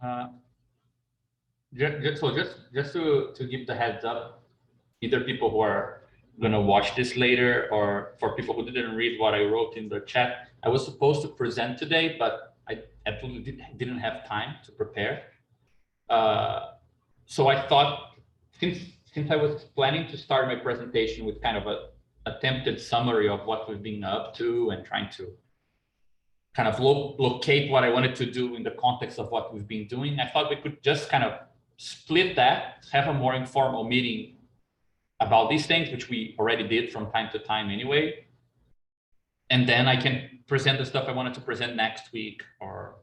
Uh, just to give the heads up, either people who are gonna watch this later or for people who didn't read what I wrote in the chat, I was supposed to present today, but I absolutely didn't have time to prepare. So I thought, since I was planning to start my presentation with kind of a attempted summary of what we've been up to and trying to kind of locate what I wanted to do in the context of what we've been doing, I thought we could just kind of split that, have a more informal meeting about these things, which we already did from time to time anyway. And then I can present the stuff I wanted to present next week, or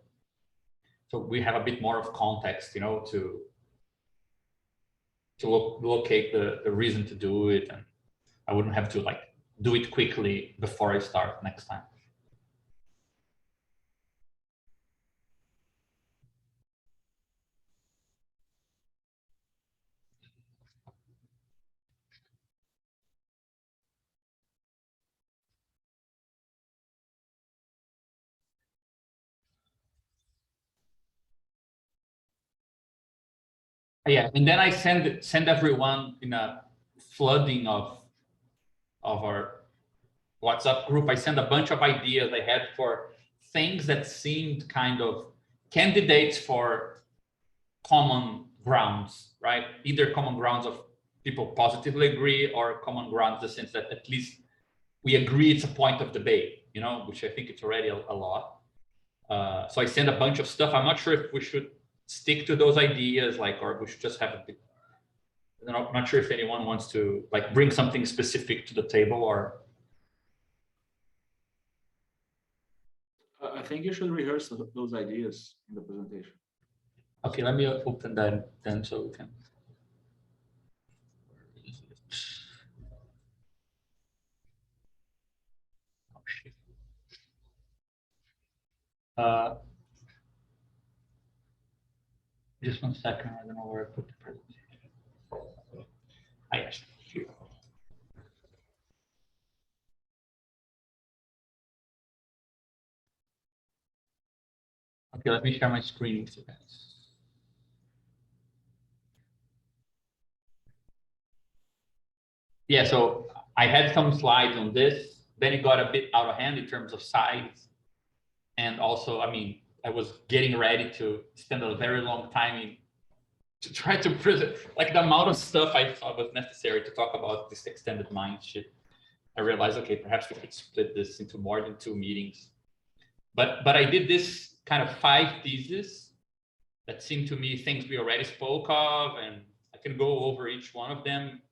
so we have a bit more of context, you know, to locate the reason to do it, and I wouldn't have to like do it quickly before I start next time. Yeah, and then I send everyone in a flooding of our WhatsApp group. I sent a bunch of ideas I had for things that seemed kind of candidates for common grounds, right? Either common grounds of people positively agree, or common grounds in the sense that at least we agree it's a point of debate, you know, which I think it's already a lot. So I sent a bunch of stuff. I'm not sure if we should stick to those ideas, like, or we should just have a bit. I'm not sure if anyone wants to like bring something specific to the table, or. I think you should rehearse those ideas in the presentation. Okay, let me open that then so we can. Just 1 second. I don't know where I put the presentation. Yes. Okay, let me share my screen with you guys. Yeah, so I had some slides on this. Then it got a bit out of hand in terms of size. And also, I mean, I was getting ready to spend a very long time to try to present, like the amount of stuff I thought was necessary to talk about this extended mind shit. I realized, okay, perhaps we could split this into more than 2 meetings. But I did this kind of 5 theses that seemed to me things we already spoke of, and I can go over each one of them,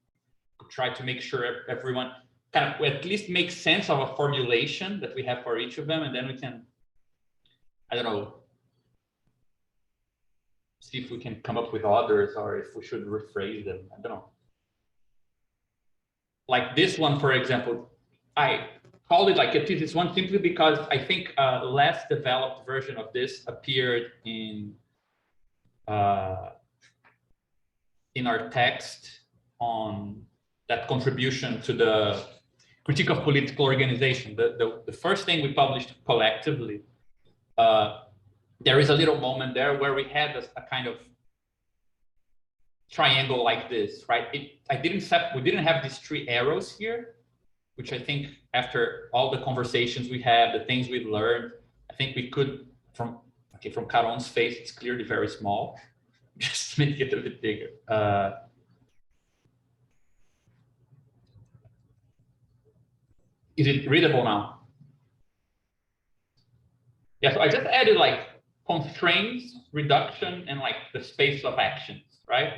try to make sure everyone kind of at least makes sense of a formulation that we have for each of them, and then we can, I don't know, see if we can come up with others, or if we should rephrase them. I don't know. Like this one, for example, I called it like a thesis one simply because I think a less developed version of this appeared in our text on that contribution to the critique of political organization. The first thing we published collectively, there is a little moment there where we had a kind of triangle like this, right? We didn't have these 3 arrows here, which I think after all the conversations we had, the things we learned, I think we could, from Caron's face, it's clearly very small. Just make it a bit bigger. Is it readable now? Yeah, so I just added like constraints, reduction, and like the space of actions, right?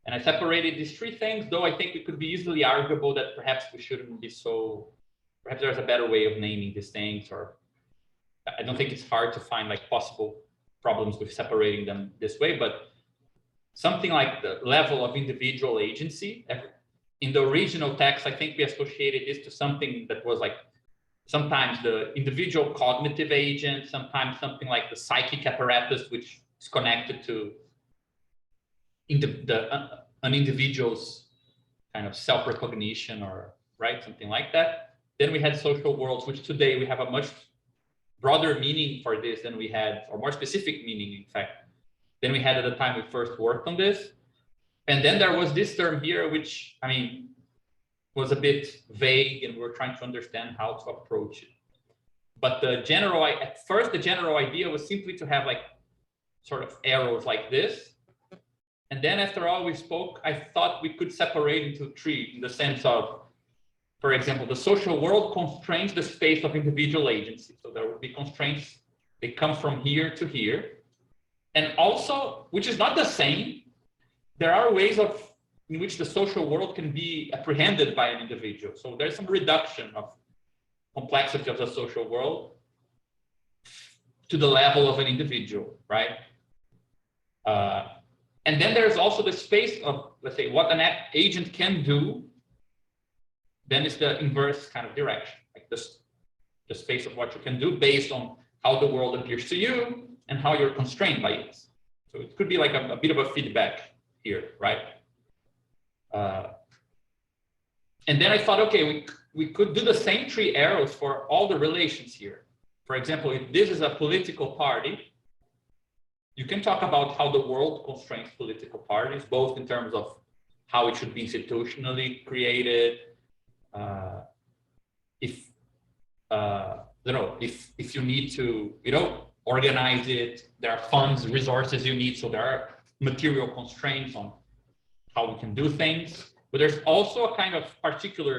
And I separated these 3 things, though I think it could be easily arguable that perhaps we shouldn't be so, perhaps there's a better way of naming these things, or I don't think it's hard to find like possible problems with separating them this way, but something like the level of individual agency. In the original text, I think we associated this to something that was like sometimes the individual cognitive agent, sometimes something like the psychic apparatus, which is connected to an individual's kind of self-recognition, or right, something like that. Then we had social worlds, which today we have a much broader meaning for this than we had, or more specific meaning, in fact, than we had at the time we first worked on this. And then there was this term here, which, I mean, was a bit vague, and we're trying to understand how to approach it. But at first, the general idea was simply to have like sort of arrows like this. And then after all we spoke, I thought we could separate into three, in the sense of, for example, the social world constrains the space of individual agency. So there would be constraints, they come from here to here. And also, which is not the same, there are ways in which the social world can be apprehended by an individual. So there's some reduction of complexity of the social world to the level of an individual, right? And then there's also the space of, let's say, what an agent can do. Then it's the inverse kind of direction, like the space of what you can do based on how the world appears to you and how you're constrained by it. So it could be like a bit of a feedback here, right? And then I thought, okay, we could do the same three arrows for all the relations here. For example, if this is a political party, you can talk about how the world constrains political parties, both in terms of how it should be institutionally created. If you need to, organize it, there are funds, resources you need. So there are material constraints on how we can do things. But there's also a kind of particular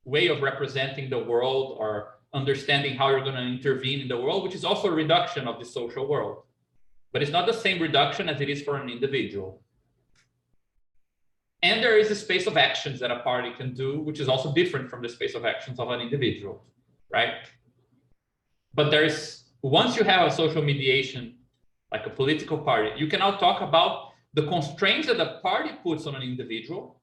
way of representing the world or understanding how you're going to intervene in the world, which is also a reduction of the social world. But it's not the same reduction as it is for an individual. And there is a space of actions that a party can do, which is also different from the space of actions of an individual, right? But once you have a social mediation, like a political party, you can now talk about the constraints that the party puts on an individual,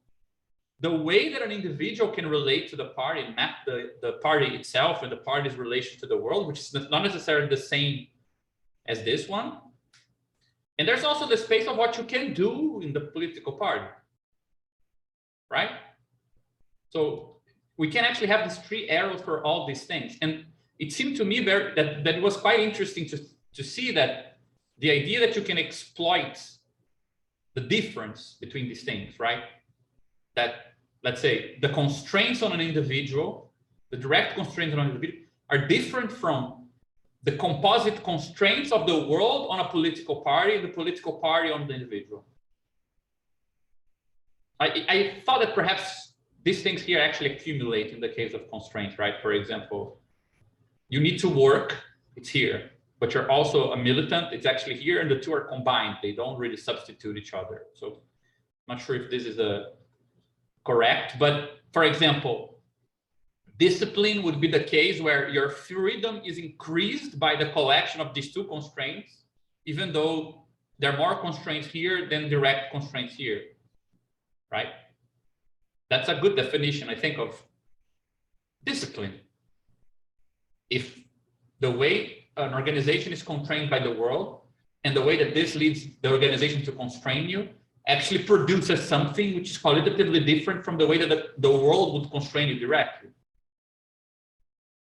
the way that an individual can relate to the party and map the party itself and the party's relation to the world, which is not necessarily the same as this one. And there's also the space of what you can do in the political party, right? So we can actually have these three arrows for all these things. And it seemed to me that it was quite interesting to see that the idea that you can exploit the difference between these things, right? That, let's say, the constraints on an individual, the direct constraints on an individual, are different from the composite constraints of the world on a political party and the political party on the individual. I thought that perhaps these things here actually accumulate in the case of constraints, right? For example, you need to work, it's here, but you're also a militant, it's actually here, and the two are combined. They don't really substitute each other. So I'm not sure if this is correct, but for example, discipline would be the case where your freedom is increased by the collection of these two constraints, even though there are more constraints here than direct constraints here, right? That's a good definition, I think, of discipline. If the way an organization is constrained by the world and the way that this leads the organization to constrain you actually produces something which is qualitatively different from the way that the world would constrain you directly.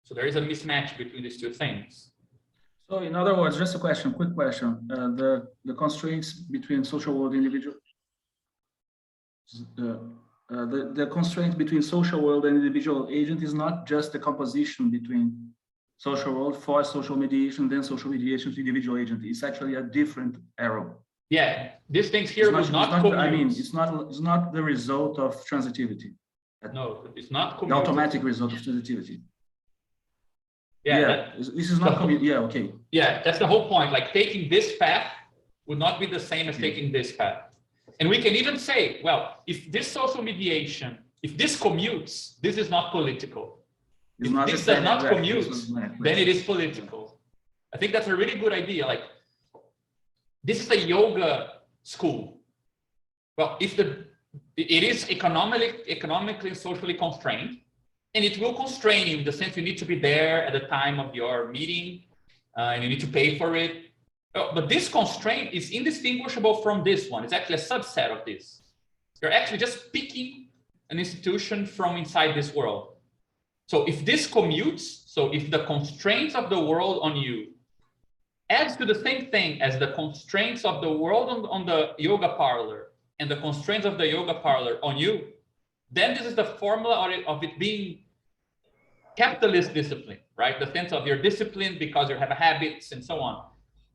So there is a mismatch between these two things. So in other words, just a question, quick question. The constraints between social world and individual, the constraint between social world and individual agent is not just the composition between social world for social mediation, then social mediation to individual agent. It's actually a different arrow. Yeah, these things here was not I mean, it's not the result of transitivity. No, it's not the automatic result of transitivity. Yeah, this is not yeah, okay. Yeah, that's the whole point. Like taking this path would not be the same as taking this path. And we can even say, well, if this social mediation, if this commutes, this is not political. If this does not commute, then it is political. I think that's a really good idea. Like, this is a yoga school. Well, if it is economically and socially constrained, and it will constrain you in the sense you need to be there at the time of your meeting, and you need to pay for it. But this constraint is indistinguishable from this one. It's actually a subset of this. You're actually just picking an institution from inside this world. So if this commutes, so if the constraints of the world on you adds to the same thing as the constraints of the world on the yoga parlor and the constraints of the yoga parlor on you, then this is the formula of it being capitalist discipline, right? The sense of you're disciplined because you have habits and so on.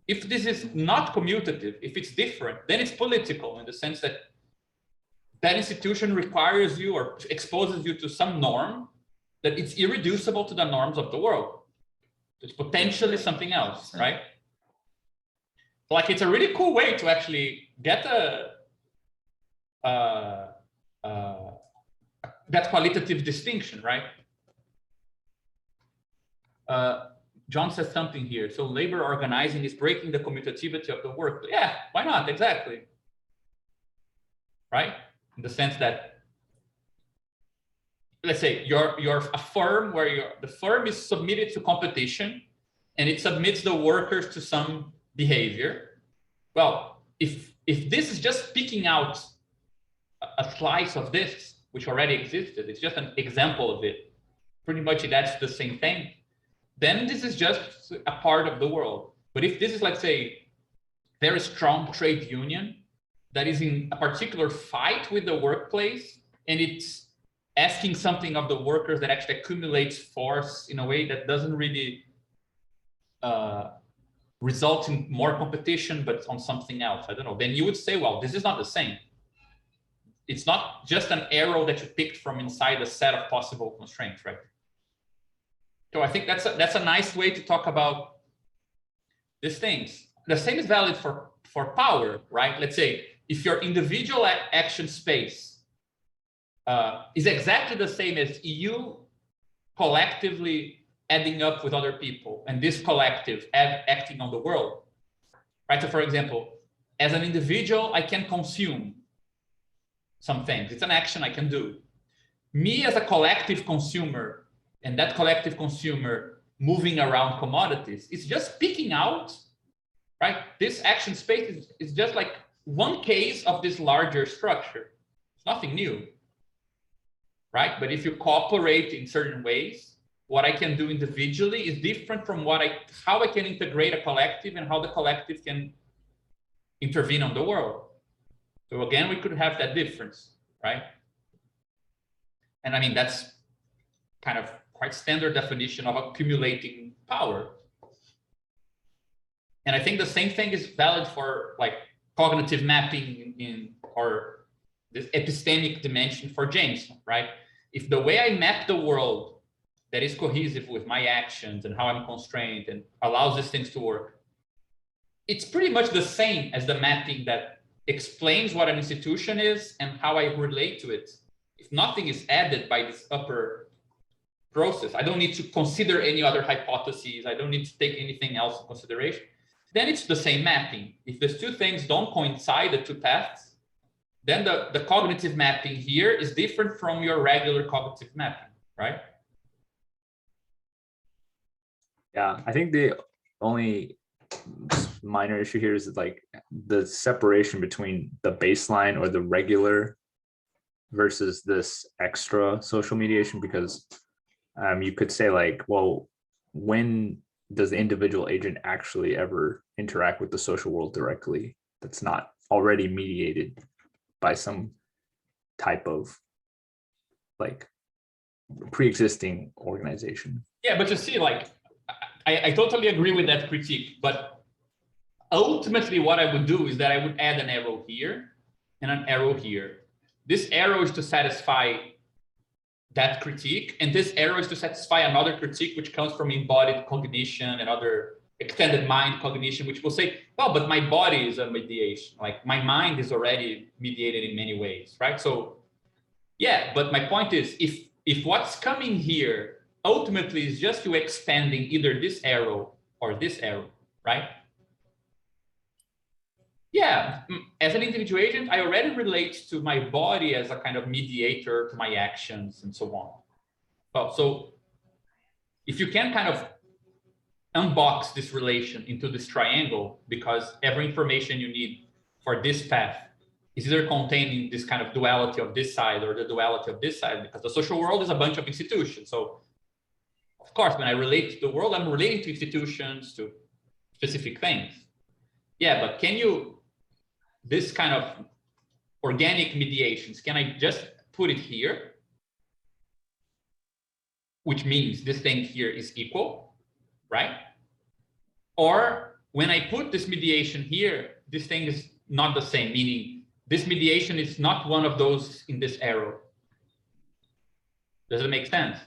If this is not commutative, if it's different, then it's political in the sense that that institution requires you or exposes you to some norm that it's irreducible to the norms of the world. It's potentially something else, right? Like it's a really cool way to actually get that qualitative distinction, right? John says something here. So labor organizing is breaking the commutativity of the work. Yeah, why not? Exactly. Right? In the sense that, let's say you're a firm where the firm is submitted to competition and it submits the workers to some behavior. Well, if this is just picking out a slice of this, which already existed, it's just an example of it, pretty much that's the same thing, then this is just a part of the world. But if this is, let's say, very strong trade union that is in a particular fight with the workplace, and it's asking something of the workers that actually accumulates force in a way that doesn't really result in more competition, but on something else, I don't know, then you would say, well, this is not the same. It's not just an arrow that you picked from inside a set of possible constraints, right? So I think that's a nice way to talk about these things. The same is valid for power, right? Let's say if your individual action space is exactly the same as you collectively adding up with other people and this collective acting on the world, right? So for example, as an individual, I can consume some things. It's an action I can do. Me as a collective consumer, and that collective consumer moving around commodities, it's just picking out, right? This action space is just like one case of this larger structure. It's nothing new, right? But if you cooperate in certain ways, what I can do individually is different from how I can integrate a collective and how the collective can intervene on the world. So again, we could have that difference, right? And I mean, that's kind of quite standard definition of accumulating power. And I think the same thing is valid for like cognitive mapping or this epistemic dimension for James, right? If the way I map the world that is cohesive with my actions and how I'm constrained and allows these things to work, it's pretty much the same as the mapping that explains what an institution is and how I relate to it. If nothing is added by this upper process, I don't need to consider any other hypotheses, I don't need to take anything else in consideration, then it's the same mapping. If these two things don't coincide, the two paths, then the cognitive mapping here is different from your regular cognitive mapping, right? Yeah, I think the only minor issue here is like the separation between the baseline or the regular versus this extra social mediation, because you could say like, well, when does the individual agent actually ever interact with the social world directly that's not already mediated by some type of like pre-existing organization? Yeah, but you see, like, I totally agree with that critique, but ultimately what I would do is that I would add an arrow here and an arrow here. This arrow is to satisfy that critique, and this arrow is to satisfy another critique which comes from embodied cognition and other extended mind cognition, which will say, well, but my body is a mediation, like my mind is already mediated in many ways, right? So yeah, but my point is, if what's coming here ultimately is just you expanding either this arrow or this arrow, right? Yeah, as an individual agent, I already relate to my body as a kind of mediator to my actions and so on. Well, so if you can kind of unbox this relation into this triangle, because every information you need for this path is either containing this kind of duality of this side or the duality of this side, because the social world is a bunch of institutions. So of course, when I relate to the world, I'm relating to institutions, to specific things. Yeah, but can you, this kind of organic mediations, can I just put it here? Which means this thing here is equal, right? Or when I put this mediation here, this thing is not the same, meaning this mediation is not one of those in this arrow. Does it make sense?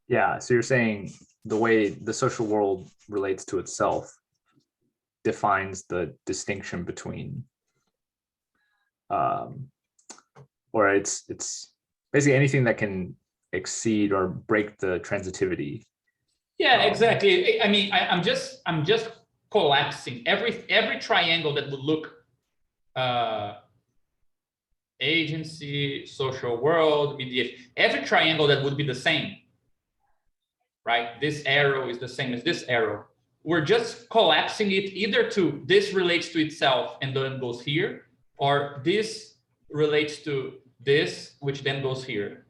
Yeah, so you're saying the way the social world relates to itself defines the distinction between, or it's basically anything that can exceed or break the transitivity. Yeah, exactly. I mean, I'm just collapsing every triangle that would look agency, social world, mediation, every triangle that would be the same, right? This arrow is the same as this arrow. We're just collapsing it either to this relates to itself and then goes here, or this relates to this, which then goes here.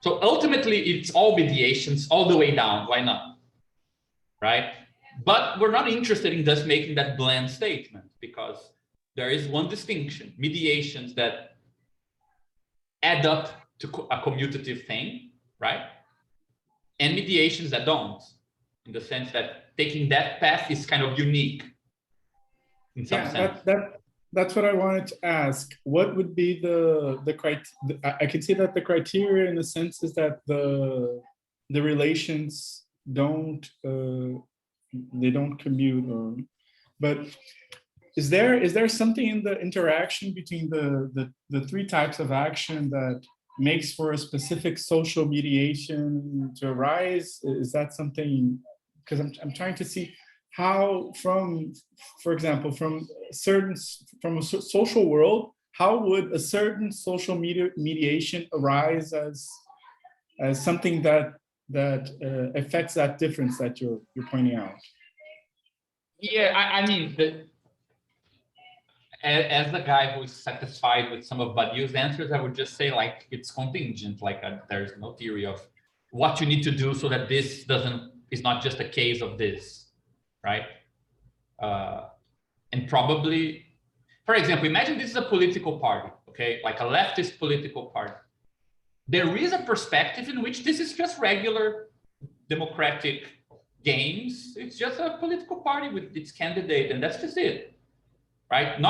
So ultimately, it's all mediations all the way down. Why not? Right? But we're not interested in just making that bland statement, because there is one distinction: mediations that add up to a commutative thing, right? And mediations that don't, in the sense that taking that path is kind of unique in some sense. That's what I wanted to ask. What would be the criteria? I can see that the criteria, in a sense, is that the relations don't they don't commute, but is there something in the interaction between the three types of action that makes for a specific social mediation to arise? Is that something? Because I'm trying to see how, for example, from a social world, how would a certain social mediation arise as something that affects that difference that you're pointing out? Yeah, I mean, as the guy who is satisfied with some of Badiou's answers, I would just say, like, it's contingent. Like, there's no theory of what you need to do so that this is not just a case of this, right? And probably, for example, imagine this is a political party, okay, like a leftist political party. There is a perspective in which this is just regular democratic games. It's just a political party with its candidate, and that's just it. Right?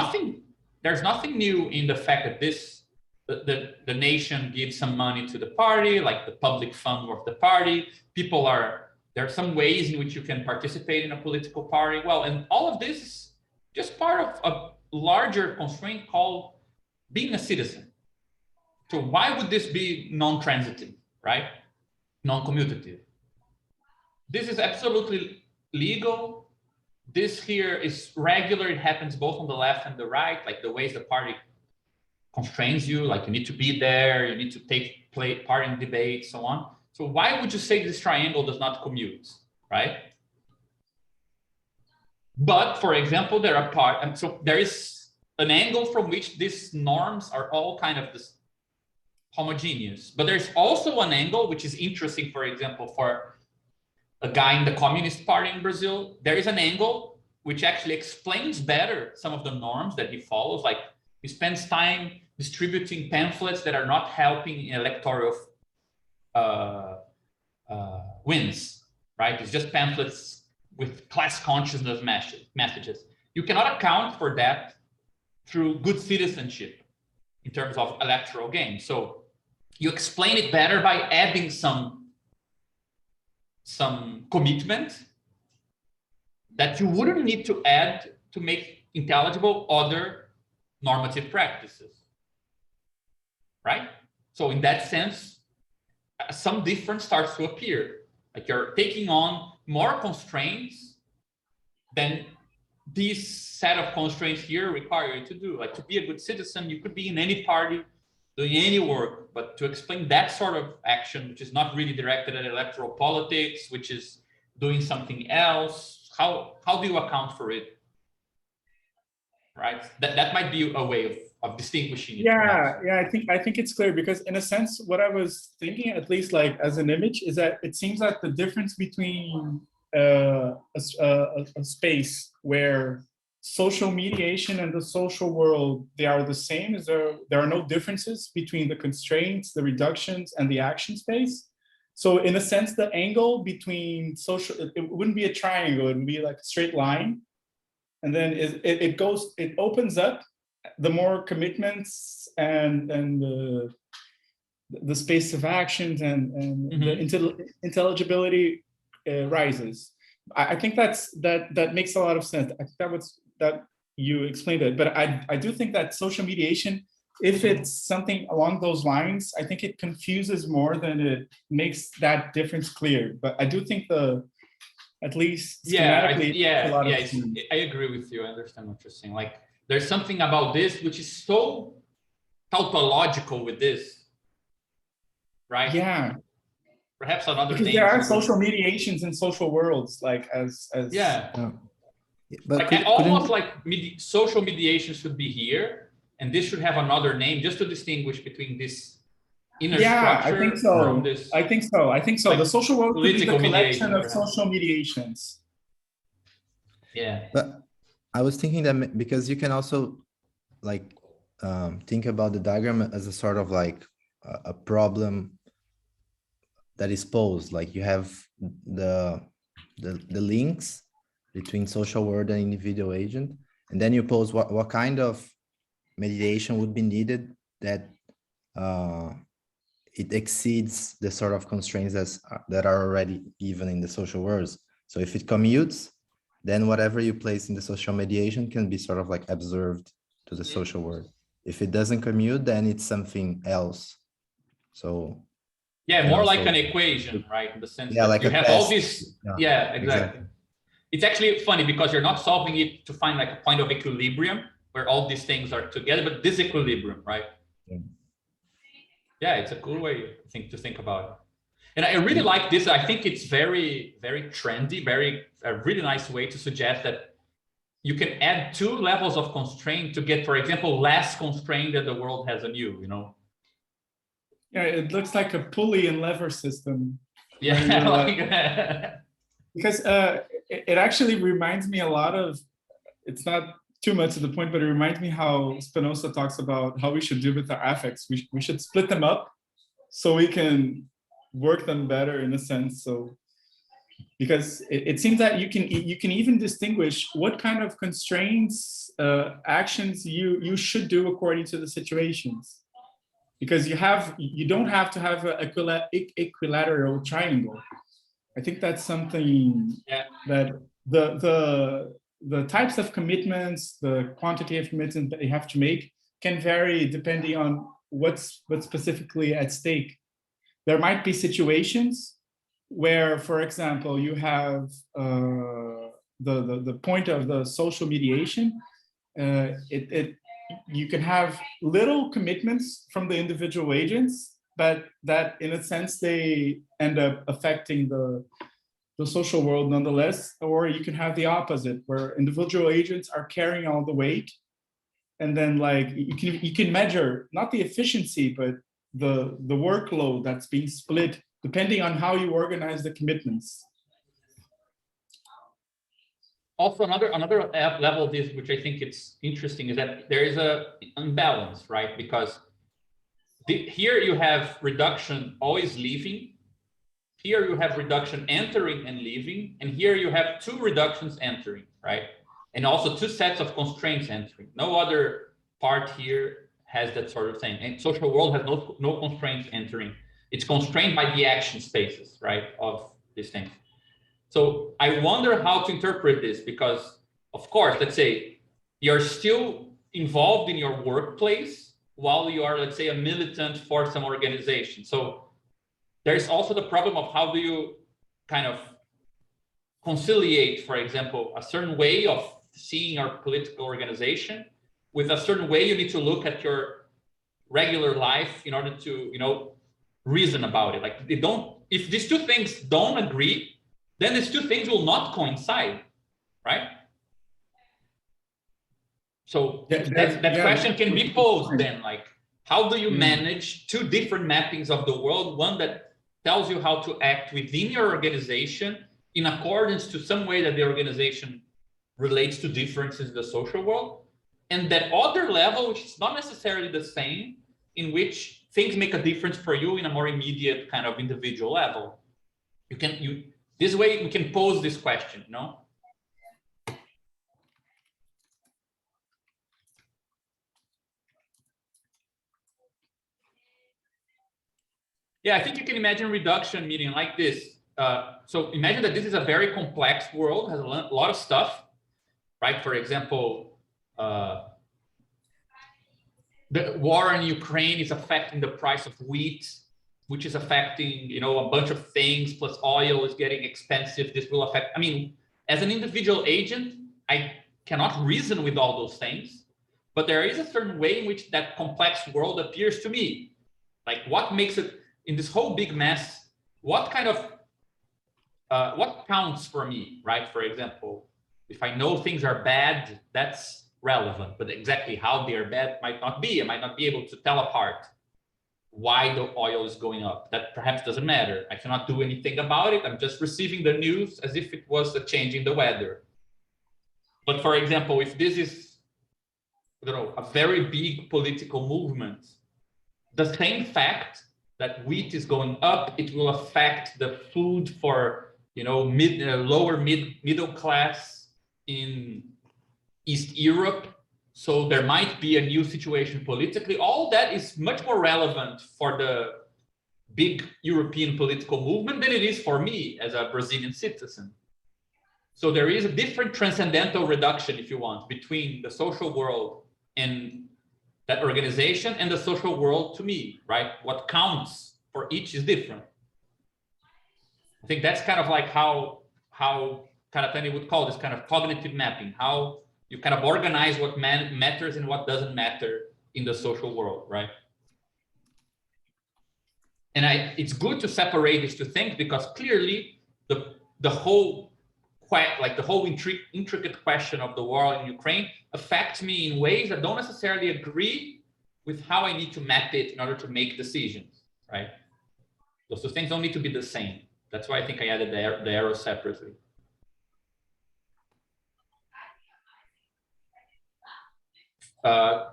There's nothing new in the fact that the nation gives some money to the party, like the public fund of the party. There are some ways in which you can participate in a political party. Well, and all of this is just part of a larger constraint called being a citizen. So why would this be non-transitive, right? Non-commutative? This is absolutely legal. This here is regular. It happens both on the left and the right, like the ways the party constrains you, like you need to be there, you need to take part in debate, so on. So why would you say this triangle does not commute, right? But for example, so there is an angle from which these norms are all kind of this homogeneous. But there's also an angle which is interesting, for example, for a guy in the Communist Party in Brazil. There is an angle which actually explains better some of the norms that he follows. Like, he spends time distributing pamphlets that are not helping electoral wins, right? It's just pamphlets with class consciousness messages. You cannot account for that through good citizenship in terms of electoral gain. So you explain it better by adding some commitment that you wouldn't need to add to make intelligible other normative practices, right? So in that sense, some difference starts to appear. Like, you're taking on more constraints than this set of constraints here require you to do. Like, to be a good citizen, you could be in any party, doing any work, but to explain that sort of action, which is not really directed at electoral politics, which is doing something else, how do you account for it? Right? That might be a way of distinguishing it. Yeah, yeah, I think it's clear because in a sense, what I was thinking, at least like as an image, is that it seems that the difference between a space where social mediation and the social world, they are the same, is there are no differences between the constraints, the reductions, and the action space. So in a sense, the angle between social, it wouldn't be a triangle, it would be like a straight line. And then it opens up the more commitments and the space of actions and the intelligibility rises. I think that makes a lot of sense. I think that you explained it, but I do think that social mediation, if it's something along those lines, I think it confuses more than it makes that difference clear. But I do think at least schematically, I agree with you. I understand what you're saying. Like, there's something about this which is so tautological with this, right? Yeah. Perhaps another because name. There are social mediations in social worlds, like as But like almost like social mediation should be here, and this should have another name just to distinguish between this inner structure. I think so. From this, I think so. like the social world could be the collection mediation, of perhaps. social mediations. Yeah. But I was thinking that because you can also like think about the diagram as a sort of like a problem that is posed. Like you have the links between social world and individual agent, and then you pose what kind of mediation would be needed that it exceeds the sort of constraints that are already given in the social worlds. So if it commutes, then whatever you place in the social mediation can be sort of like observed to the social world. If it doesn't commute, then it's something else. So yeah, more like an equation, right? In the sense that like you have all this. Yeah, exactly. It's actually funny because you're not solving it to find like a point of equilibrium where all these things are together, but disequilibrium, right? Yeah, it's a cool way, I think, to think about it. And I really like this. I think it's very, very trendy, a really nice way to suggest that you can add 2 levels of constraint to get, for example, less constraint that the world has on you, Yeah, it looks like a pulley and lever system. Yeah. Because it actually reminds me a lot of, it's not too much to the point, but it reminds me how Spinoza talks about how we should deal with our affects. We should split them up so we can work them better in a sense. So because it seems that you can even distinguish what kind of constraints, actions you should do according to the situations. Because you don't have to have an equilateral triangle. I think that's something that the types of commitments, the quantity of commitments that you have to make can vary depending on what's specifically at stake. There might be situations where, for example, you have the point of the social mediation. You can have little commitments from the individual agents, but that in a sense they end up affecting the social world nonetheless. Or you can have the opposite, where individual agents are carrying all the weight, and then like you can measure not the efficiency but the workload that's being split depending on how you organize the commitments. Also, another level of this, which I think it's interesting, is that there is a imbalance, right? Because here you have reduction always leaving, here you have reduction entering and leaving, and here you have 2 reductions entering, right? And also 2 sets of constraints entering. No other part here has that sort of thing. And social world has no constraints entering. It's constrained by the action spaces, right, of these things. So I wonder how to interpret this, because of course, let's say you're still involved in your workplace while you are, let's say, a militant for some organization. So there's also the problem of how do you kind of conciliate, for example, a certain way of seeing our political organization with a certain way you need to look at your regular life in order to, reason about it. Like if these 2 things don't agree, then these 2 things will not coincide, right? So Yeah, that question can be posed then, like, how do you Mm. manage two different mappings of the world? One that tells you how to act within your organization in accordance to some way that the organization relates to differences in the social world. And that other level, which is not necessarily the same, in which things make a difference for you in a more immediate kind of individual level. This way we can pose this question, no? Yeah, I think you can imagine reduction meaning like this. So imagine that this is a very complex world, has a lot of stuff, right? For example, the war in Ukraine is affecting the price of wheat, which is affecting, a bunch of things, plus oil is getting expensive. This will affect, I mean, as an individual agent, I cannot reason with all those things, but there is a certain way in which that complex world appears to me. Like what makes it, in this whole big mess, what counts for me, right? For example, if I know things are bad, that's relevant, but exactly how they are bad might not be. I might not be able to tell apart why the oil is going up. That perhaps doesn't matter. I cannot do anything about it. I'm just receiving the news as if it was a change in the weather. But for example, if this is, a very big political movement, the same fact that wheat is going up, it will affect the food for, lower middle class in East Europe. So there might be a new situation politically. All that is much more relevant for the big European political movement than it is for me as a Brazilian citizen. So there is a different transcendental reduction, if you want, between the social world and that organization and the social world to me, right? What counts for each is different. I think that's kind of like how Karatani would call this kind of cognitive mapping, how you kind of organize what matters and what doesn't matter in the social world, right? And it's good to separate these two things because clearly the whole intricate question of the war in Ukraine affects me in ways that don't necessarily agree with how I need to map it in order to make decisions, right? Those two things don't need to be the same. That's why I think I added the arrow separately.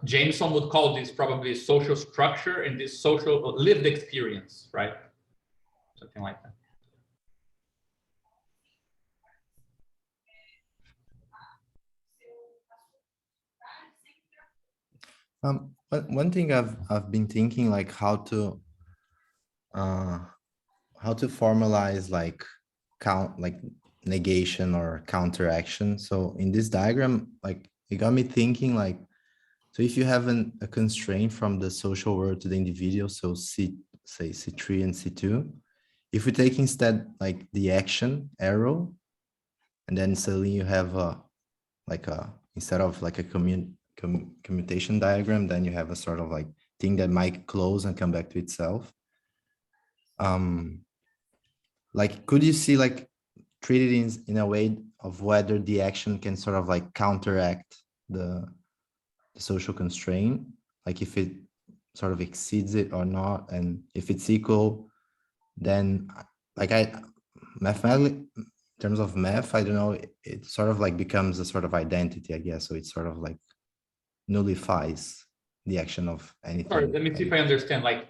Jameson would call this probably social structure and this social lived experience, right? Something like that. But one thing I've been thinking, like how to formalize like negation or counteraction. So in this diagram, like it got me thinking, like, so if you have a constraint from the social world to the individual, so say C3 and C2, if we take instead like the action arrow, and then suddenly you have instead of like a commutation diagram, then you have a sort of like thing that might close and come back to itself. Like, could you see like treat it in a way of whether the action can sort of like counteract the social constraint, like if it sort of exceeds it or not, and if it's equal, then like mathematically, in terms of math, I don't know, it sort of like becomes a sort of identity, I guess. So it sort of like nullifies the action of anything. Sorry, let me see if I understand. Like,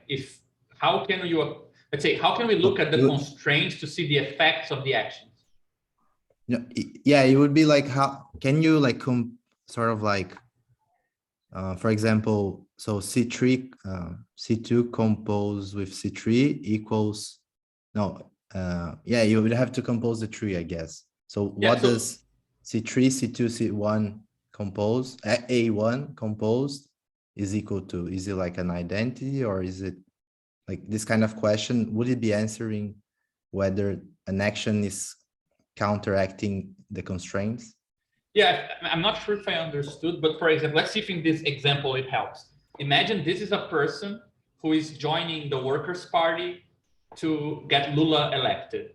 how can we look at the constraints to see the effects of the actions? Yeah, it would be like, how can you like sort of like, for example, so C3, C2 composed with C3 equals, yeah, you would have to compose the tree, I guess. So what does C3, C2, C1 compose, A1 composed is equal to? Is it like an identity, or is it like this kind of question? Would it be answering whether an action is counteracting the constraints? Yeah, I'm not sure if I understood, but for example, let's see if in this example it helps. Imagine this is a person who is joining the Workers' Party to get Lula elected.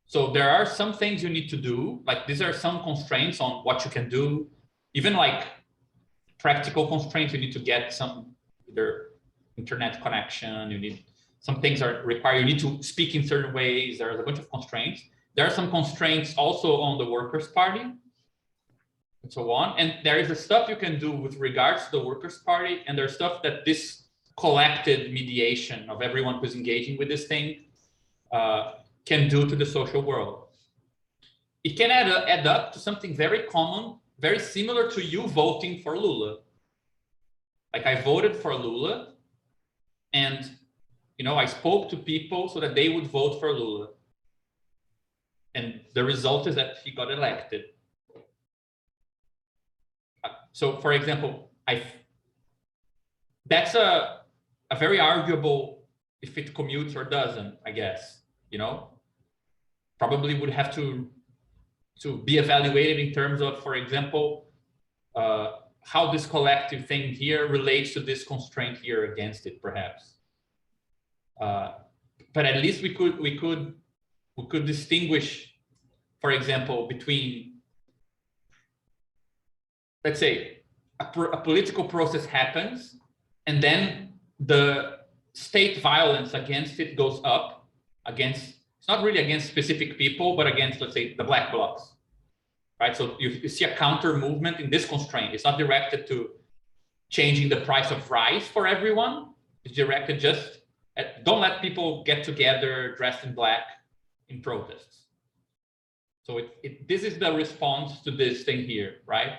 So there are some things you need to do, like these are some constraints on what you can do. even like practical constraints. You need to get some either internet connection. You need some things are required. You need to speak in certain ways. There's a bunch of constraints. There are some constraints also on the Workers' Party and so on. And there is the stuff you can do with regards to the Workers' Party, and there's stuff that this collected mediation of everyone who's engaging with this thing can do to the social world. It can add up to something very common, very similar to you voting for Lula. Like I voted for Lula, and I spoke to people so that they would vote for Lula. And the result is that he got elected. So, for example, that's a very arguable if it commutes or doesn't, I guess. Probably would have to be evaluated in terms of, for example, how this collective thing here relates to this constraint here against it, perhaps. But at least we could distinguish, for example, between, let's say, a political process happens, and then the state violence against it goes up against, it's not really against specific people, but against, let's say, the black blocs, right? So you see a counter movement in this constraint. It's not directed to changing the price of rice for everyone. It's directed just at, don't let people get together dressed in black in protests. So this is the response to this thing here, right?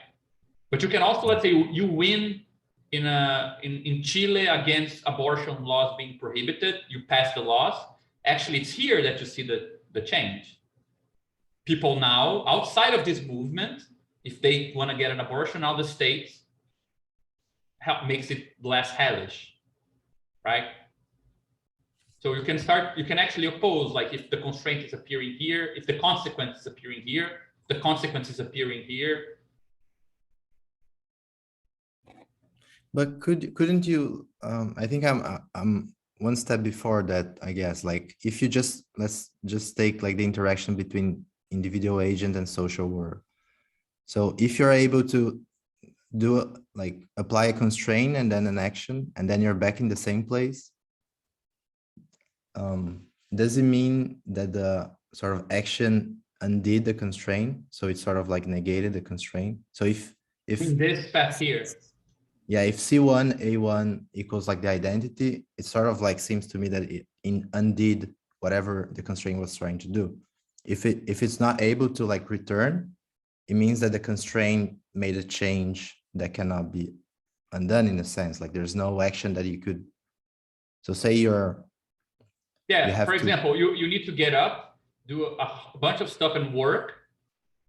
But you can also, let's say, you win in Chile against abortion laws being prohibited. You pass the laws. Actually, it's here that you see the change. People now, outside of this movement, if they want to get an abortion, now the state makes it less hellish, right? So you can actually oppose, like if the constraint is appearing here, if the consequence is appearing here, the consequence is appearing here. But couldn't you, I think I'm one step before that, I guess, like if you let's just take like the interaction between individual agent and social world. So if you're able to apply a constraint and then an action, and then you're back in the same place, does it mean that the sort of action undid the constraint? So it sort of like negated the constraint. So if in this path here. Yeah, if C1, A1 equals like the identity, it sort of like seems to me that it undid whatever the constraint was trying to do. If it's not able to like return, it means that the constraint made a change that cannot be undone in a sense. Like there's no action that you could. So say for example, you need to get up, do a bunch of stuff and work,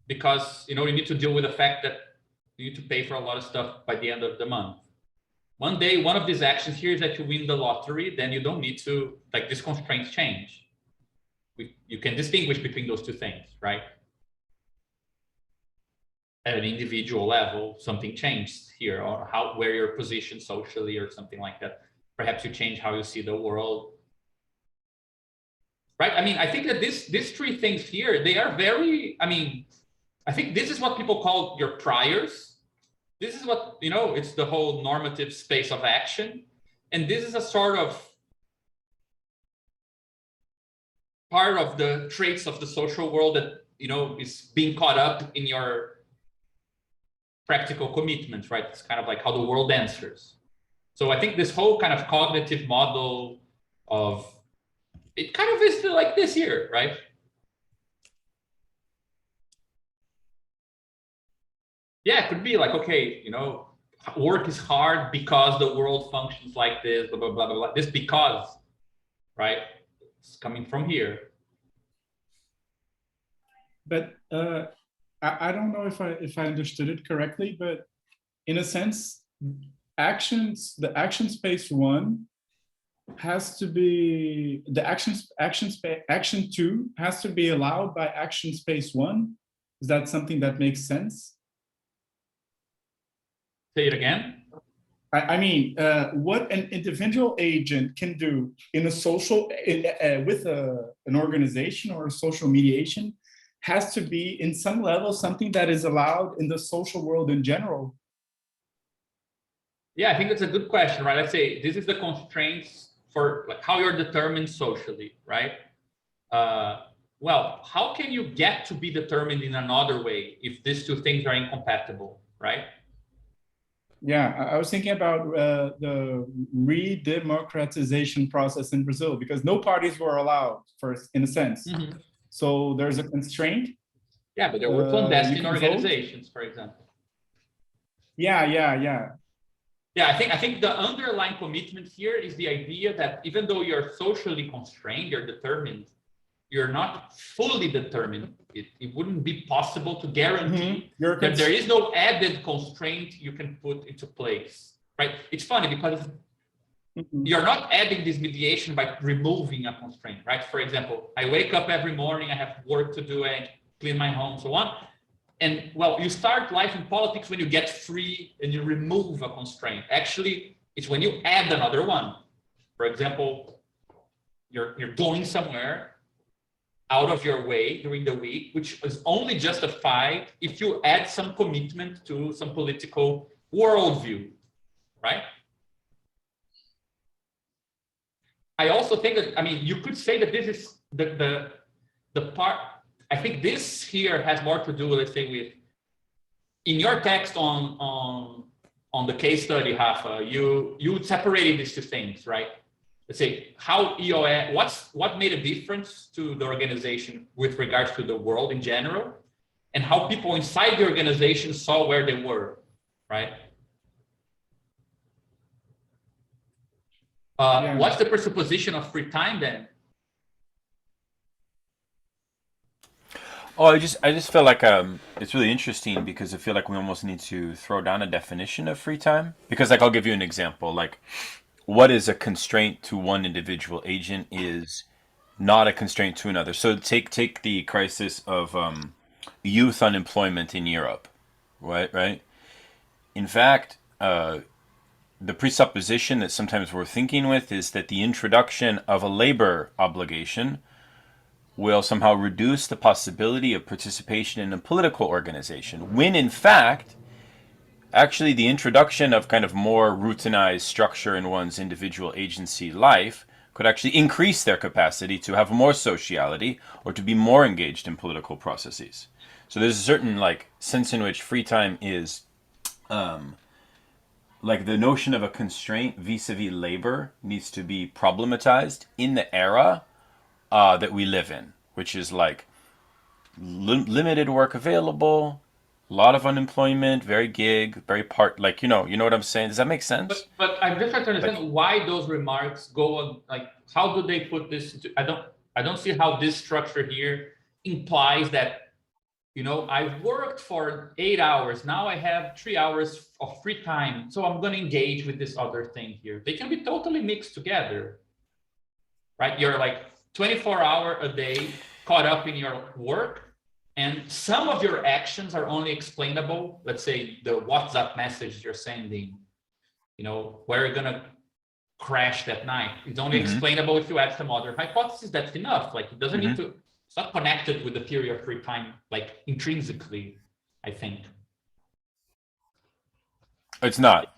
because you need to deal with the fact that you need to pay for a lot of stuff by the end of the month. One day, one of these actions here is that you win the lottery, then you don't need to, like, these constraints change. You can distinguish between those two things, right? At an individual level, something changed here, or where you're positioned socially or something like that. Perhaps you change how you see the world. Right? I mean, I think that these three things here, they are very, I think this is what people call your priors. This is what, it's the whole normative space of action. And this is a sort of part of the traits of the social world that, is being caught up in your practical commitments, right? It's kind of like how the world answers. So I think this whole kind of cognitive model of, it kind of is like this here, right? Yeah, it could be like, okay, work is hard because the world functions like this, blah, blah, blah, blah, blah. This because, right? It's coming from here. But I don't know if I understood it correctly, but in a sense, the action space one has to be, the action two has to be allowed by action space one. Is that something that makes sense? Say it again. I mean, what an individual agent can do in a social, with an organization or a social mediation has to be in some level something that is allowed in the social world in general? Yeah, I think that's a good question, right? Let's say this is the constraints for like how you're determined socially, right? Well, how can you get to be determined in another way if these two things are incompatible, right? Yeah, I was thinking about the re-democratization process in Brazil, because no parties were allowed first, in a sense. Mm-hmm. So there's a constraint. Yeah, but there were clandestine can vote. organizations, for example. Yeah. Yeah, I think the underlying commitment here is the idea that even though you're socially constrained, you're determined, you're not fully determined. It wouldn't be possible to guarantee that there is no added constraint you can put into place, right? It's funny because you're not adding this mediation by removing a constraint, right? For example, I wake up every morning, I have work to do, I clean my home, so on. And well, you start life in politics when you get free and you remove a constraint. Actually, it's when you add another one. For example, you're going somewhere out of your way during the week, which is only justified if you add some commitment to some political worldview, right? I also think that, I mean, you could say that this is the part. I think this here has more to do, let's say, with in your text on the case study, Rafa, you separated these two things, right? Let's say how EOS, what made a difference to the organization with regards to the world in general, and how people inside the organization saw where they were, right? What's the presupposition of free time then? Oh, I just feel like it's really interesting because I feel like we almost need to throw down a definition of free time. Because like I'll give you an example. Like, what is a constraint to one individual agent is not a constraint to another. So take the crisis of youth unemployment in Europe, right? In fact, the presupposition that sometimes we're thinking with is that the introduction of a labor obligation will somehow reduce the possibility of participation in a political organization, when in fact, actually the introduction of kind of more routinized structure in one's individual agency life could actually increase their capacity to have more sociality or to be more engaged in political processes. So there's a certain like sense in which free time is like the notion of a constraint vis-a-vis labor needs to be problematized in the era that we live in, which is like limited work available, a lot of unemployment, very gig, very part, like, you know what I'm saying? Does that make sense? But I'm just trying to understand why those remarks go on, like, how do they put this? I don't see how this structure here implies that, I've worked for 8 hours. Now I have 3 hours of free time. So I'm going to engage with this other thing here. They can be totally mixed together, right? You're like 24-hour a day caught up in your work, and some of your actions are only explainable. Let's say the WhatsApp message you're sending, where you're going to crash that night. It's only explainable if you add some other hypothesis. That's enough. Like, it doesn't need to, it's not connected with the theory of free time, like intrinsically, I think. It's not.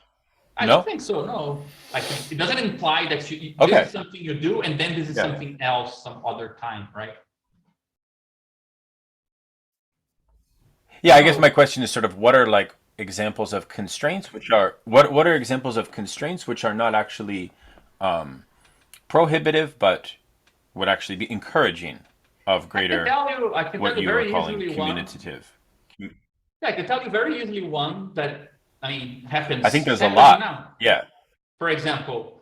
I don't think so, no. Like, it doesn't imply that this is something you do, and then this is something else some other time, right? Yeah, I guess my question is sort of what are like examples of constraints which are what are examples of constraints which are not actually prohibitive but would actually be encouraging of greater I can what tell you you were very calling easily communicative. Yeah, I can tell you very easily one that happens. I think there's a lot now. Yeah. For example,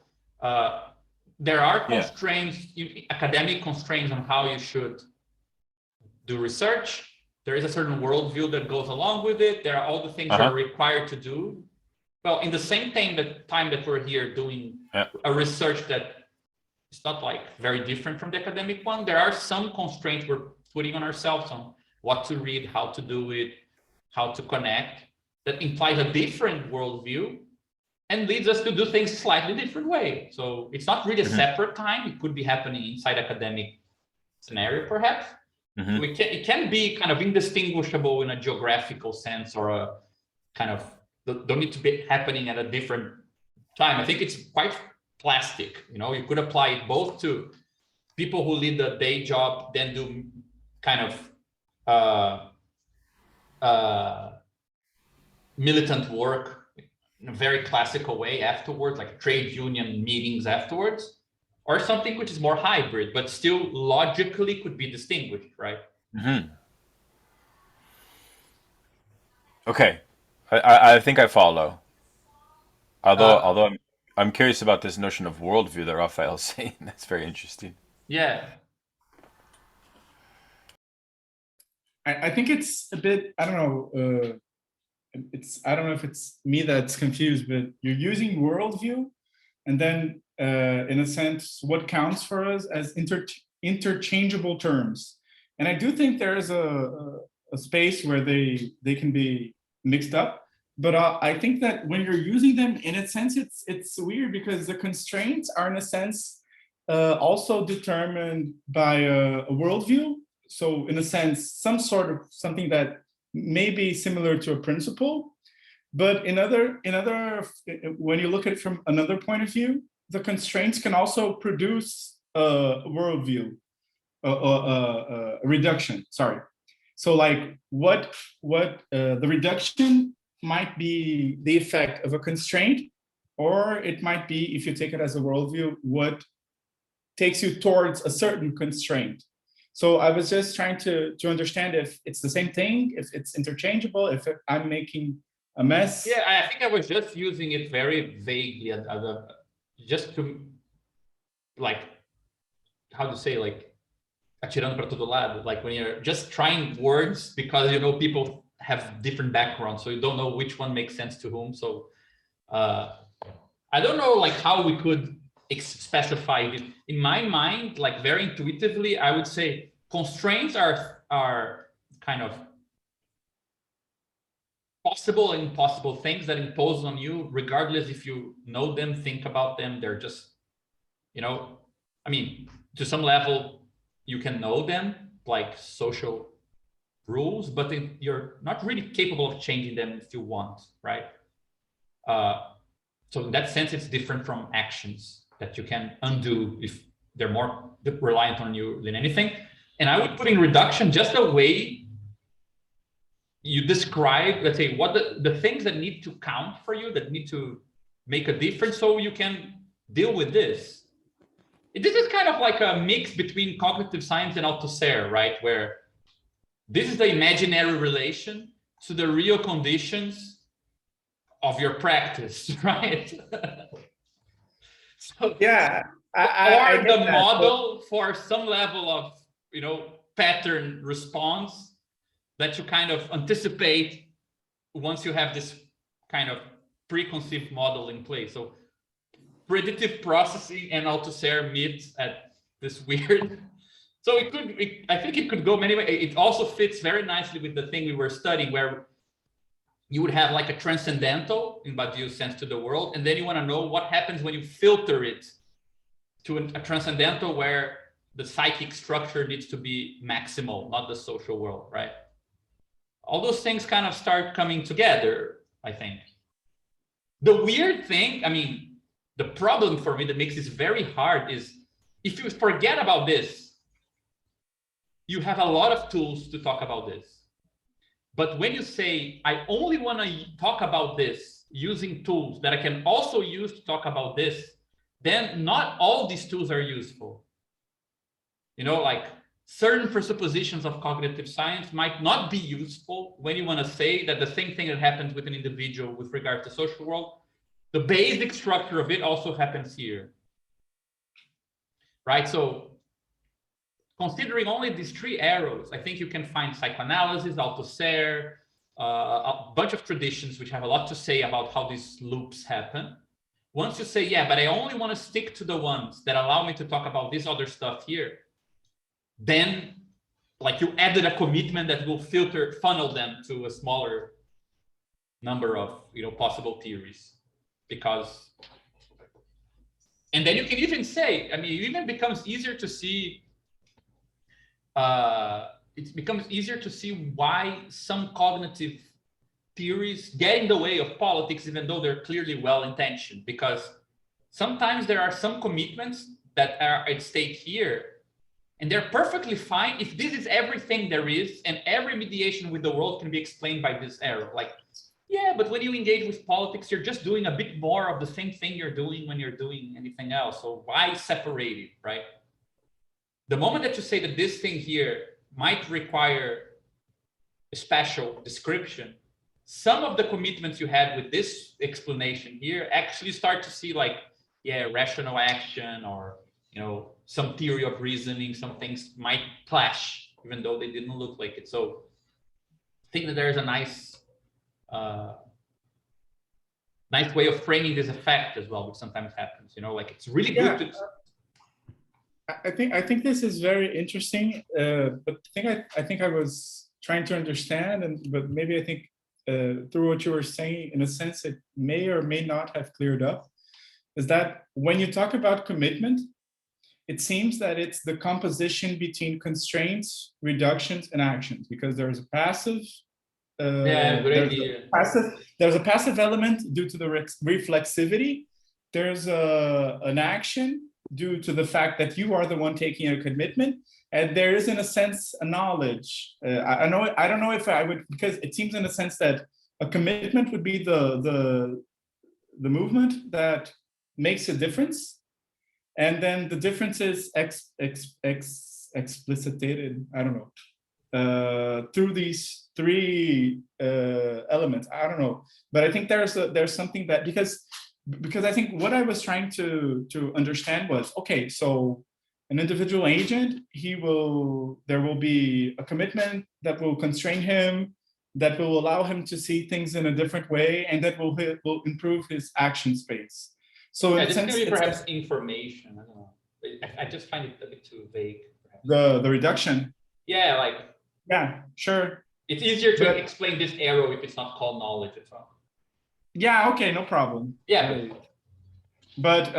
there are constraints, academic constraints on how you should do research. There is a certain worldview that goes along with it. There are all the things you're required to do. Well, in the same time that we're here doing a research that is not like very different from the academic one, there are some constraints we're putting on ourselves on what to read, how to do it, how to connect, that implies a different worldview and leads us to do things slightly different way. So it's not really a separate time. It could be happening inside academic scenario, perhaps. So it can be kind of indistinguishable in a geographical sense, or a kind of don't need to be happening at a different time. I think it's quite plastic. You could apply it both to people who lead a day job, then do kind of militant work in a very classical way afterwards, like trade union meetings afterwards, or something which is more hybrid, but still logically could be distinguished, right? Okay, I think I follow. Although I'm curious about this notion of worldview that Raphael's saying. That's very interesting. Yeah. I think it's a bit, I don't know, I don't know if it's me that's confused, but you're using worldview, and then in a sense, what counts for us as interchangeable terms. And I do think there is a space where they can be mixed up. But I think that when you're using them, in a sense, it's weird, because the constraints are, in a sense, also determined by a worldview. So in a sense, some sort of something that may be similar to a principle, but when you look at it from another point of view, the constraints can also produce a worldview, a reduction. Sorry. So like what the reduction might be the effect of a constraint, or it might be, if you take it as a worldview, what takes you towards a certain constraint. So I was just trying to understand if it's the same thing, if it's interchangeable, if I'm making a mess. Yeah, I think I was just using it very vaguely, just to, like, how to say, like, atirando para todo lado, like when you're just trying words, because people have different backgrounds, so you don't know which one makes sense to whom. So I don't know, like, how we could specify it. In my mind, like, very intuitively, I would say constraints are kind of possible and impossible things that impose on you, regardless if you know them, think about them. They're just, I mean, to some level, you can know them, like social rules, but you're not really capable of changing them if you want, right? So in that sense, it's different from actions that you can undo if they're more reliant on you than anything. And I would put in reduction just the way you describe, let's say, what the things that need to count for you, that need to make a difference, so you can deal with this. This is kind of like a mix between cognitive science and Althusser, right? Where this is the imaginary relation to the real conditions of your practice, right? So, yeah, or the model for some level of, pattern response that you kind of anticipate once you have this kind of preconceived model in place. So predictive processing and Althusser meet at this weird. So I think it could go many ways. It also fits very nicely with the thing we were studying, where you would have like a transcendental in Badiou's sense to the world, and then you want to know what happens when you filter it to a transcendental where the psychic structure needs to be maximal, not the social world, right? All those things kind of start coming together, I think. The weird thing, I mean, the problem for me that makes this very hard is if you forget about this, you have a lot of tools to talk about this. But when you say, I only want to talk about this using tools that I can also use to talk about this, then not all these tools are useful. Like certain presuppositions of cognitive science might not be useful when you want to say that the same thing that happens with an individual with regard to social world, the basic structure of it also happens here, right? So considering only these three arrows, I think you can find psychoanalysis, Althusser, a bunch of traditions which have a lot to say about how these loops happen. Once you say, yeah, but I only want to stick to the ones that allow me to talk about this other stuff here, then like you added a commitment that will funnel them to a smaller number of possible theories. Because, and then you can even say, I mean, it even becomes easier to see it becomes easier to see why some cognitive theories get in the way of politics, even though they're clearly well-intentioned, because sometimes there are some commitments that are at stake here, and they're perfectly fine if this is everything there is, and every mediation with the world can be explained by this arrow. Like, yeah, but when you engage with politics, you're just doing a bit more of the same thing you're doing when you're doing anything else. So why separate it, right? The moment that you say that this thing here might require a special description, some of the commitments you had with this explanation here actually start to see like, yeah, rational action, or, you know, some theory of reasoning, some things might clash, even though they didn't look like it. So I think that there's a nice way of framing this effect as well, which sometimes happens, you know, like it's really good to. I think this is very interesting, but I think I was trying to understand, but maybe I think through what you were saying, in a sense, it may or may not have cleared up, is that when you talk about commitment, it seems that it's the composition between constraints, reductions, and actions, because there's a passive. There's a passive element due to the reflexivity. There's an action due to the fact that you are the one taking a commitment, and there is, in a sense, a knowledge. I don't know if I would, because it seems in a sense that a commitment would be the movement that makes a difference, and then the difference is explicitated. I don't know, through these three elements. I don't know, but I think there's something that, because I think what I was trying to understand was, okay, so an individual agent, there will be a commitment that will constrain him, that will allow him to see things in a different way, and that will improve his action space. So yeah, in a this sense, can be perhaps information. I don't know. I just find it a bit too vague. The reduction. Yeah, like. Yeah, sure. It's easier to explain this arrow if it's not called knowledge as well. Yeah. Okay. No problem. Yeah. But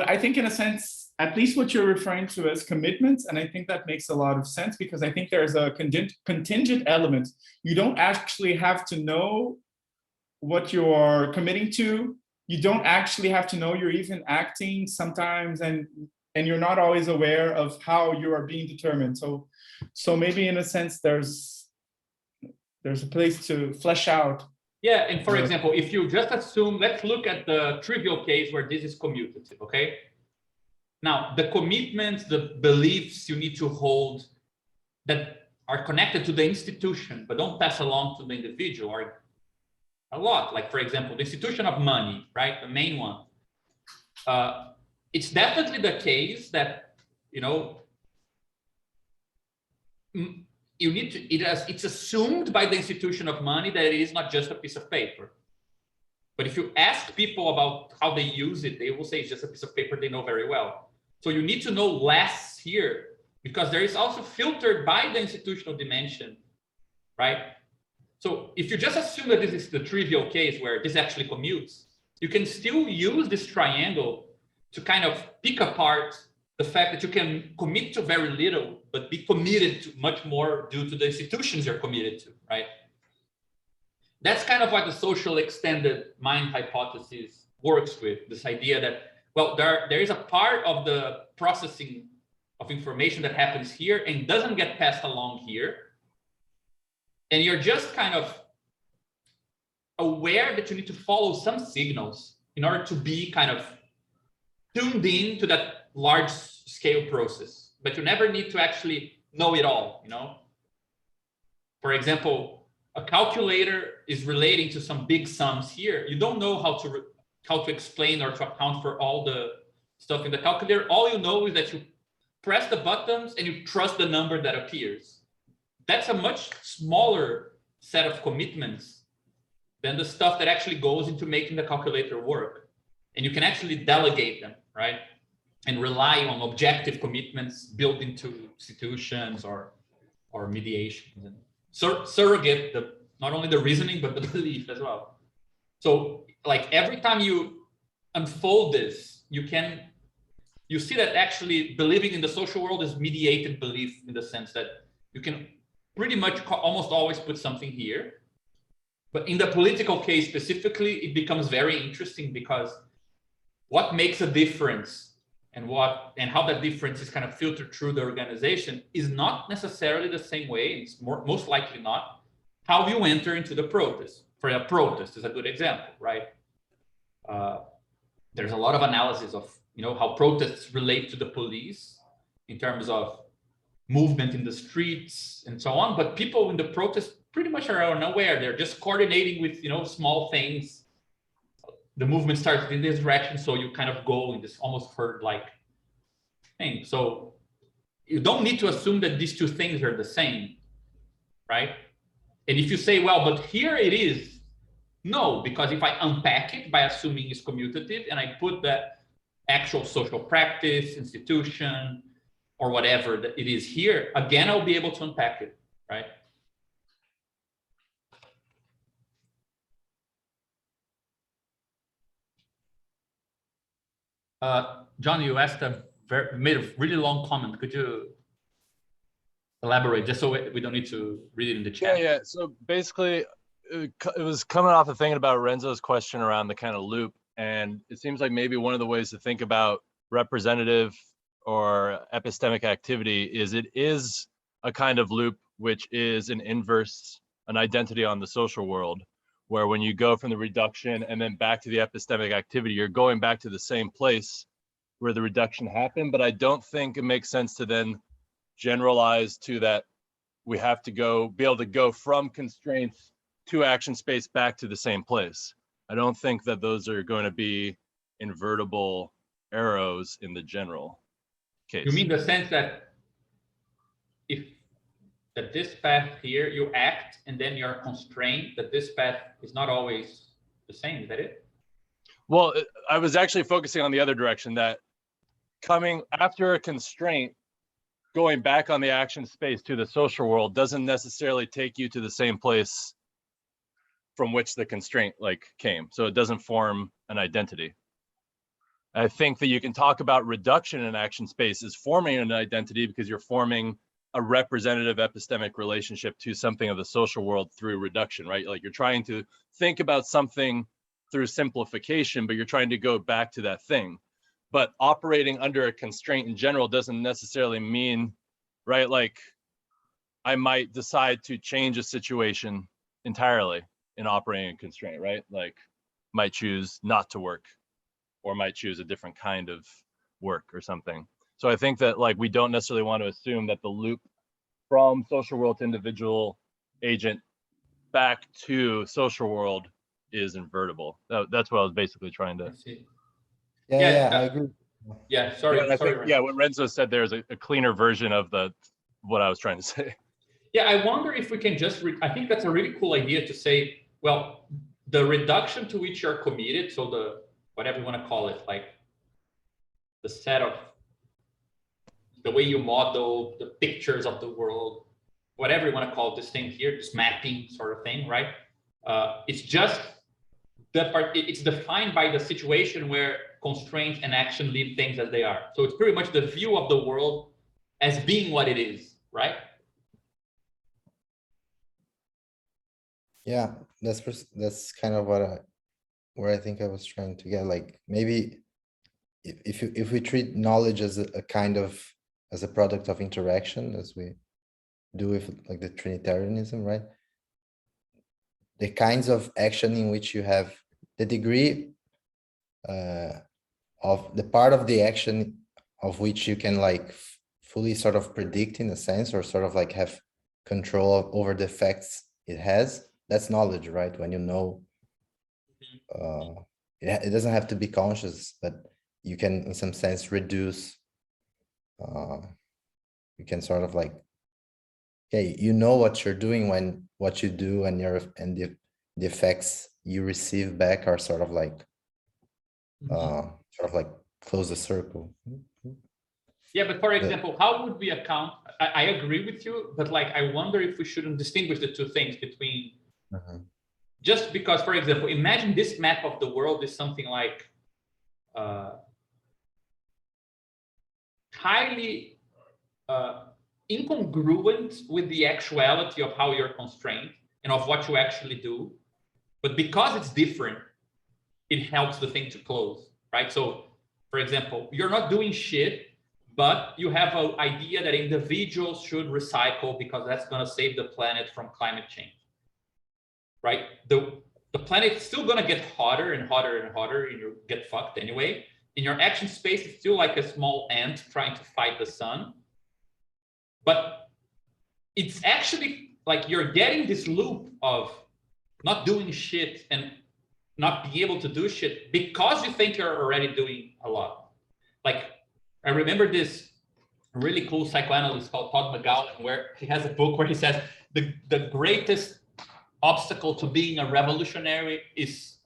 I think in a sense, at least what you're referring to as commitments, and I think that makes a lot of sense, because I think there's a contingent element. You don't actually have to know what you're committing to. You don't actually have to know you're even acting sometimes, and you're not always aware of how you are being determined. So maybe in a sense, there's a place to flesh out. Yeah, and for example, if you just assume, let's look at the trivial case where this is commutative, okay? Now, the commitments, the beliefs you need to hold that are connected to the institution, but don't pass along to the individual, are a lot. Like, for example, the institution of money, right? The main one. It's definitely the case that, you know, you need to, it's assumed by the institution of money that it is not just a piece of paper. But if you ask people about how they use it, they will say it's just a piece of paper they know very well. So you need to know less here, because there is also filtered by the institutional dimension, right? So if you just assume that this is the trivial case where this actually commutes, you can still use this triangle to kind of pick apart the fact that you can commit to very little, but be committed to much more due to the institutions you're committed to, right? That's kind of what the social extended mind hypothesis works with, this idea that, well, there is a part of the processing of information that happens here and doesn't get passed along here. And you're just kind of aware that you need to follow some signals in order to be kind of tuned in to that large scale process, but you never need to actually know it all, you know? For example, a calculator is relating to some big sums here. You don't know how to explain or to account for all the stuff in the calculator. All you know is that you press the buttons and you trust the number that appears. That's a much smaller set of commitments than the stuff that actually goes into making the calculator work. And you can actually delegate them, right? And rely on objective commitments built into institutions or mediations, and surrogate not only the reasoning, but the belief as well. So like every time you unfold this, you can you see that actually believing in the social world is mediated belief in the sense that you can pretty much almost always put something here. But in the political case specifically, it becomes very interesting because what makes a difference and how that difference is kind of filtered through the organization is not necessarily the same way. It's most likely not how you enter into the protest. For a protest is a good example, right? There's a lot of analysis of how protests relate to the police in terms of movement in the streets and so on. But people in the protest pretty much are unaware. They're just coordinating with small things. The movement starts in this direction, so you kind of go in this almost herd-like thing. So you don't need to assume that these two things are the same, right? And if you say, well, but here it is, no, because if I unpack it by assuming it's commutative and I put that actual social practice, institution, or whatever that it is here, again, I'll be able to unpack it, right? John, you asked made a really long comment. Could you elaborate just so we don't need to read it in the chat? Yeah. So basically, it was coming off of thinking about Renzo's question around the kind of loop. And it seems like maybe one of the ways to think about representative or epistemic activity is it is a kind of loop, which is an identity on the social world, where when you go from the reduction and then back to the epistemic activity, you're going back to the same place where the reduction happened. But I don't think it makes sense to then generalize to that we have to be able to go from constraints to action space back to the same place. I don't think that those are going to be invertible arrows in the general case. You mean the sense that that this path here, you act and then you're constrained, that this path is not always the same, is that it? Well, I was actually focusing on the other direction, that coming after a constraint, going back on the action space to the social world doesn't necessarily take you to the same place from which the constraint came. So it doesn't form an identity. I think that you can talk about reduction in action space as forming an identity because you're forming a representative epistemic relationship to something of the social world through reduction, right? Like you're trying to think about something through simplification, but you're trying to go back to that thing. But operating under a constraint in general doesn't necessarily mean, right? Like I might decide to change a situation entirely in operating a constraint, right? Like might choose not to work or might choose a different kind of work or something. So I think that we don't necessarily want to assume that the loop from social world to individual agent back to social world is invertible. That's what I was basically trying to. Yeah, I agree. Yeah, sorry. What Renzo said there is a cleaner version of what I was trying to say. Yeah, I wonder if we can just, I think that's a really cool idea to say, well, the reduction to which you're committed, so the, whatever you want to call it, like the set of, the way you model the pictures of the world, whatever you want to call this thing here, this mapping sort of thing, right? It's just that part, it's defined by the situation where constraints and action leave things as they are. So it's pretty much the view of the world as being what it is, right? Yeah, that's kind of where I think I was trying to get. Like maybe if we treat knowledge as a kind of as a product of interaction, as we do with like the Trinitarianism, right? The kinds of action in which you have the degree of the part of the action of which you can like fully sort of predict in a sense, or sort of like have control over the effects it has. That's knowledge, right? When you know, it doesn't have to be conscious, but you can in some sense reduce, you can sort of like, okay, you know what you're doing when what you do and the effects you receive back are sort of like close the circle. Yeah, but for example, how would we account? I agree with you, but like I wonder if we shouldn't distinguish the two things between just because, for example, imagine this map of the world is something like highly incongruent with the actuality of how you're constrained and of what you actually do. But because it's different, it helps the thing to close, right? So, for example, you're not doing shit, but you have an idea that individuals should recycle because that's going to save the planet from climate change, right? The planet is still going to get hotter and hotter and hotter, and you get fucked anyway. In your action space, it's still like a small ant trying to fight the sun. But it's actually like you're getting this loop of not doing shit and not being able to do shit because you think you're already doing a lot. Like, I remember this really cool psychoanalyst called Todd McGowan, where he has a book where he says the greatest obstacle to being a revolutionary is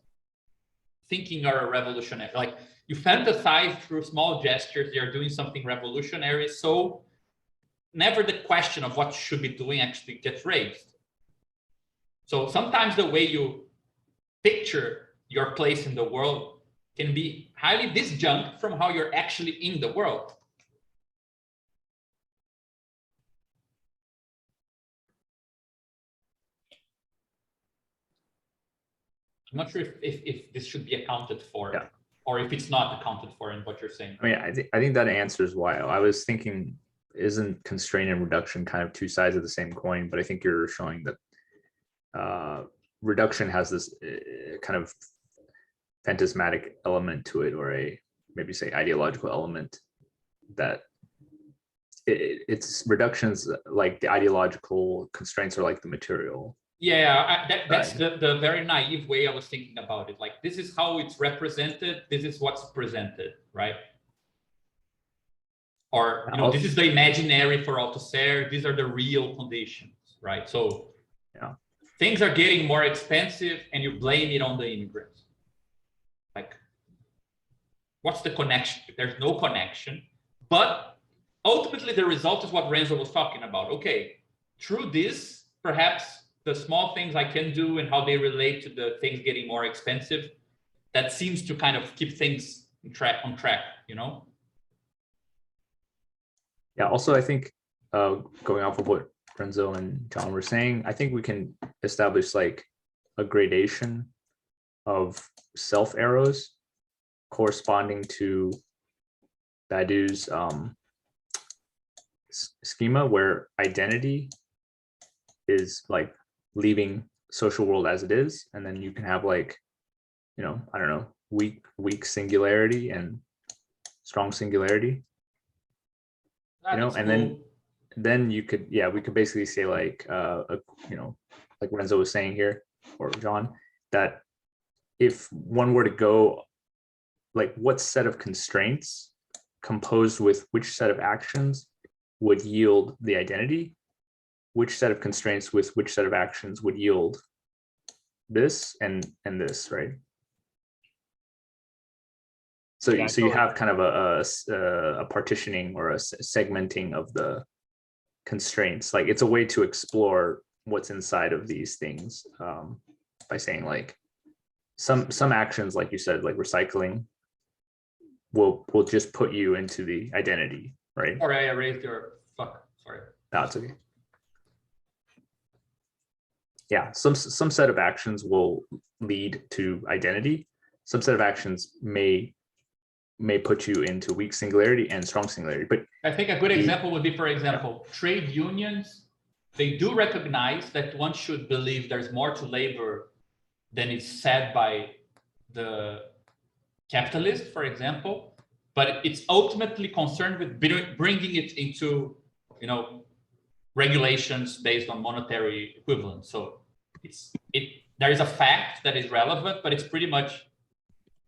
thinking you're a revolutionary. Like, you fantasize through small gestures, you're doing something revolutionary. So never the question of what you should be doing actually gets raised. So sometimes the way you picture your place in the world can be highly disjunct from how you're actually in the world. I'm not sure if this should be accounted for, Yeah. or if it's not accounted for in what you're saying. I mean, I think that answers why. I was thinking, isn't constraint and reduction kind of two sides of the same coin? But I think you're showing that reduction has this kind of phantasmatic element to it, or a maybe say ideological element, that it's reductions like the ideological constraints are like the material. Yeah, that's the very naive way I was thinking about it. Like, this is how it's represented. This is what's presented, right? Or, you know, this is the imaginary for Althusser. These are the real conditions, right? So yeah, things are getting more expensive and you blame it on the immigrants. Like, what's the connection? There's no connection. But ultimately, the result is what Renzo was talking about. Okay, through this, perhaps the small things I can do and how they relate to the things getting more expensive, that seems to kind of keep things on track, you know? Yeah, also, I think going off of what Renzo and John were saying, I think we can establish like a gradation of self arrows corresponding to Badu's schema, where identity is like leaving social world as it is, and then you can have like, you know, I don't know, weak singularity and strong singularity, you know, and then you could, yeah, we could basically say like you know, like Renzo was saying here, or John, that if one were to go like what set of constraints composed with which set of actions would yield the identity, which set of constraints with which set of actions would yield this and this, right? So, Yeah, so you have kind of a partitioning or a segmenting of the constraints. Like, it's a way to explore what's inside of these things by saying like some actions, like you said, like recycling, will just put you into the identity, right? Or I erased your fuck. Sorry. No, it's okay. Yeah, some set of actions will lead to identity. Some set of actions may put you into weak singularity and strong singularity. But I think a good example would be, for example, trade unions. They do recognize that one should believe there's more to labor than is said by the capitalist, for example, but it's ultimately concerned with bringing it into, you know, regulations based on monetary equivalence. So there is a fact that is relevant, but it's pretty much,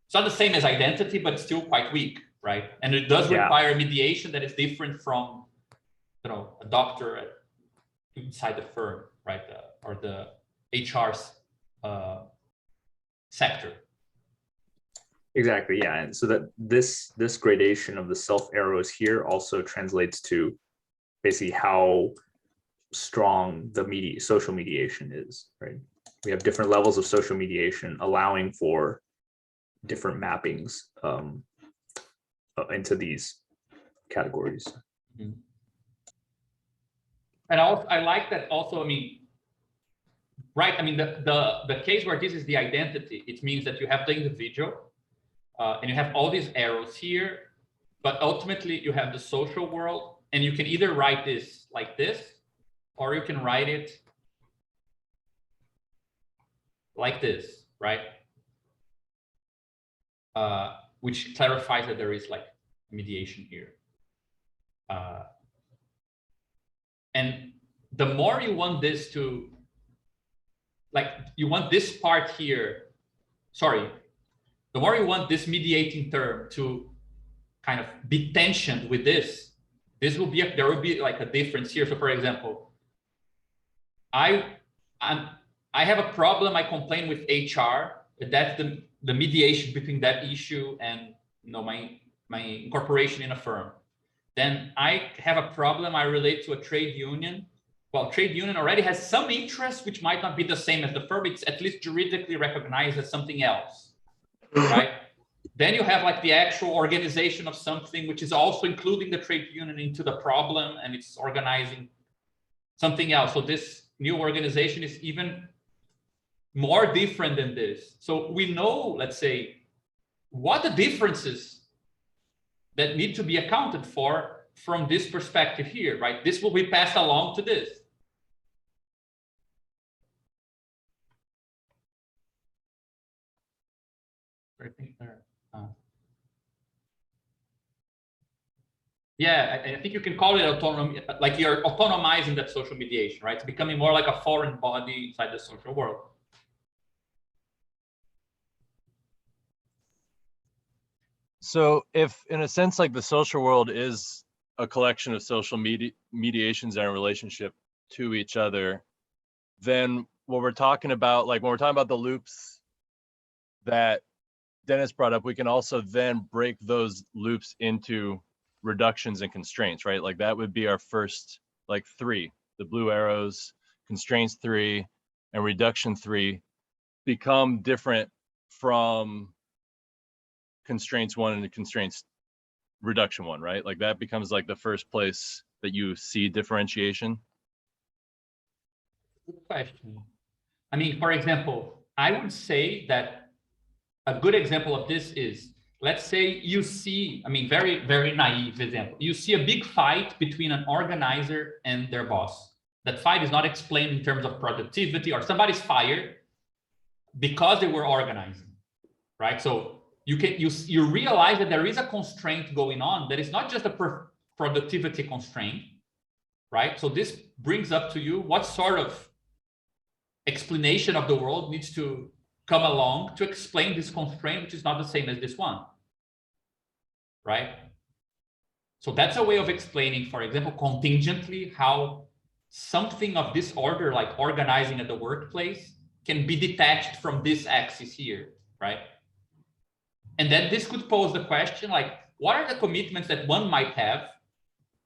it's not the same as identity, but still quite weak, right? And it does require mediation that is different from, you know, a doctor inside the firm, right? Or the HR's sector. exactly, yeah. And so that this gradation of the self arrows here also translates to basically how strong the social mediation is, right? We have different levels of social mediation allowing for different mappings into these categories. And I like that also, I mean, right, I mean, the case where this is the identity, it means that you have the individual and you have all these arrows here, but ultimately you have the social world, and you can either write this like this, or you can write it like this, right? Which clarifies that there is like mediation here. And the more you want this to, like, you want this part here, sorry, the more you want this mediating term to kind of be tensioned with this, will be, there will be like a difference here. So for example, I have a problem, I complain with HR, that's the mediation between that issue and, you know, my incorporation in a firm. Then I have a problem, I relate to a trade union. Well, trade union already has some interest, which might not be the same as the firm. It's at least juridically recognized as something else, right? Then you have like the actual organization of something, which is also including the trade union into the problem, and it's organizing something else. So this new organization is even more different than this. So we know, let's say, what the differences that need to be accounted for from this perspective here, right? This will be passed along to this. I think there. Yeah, I think you can call it autonomy, like you're autonomizing that social mediation, right? It's becoming more like a foreign body inside the social world. So if in a sense, like the social world is a collection of social mediations and a relationship to each other, then what we're talking about, like when we're talking about the loops that Dennis brought up, we can also then break those loops into reductions and constraints, right? Like that would be our first, like 3, the blue arrows, constraints 3 and reduction 3 become different from constraints 1 and constraints reduction 1, right? Like that becomes like the first place that you see differentiation. Good question. I mean, for example, I would say that a good example of this is, let's say you see, I mean, very, very naive example. You see a big fight between an organizer and their boss. That fight is not explained in terms of productivity, or somebody's fired because they were organizing, right? So you realize that there is a constraint going on that is not just a productivity constraint, right? So this brings up to you what sort of explanation of the world needs to come along to explain this constraint, which is not the same as this one, right? So that's a way of explaining, for example, contingently how something of this order, like organizing at the workplace, can be detached from this axis here, right? And then this could pose the question, like, what are the commitments that one might have,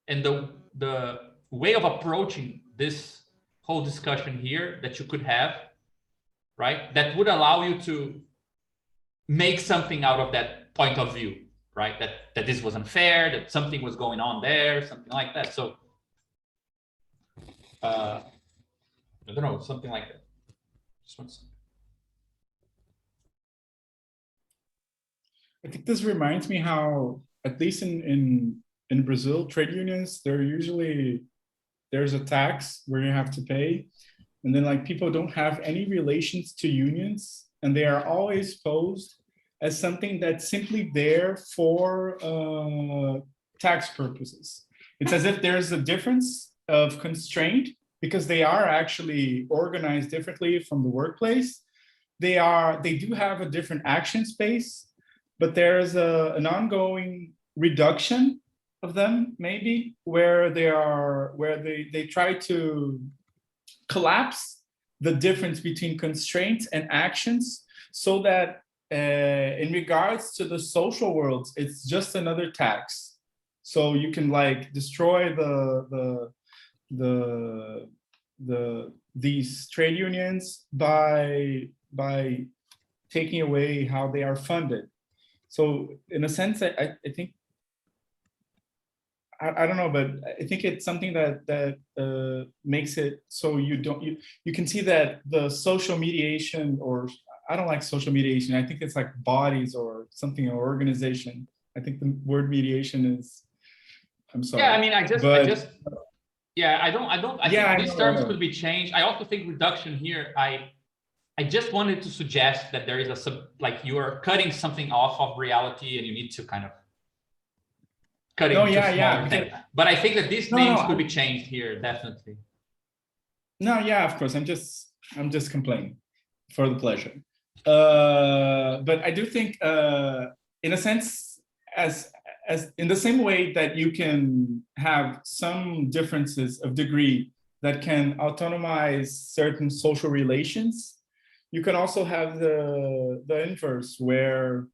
and the way of approaching this whole discussion here that you could have, right? That would allow you to make something out of that point of view, right? That this was unfair, that something was going on there, something like that. So, I don't know, something like that. Just one second. I think this reminds me how, at least in Brazil, trade unions, there's a tax where you have to pay. And then like people don't have any relations to unions, and they are always posed as something that's simply there for tax purposes. It's as if there's a difference of constraint because they are actually organized differently from the workplace. They do have a different action space, but there's an ongoing reduction of them, maybe, where they try to collapse the difference between constraints and actions, so that in regards to the social world, it's just another tax. So you can like destroy these trade unions by taking away how they are funded. So in a sense, I think I don't know, but I think it's something that makes it so you can see that the social mediation, or I don't like social mediation. I think it's like bodies or something, or organization. I think the word mediation is, I'm sorry. Yeah, I mean, I think Yeah, these terms could be changed. I also think reduction here, I just wanted to suggest that there is like you are cutting something off of reality and you need to kind of cut it into smaller things. But I think that these names could be changed here, definitely. No, yeah, of course. I'm just complaining for the pleasure. But I do think, in a sense, as in the same way that you can have some differences of degree that can autonomize certain social relations, you can also have the inverse, where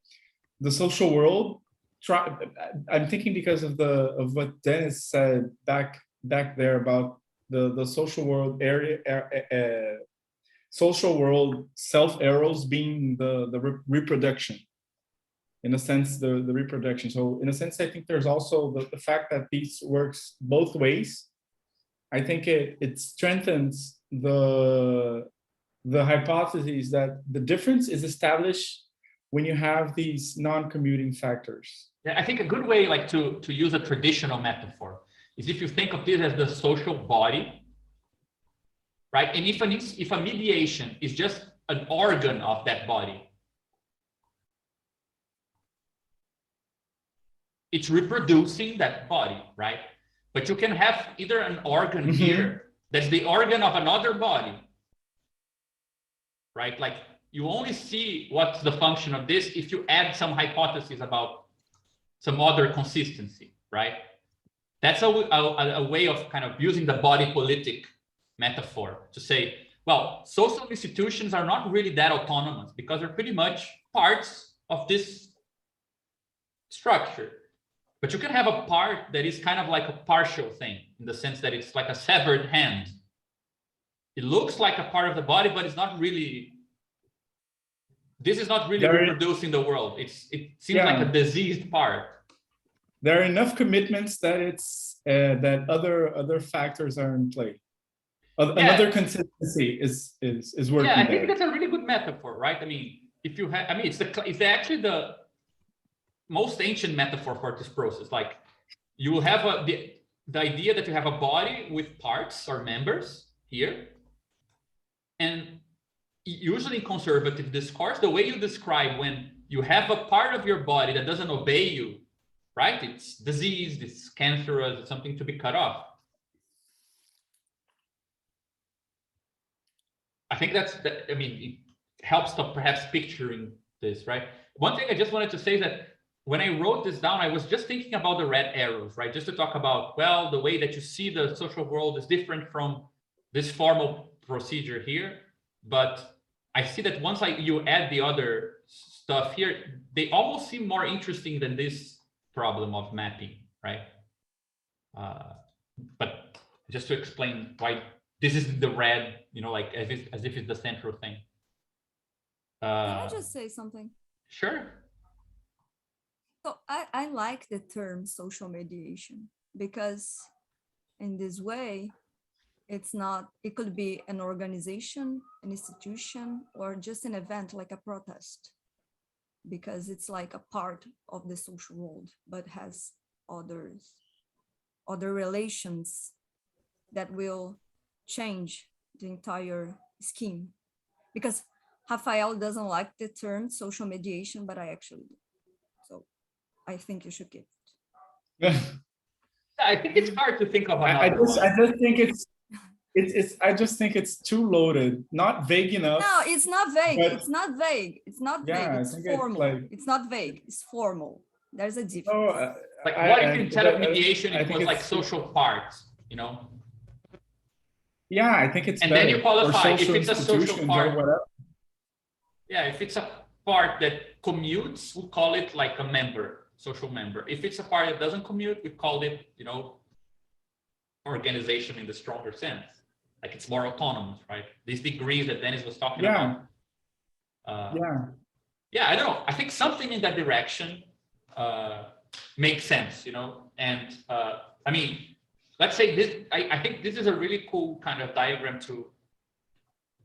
the social world I'm thinking because of what Dennis said back there about the social world social world self arrows being the reproduction, in a sense, the reproduction. So in a sense, I think there's also the fact that this works both ways. I think it strengthens the hypothesis that the difference is established when you have these non-commuting factors. Yeah, I think a good way, like to use a traditional metaphor, is if you think of this as the social body, right? And if a mediation is just an organ of that body, it's reproducing that body, right? But you can have either an organ here that's the organ of another body, right? Like you only see what's the function of this if you add some hypothesis about some other consistency, right? That's a way of kind of using the body politic metaphor to say, well, social institutions are not really that autonomous because they're pretty much parts of this structure. But you can have a part that is kind of like a partial thing, in the sense that it's like a severed hand. It looks like a part of the body, but it's not really. This is not really reproducing the world. It seems like a diseased part. There are enough commitments that it's that other factors are in play. Another consistency is working. Yeah, I think that's a really good metaphor, right? I mean, if you have, I mean, it's actually the most ancient metaphor for this process. Like, you will have the idea that you have a body with parts or members here, and usually in conservative discourse, the way you describe when you have a part of your body that doesn't obey you, right? It's diseased, it's cancerous, it's something to be cut off. I think I mean, it helps to perhaps picturing this, right? One thing I just wanted to say is that when I wrote this down, I was just thinking about the red arrows, right? Just to talk about, well, the way that you see the social world is different from this formal procedure here. But I see that once you add the other stuff here, they almost seem more interesting than this problem of mapping, right? But just to explain why this is the red, you know, like as if it's the central thing. Can I just say something? Sure. So I like the term social mediation, because in this way, it could be an organization, an institution, or just an event like a protest, because it's like a part of the social world, but has other relations that will change the entire scheme. Because Rafael doesn't like the term social mediation, but I actually do. So I think you should keep it. I think it's hard to think of another one. I just think I just think it's too loaded, not vague enough. No, it's not vague. It's not vague. It's not vague. It's formal. It's not vague. It's formal. There's a difference. Like, what if instead of mediation, it was like social parts, you know? Yeah, I think it's and better. Then you qualify if it's a social part. Yeah, if it's a part that commutes, we call it like a member, social member. If it's a part that doesn't commute, we call it, you know, organization in the stronger sense. Like it's more autonomous, right? These degrees that Dennis was talking about. Yeah, I don't know. I think something in that direction makes sense, you know. And I mean, let's say this, I think this is a really cool kind of diagram to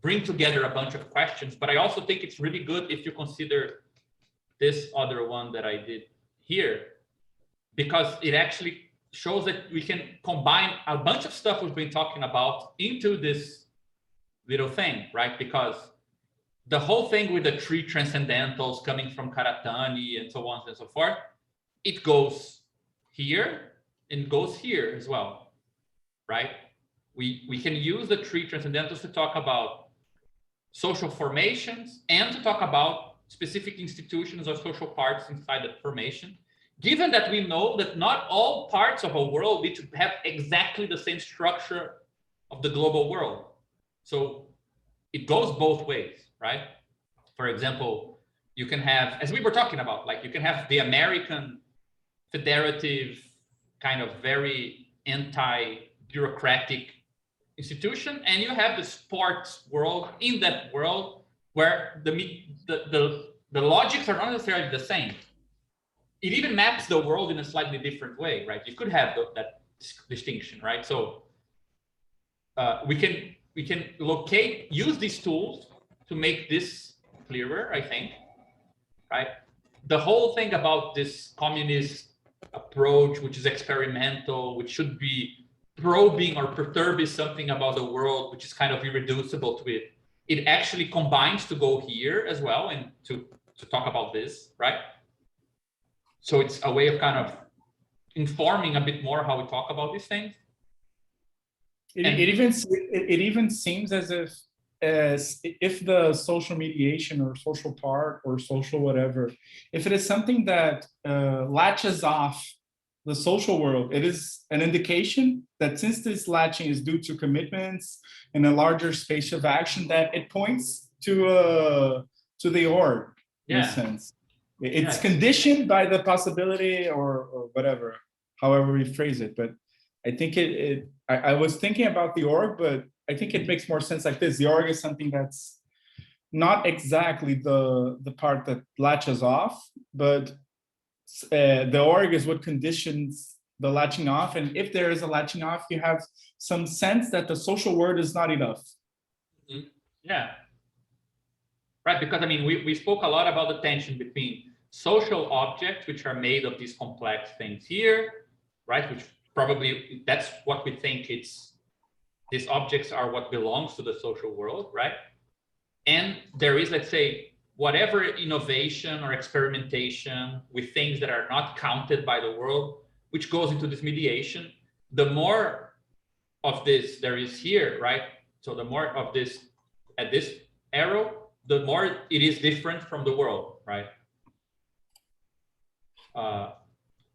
bring together a bunch of questions, but I also think it's really good if you consider this other one that I did here, because it actually shows that we can combine a bunch of stuff we've been talking about into this little thing, right? Because the whole thing with the three transcendentals coming from Karatani and so on and so forth, it goes here and goes here as well, right? We can use the three transcendentals to talk about social formations and to talk about specific institutions or social parts inside the formation, given that we know that not all parts of a world need to have exactly the same structure of the global world. So it goes both ways, right? For example, you can have, as we were talking about, like you can have the American federative kind of very anti-bureaucratic institution, and you have the sports world in that world where the logics are not necessarily the same. It even maps the world in a slightly different way, right? You could have that distinction, right? So we can use these tools to make this clearer, I think, right? The whole thing about this communist approach, which is experimental, which should be probing or perturbing something about the world, which is kind of irreducible to it. It actually combines to go here as well and to talk about this, right? So it's a way of kind of informing a bit more how we talk about these things. It even seems as if the social mediation or social part or social whatever, if it is something that latches off the social world, it is an indication that since this latching is due to commitments in a larger space of action, that it points to the org in a sense. It's conditioned by the possibility or whatever, however we phrase it. But I think I was thinking about the org, but I think it makes more sense like this. The org is something that's not exactly the part that latches off, but the org is what conditions the latching off. And if there is a latching off, you have some sense that the social world is not enough. Mm-hmm. Yeah. Right, because I mean, we spoke a lot about the tension between social objects, which are made of these complex things here, right? Which probably, that's what we think these objects are what belongs to the social world, right? And there is, let's say, whatever innovation or experimentation with things that are not counted by the world, which goes into this mediation, the more of this there is here, right? So the more of this at this arrow, the more it is different from the world, right?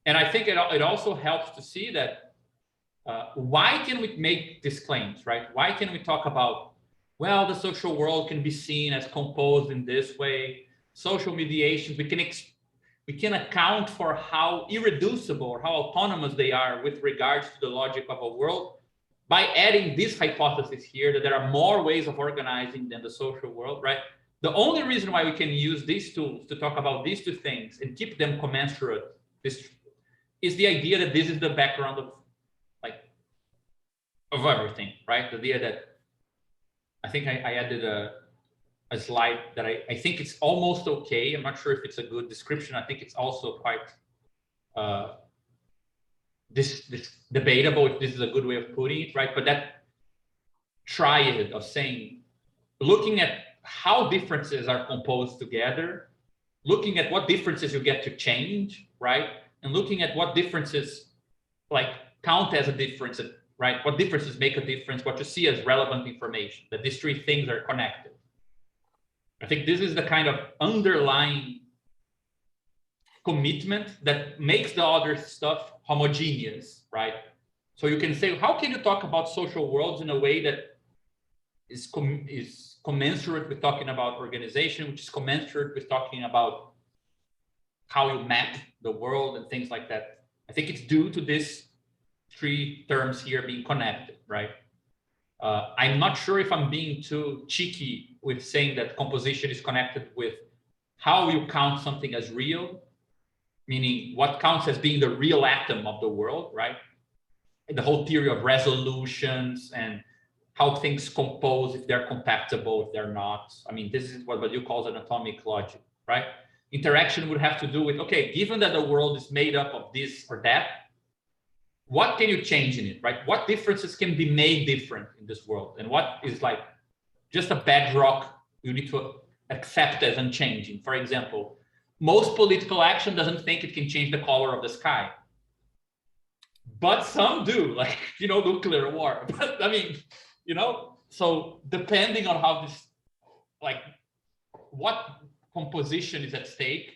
And I think it also helps to see that why can we make these claims, right? Why can we talk about, well, the social world can be seen as composed in this way, social mediations, we can account for how irreducible or how autonomous they are with regards to the logic of a world by adding this hypothesis here that there are more ways of organizing than the social world, right? The only reason why we can use these tools to talk about these two things and keep them commensurate is the idea that this is the background of everything, right? The idea that I think I added a slide that I think it's almost okay. I'm not sure if it's a good description. I think it's also quite this debatable if this is a good way of putting it, right? But that triad of saying, looking at how differences are composed together, looking at what differences you get to change, right? And looking at what differences count as a difference, right? What differences make a difference, what you see as relevant information, that these three things are connected. I think this is the kind of underlying commitment that makes the other stuff homogeneous, right? So you can say, how can you talk about social worlds in a way that is commensurate with talking about organization, which is commensurate with talking about how you map the world and things like that? I think it's due to this three terms here being connected, right? I'm not sure if I'm being too cheeky with saying that composition is connected with how you count something as real, meaning what counts as being the real atom of the world, right? the whole theory of resolutions and how things compose, if they're compatible, if they're not. I mean, this is what you call an atomic logic, right? Interaction would have to do with, okay, given that the world is made up of this or that, what can you change in it, right? What differences can be made different in this world? And what is like just a bedrock you need to accept as unchanging? For example, most political action doesn't think it can change the color of the sky. But some do, like, you know, nuclear war. But I mean, you know, so depending on how this, like, what composition is at stake,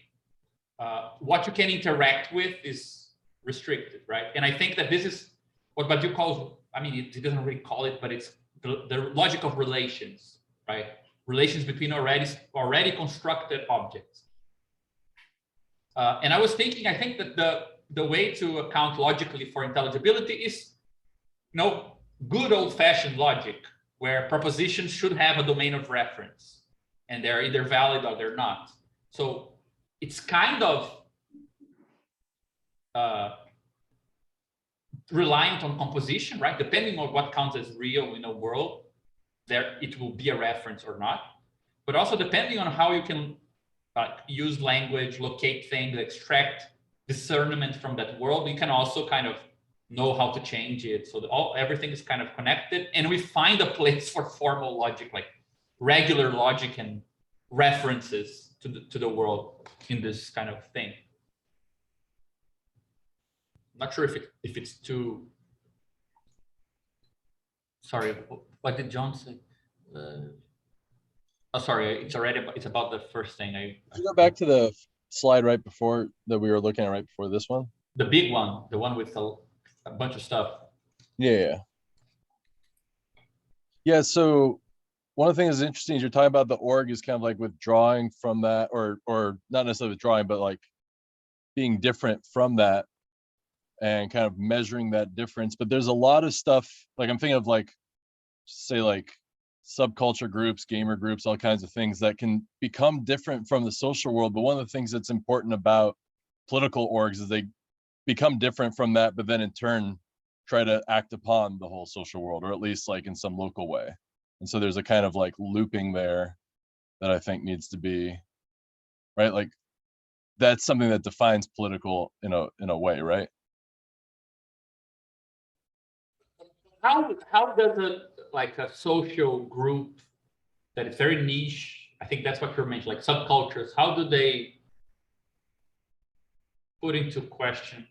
what you can interact with is restricted, right? And I think that this is what Badiou calls, I mean, it doesn't really call it, but it's the logic of relations, right? Relations between already constructed objects. And I was thinking, I think that the way to account logically for intelligibility is, you know, good old-fashioned logic, where propositions should have a domain of reference, and they're either valid or they're not. So it's kind of reliant on composition, right? Depending on what counts as real in a world, there it will be a reference or not. But also depending on how you can use language, locate things, extract discernment from that world, you can also kind of know how to change it. So everything is kind of connected, and we find a place for formal logic, like regular logic and references to the world in this kind of thing. I'm not sure if it's too. Sorry, what did John say? Oh, sorry, it's about the first thing. Can you go back to the slide right before that we were looking at right before this one? The big one, the one with a bunch of stuff. Yeah. Yeah. So one of the things that's interesting is you're talking about the org is kind of like withdrawing from that, or not necessarily withdrawing, but like being different from that and kind of measuring that difference. But there's a lot of stuff, like I'm thinking of like, say like subculture groups, gamer groups, all kinds of things that can become different from the social world. But one of the things that's important about political orgs is they become different from that, but then in turn try to act upon the whole social world, or at least like in some local way. And so there's a kind of like looping there that I think needs to be, right? Like that's something that defines political in a way, right? How does a social group that is very niche, I think that's what you're mentioning, like subcultures, how do they put into question?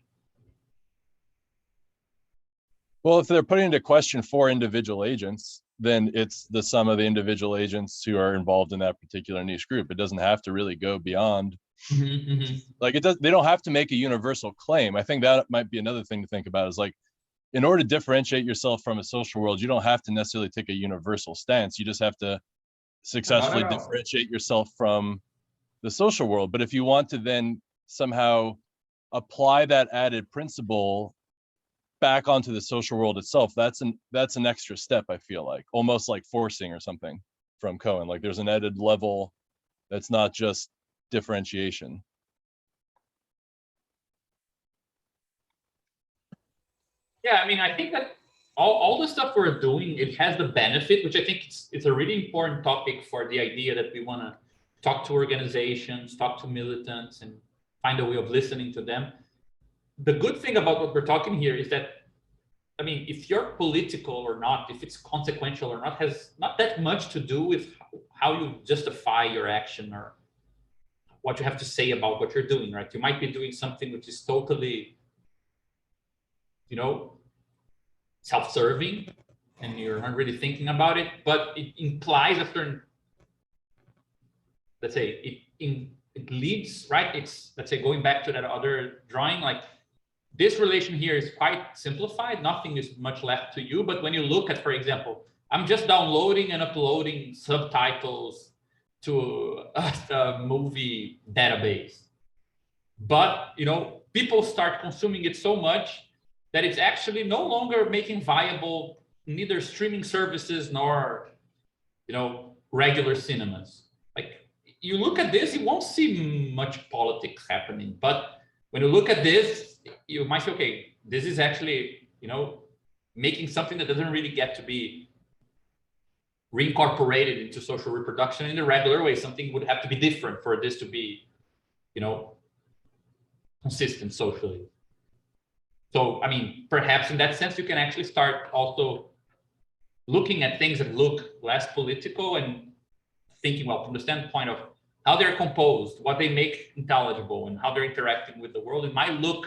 Well, if they're putting into question for individual agents, then it's the sum of the individual agents who are involved in that particular niche group. It doesn't have to really go beyond. Like it does. They don't have to make a universal claim. I think that might be another thing to think about, is like, in order to differentiate yourself from a social world, you don't have to necessarily take a universal stance. You just have to successfully differentiate yourself from the social world. But if you want to then somehow apply that added principle back onto the social world itself, that's an extra step, I feel like, almost like forcing or something from Cohen. Like there's an added level that's not just differentiation. Yeah, I mean, I think that all the stuff we're doing, it has the benefit, which I think it's a really important topic for the idea that we want to talk to organizations, talk to militants, and find a way of listening to them. The good thing about what we're talking here is that, I mean, if you're political or not, if it's consequential or not, has not that much to do with how you justify your action or what you have to say about what you're doing, right? You might be doing something which is totally, you know, self-serving, and you're not really thinking about it, but it implies a certain, let's say, it leads, right? It's, let's say, going back to that other drawing, like this relation here is quite simplified. Nothing is much left to you. But when you look at, for example, I'm just downloading and uploading subtitles to a movie database. But, you know, people start consuming it so much that it's actually no longer making viable neither streaming services nor, you know, regular cinemas. Like you look at this, you won't see much politics happening. But when you look at this, you might say, okay, this is actually, you know, making something that doesn't really get to be reincorporated into social reproduction in the regular way. Something would have to be different for this to be, you know, consistent socially. So, I mean, perhaps in that sense, you can actually start also looking at things that look less political and thinking, well, from the standpoint of how they're composed, what they make intelligible, and how they're interacting with the world, it might look,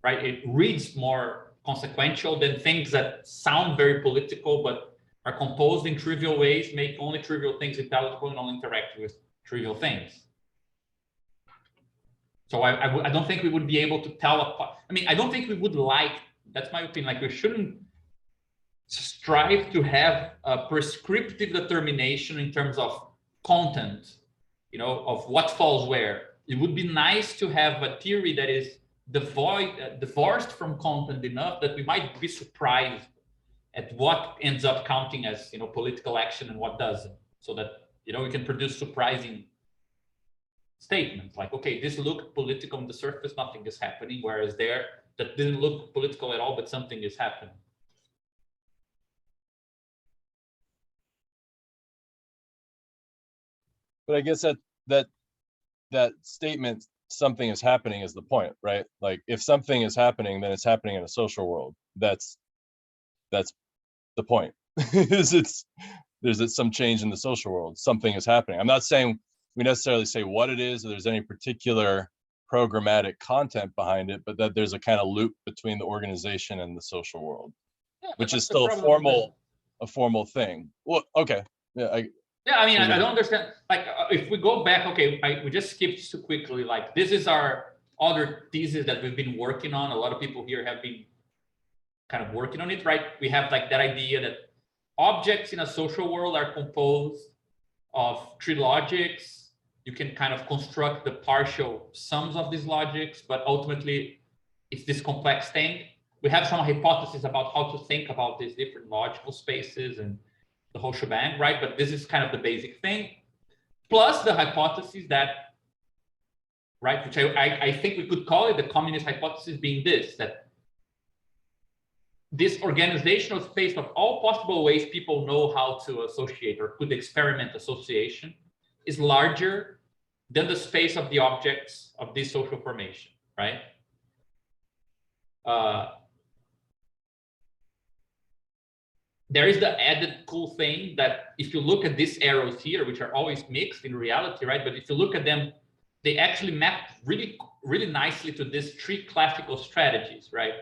right, it reads more consequential than things that sound very political, but are composed in trivial ways, make only trivial things intelligible and only interact with trivial things. So I don't think we would be able to tell apart. I mean, I don't think we would like, that's my opinion, like we shouldn't strive to have a prescriptive determination in terms of content, you know, of what falls where. It would be nice to have a theory that is divorced from content enough that we might be surprised at what ends up counting as, you know, political action and what doesn't, so that, you know, we can produce surprising statements like, okay, this looked political on the surface, nothing is happening, whereas there, that didn't look political at all, but something is happening. But I guess that statement, something is happening, is the point, right? Like if something is happening, then it's happening in a social world. That's the point. There's some change in the social world. Something is happening. I'm not saying we necessarily say what it is, or there's any particular programmatic content behind it, but that there's a kind of loop between the organization and the social world, which is still a formal thing. Well, okay. Yeah, I mean, I don't understand. Like, if we go back, okay, we just skipped too quickly. Like, this is our other thesis that we've been working on. A lot of people here have been kind of working on it, right? We have like that idea that objects in a social world are composed of three logics. You can kind of construct the partial sums of these logics, but ultimately it's this complex thing. We have some hypotheses about how to think about these different logical spaces and the whole shebang, right? But this is kind of the basic thing. Plus the hypothesis that, right, which I think we could call it the communist hypothesis, being this, that this organizational space of all possible ways people know how to associate or could experiment association is larger than the space of the objects of this social formation, right? There is the added cool thing that if you look at these arrows here, which are always mixed in reality, right? But if you look at them, they actually map really, really nicely to these three classical strategies, right?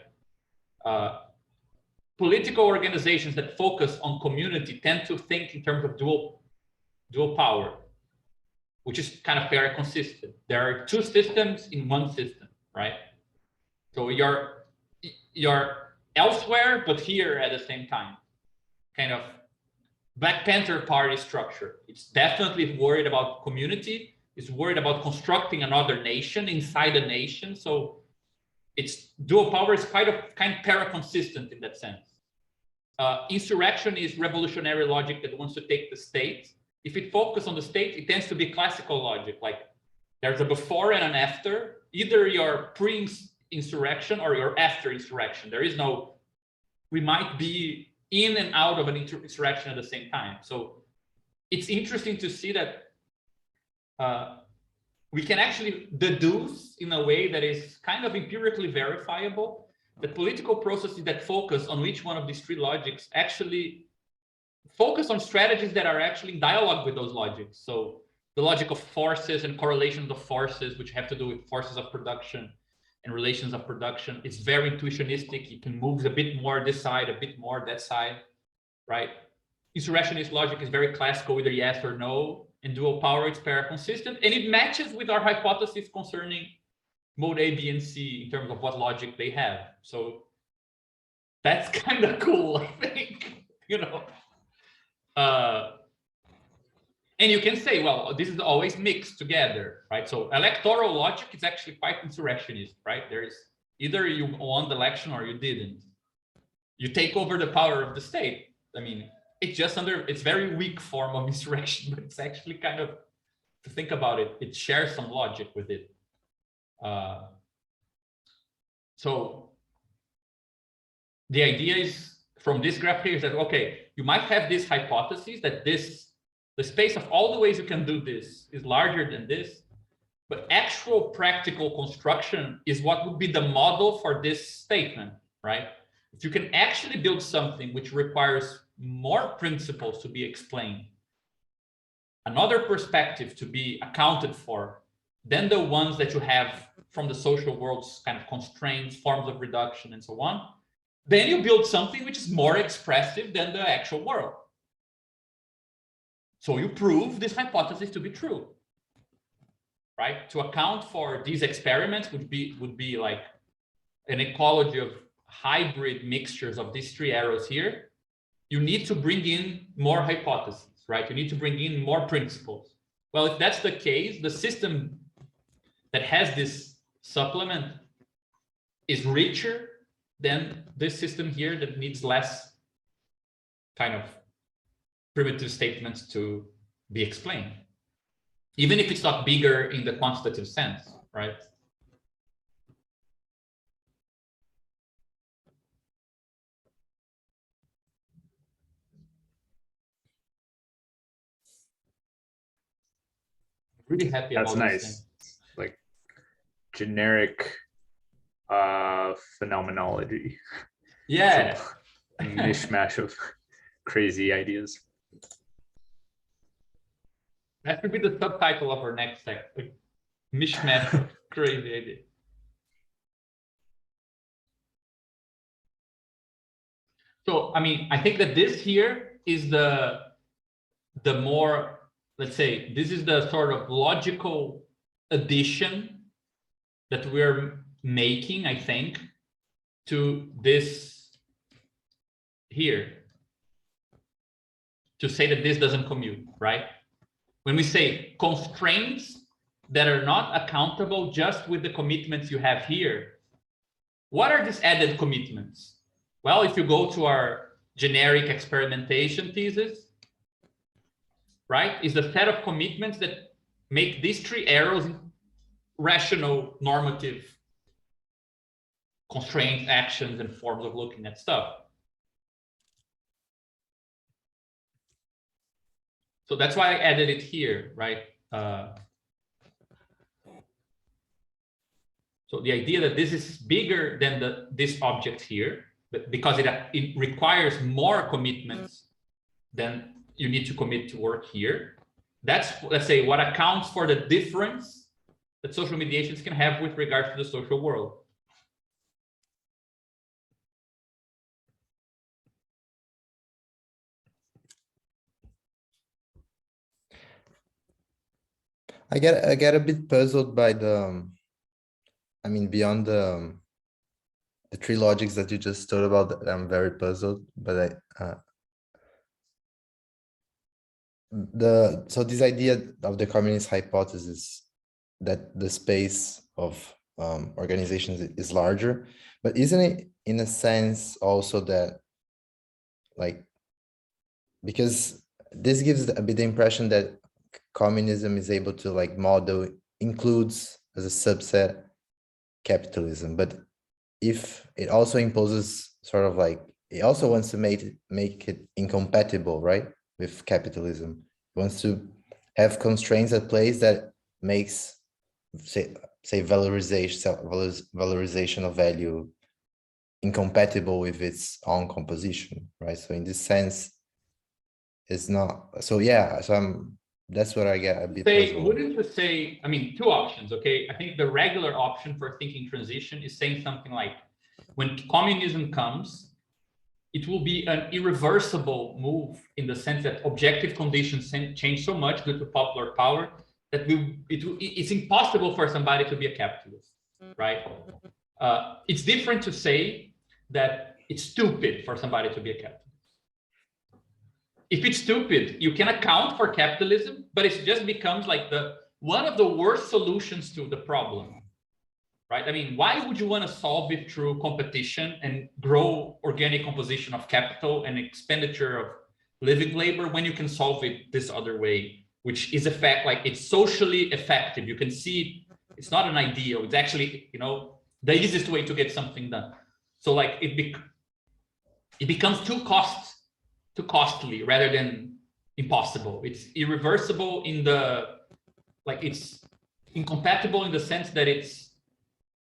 Political organizations that focus on community tend to think in terms of dual power, which is kind of very consistent. There are two systems in one system, right? So you're elsewhere, but here at the same time. Kind of Black Panther Party structure. It's definitely worried about community. It's worried about constructing another nation inside a nation. So its dual power is kind of paraconsistent in that sense. Insurrection is revolutionary logic that wants to take the state. If it focuses on the state, it tends to be classical logic. Like there's a before and an after. Either you're pre-insurrection or you're after insurrection. There is no, we might be in and out of an insurrection at the same time. So it's interesting to see that we can actually deduce in a way that is kind of empirically verifiable that political processes that focus on which one of these three logics actually focus on strategies that are actually in dialogue with those logics. So the logic of forces and correlations of forces, which have to do with forces of production and relations of production, it's very intuitionistic. You can move a bit more this side, a bit more that side, right? Insurrectionist logic is very classical, either yes or no, and dual power is paraconsistent, and it matches with our hypothesis concerning mode A, B, and C in terms of what logic they have. So that's kind of cool, I think, you know. And you can say, well, this is always mixed together, right? So electoral logic is actually quite insurrectionist, right? There is either you won the election or you didn't. You take over the power of the state. I mean, it's very weak form of insurrection, but it's actually kind of, to think about it, it shares some logic with it. So the idea is from this graph here is that, okay, you might have this hypothesis that the space of all the ways you can do this is larger than this, but actual practical construction is what would be the model for this statement, right? If you can actually build something which requires more principles to be explained, another perspective to be accounted for, than the ones that you have from the social world's kind of constraints, forms of reduction, and so on, then you build something which is more expressive than the actual world. So you prove this hypothesis to be true, right? To account for these experiments would be like an ecology of hybrid mixtures of these three arrows here. You need to bring in more hypotheses, right? You need to bring in more principles. Well, if that's the case, the system that has this supplement is richer than this system here that needs less kind of primitive statements to be explained, even if it's not bigger in the quantitative sense, right? Really happy That's about this nice. thing. Like generic phenomenology. Yeah. Some mishmash of crazy ideas. That could be the subtitle of our next text. Like, mishmash of crazy ideas. So, I mean, I think that this here is the more, let's say, this is the sort of logical addition that we're making, I think, to this here, to say that this doesn't commute, right? When we say constraints that are not accountable just with the commitments you have here, what are these added commitments? Well, if you go to our generic experimentation thesis, right, is the set of commitments that make these three arrows rational, normative constraints, actions, and forms of looking at stuff. So that's why I added it here, right? So the idea that this is bigger than this object here, but because it requires more commitments than you need to commit to work here. That's, let's say, what accounts for the difference that social mediations can have with regards to the social world. I get a bit puzzled by I mean, beyond the three logics that you just told about, I'm very puzzled, but so this idea of the communist hypothesis that the space of organizations is larger, but isn't it in a sense also that, like, because this gives a bit the impression that communism is able to like model, includes as a subset capitalism, but if it also imposes sort of like, it also wants to make it incompatible, right, with capitalism. It wants to have constraints at place that makes say valorization of value incompatible with its own composition, right? So in this sense, it's not. So yeah, so that's what I get a bit puzzled. Wouldn't you say, I mean, two options, okay? I think the regular option for thinking transition is saying something like, when communism comes, it will be an irreversible move in the sense that objective conditions change so much due to popular power that it's impossible for somebody to be a capitalist, right? It's different to say that it's stupid for somebody to be a capitalist. If it's stupid, you can account for capitalism, but it just becomes like one of the worst solutions to the problem, right? I mean, why would you want to solve it through competition and grow organic composition of capital and expenditure of living labor when you can solve it this other way, which is like it's socially effective. You can see it's not an ideal. It's actually, the easiest way to get something done. So like it becomes too costly rather than impossible. It's irreversible in the, like, it's incompatible in the sense that it's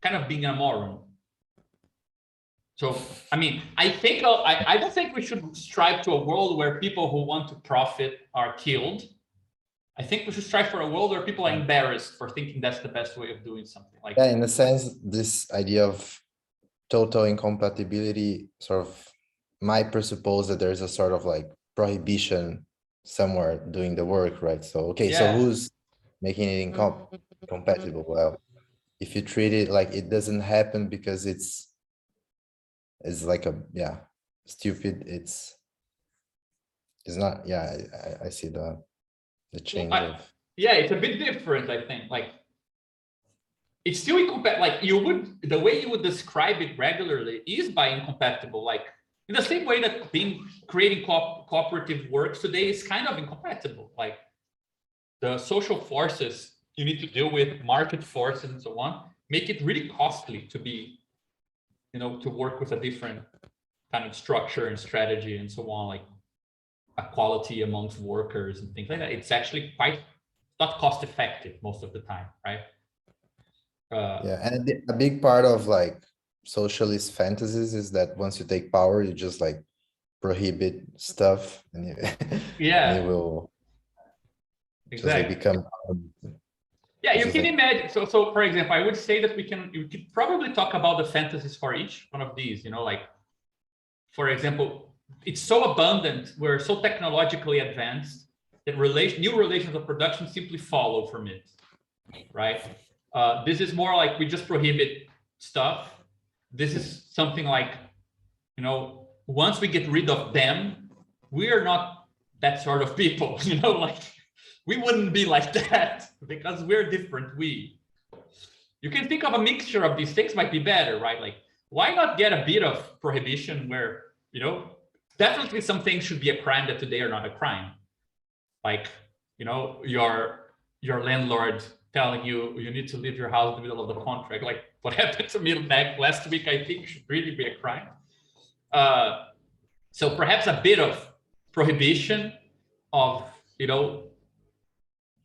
kind of being a moron. So, I mean, I don't think we should strive to a world where people who want to profit are killed. I think we should strive for a world where people are embarrassed for thinking that's the best way of doing something. Like, Yeah, in a sense, this idea of total incompatibility sort of might presuppose that there's a sort of like prohibition somewhere doing the work, right? So, okay, so Yeah. who's making it incompatible? Well, if you treat it like it doesn't happen because it's like a, yeah, stupid, it's not, yeah, I see the change of. yeah, it's a bit different, I think. Like, it's still incompatible. Like, the way you would describe it regularly is by incompatible. Like, in the same way that creating cooperative works today is kind of incompatible. Like, the social forces you need to deal with, market forces and so on, make it really costly to be, to work with a different kind of structure and strategy and so on, like equality amongst workers and things like that. It's actually not cost effective most of the time, right? Yeah, and a big part of like socialist fantasies is that once you take power, you just like prohibit stuff, and yeah, and you will exactly become. Yeah, you can imagine. So for example, I would say that we could probably talk about the fantasies for each one of these. Like, for example, it's so abundant, we're so technologically advanced that new relations of production simply follow from it, right? This is more like we just prohibit stuff. This is something like, once we get rid of them, we are not that sort of people, like we wouldn't be like that because we're different. You can think of a mixture of these things might be better, right? Like, why not get a bit of prohibition where, definitely some things should be a crime that today are not a crime. Like, your landlord telling you need to leave your house in the middle of the contract, like what happened to me last week, I think should really be a crime. So perhaps a bit of prohibition of,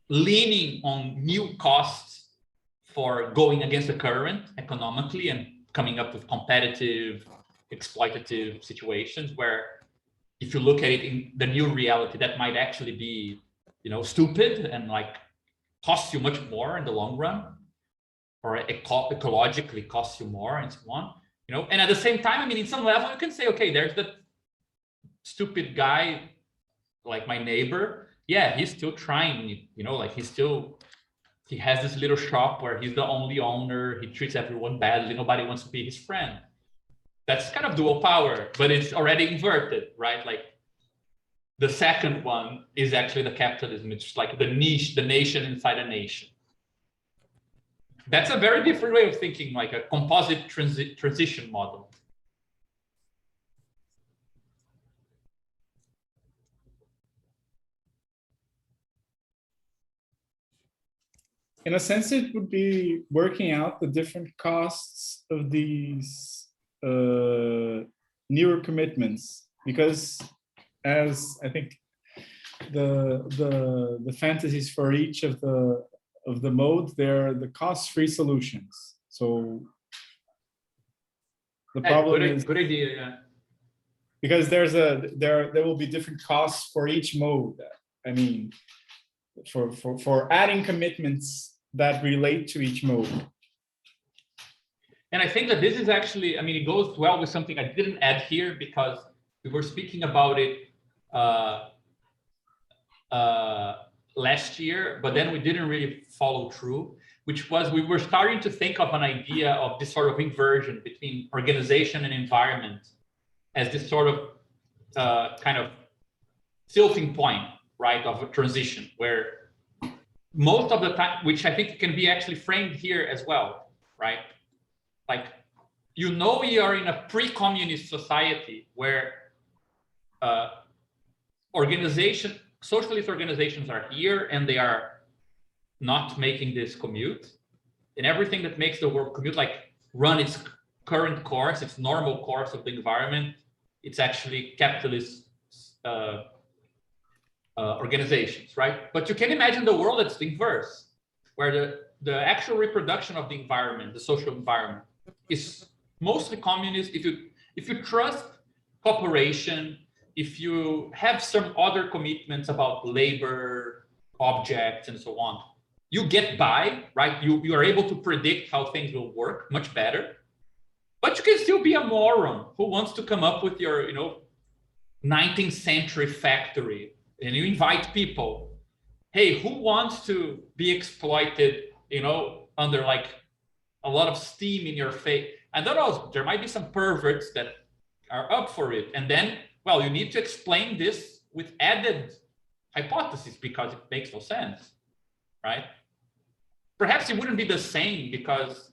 leaning on new costs for going against the current economically and coming up with competitive, exploitative situations where, if you look at it in the new reality, that might actually be, stupid and like costs you much more in the long run, or ecologically costs you more and so on, and at the same time, I mean, in some level you can say, okay, there's the stupid guy, like my neighbor. Yeah, he's still trying, like he has this little shop where he's the only owner. He treats everyone badly. Nobody wants to be his friend. That's kind of dual power, but it's already inverted, right? Like, the second one is actually the capitalism. It's like the nation inside a nation. That's a very different way of thinking, like a composite transition model. In a sense, it would be working out the different costs of these newer commitments, because as I think the fantasies for each of the modes, they're the cost-free solutions. So the problem is good idea, yeah. Because there will be different costs for each mode. I mean, for adding commitments that relate to each mode. And I think that this is actually, I mean, it goes well with something I didn't add here because we were speaking about it last year, but then we didn't really follow through, which was we were starting to think of an idea of this sort of inversion between organization and environment as this sort of kind of tilting point, right, of a transition where most of the time, which I think can be actually framed here as well, right? Like, we are in a pre-communist society where socialist organizations are here and they are not making this commute. And everything that makes the world commute, like run its current course, its normal course of the environment, it's actually capitalist organizations, right? But you can imagine the world that's the inverse, where the actual reproduction of the environment, the social environment, is mostly communist. If you trust cooperation, if you have some other commitments about labor, objects, and so on, you get by, right? You are able to predict how things will work much better. But you can still be a moron who wants to come up with your, 19th century factory, and you invite people. Hey, who wants to be exploited, under like a lot of steam in your face? And there might be some perverts that are up for it. And then, well, you need to explain this with added hypotheses because it makes no sense, right? Perhaps it wouldn't be the same because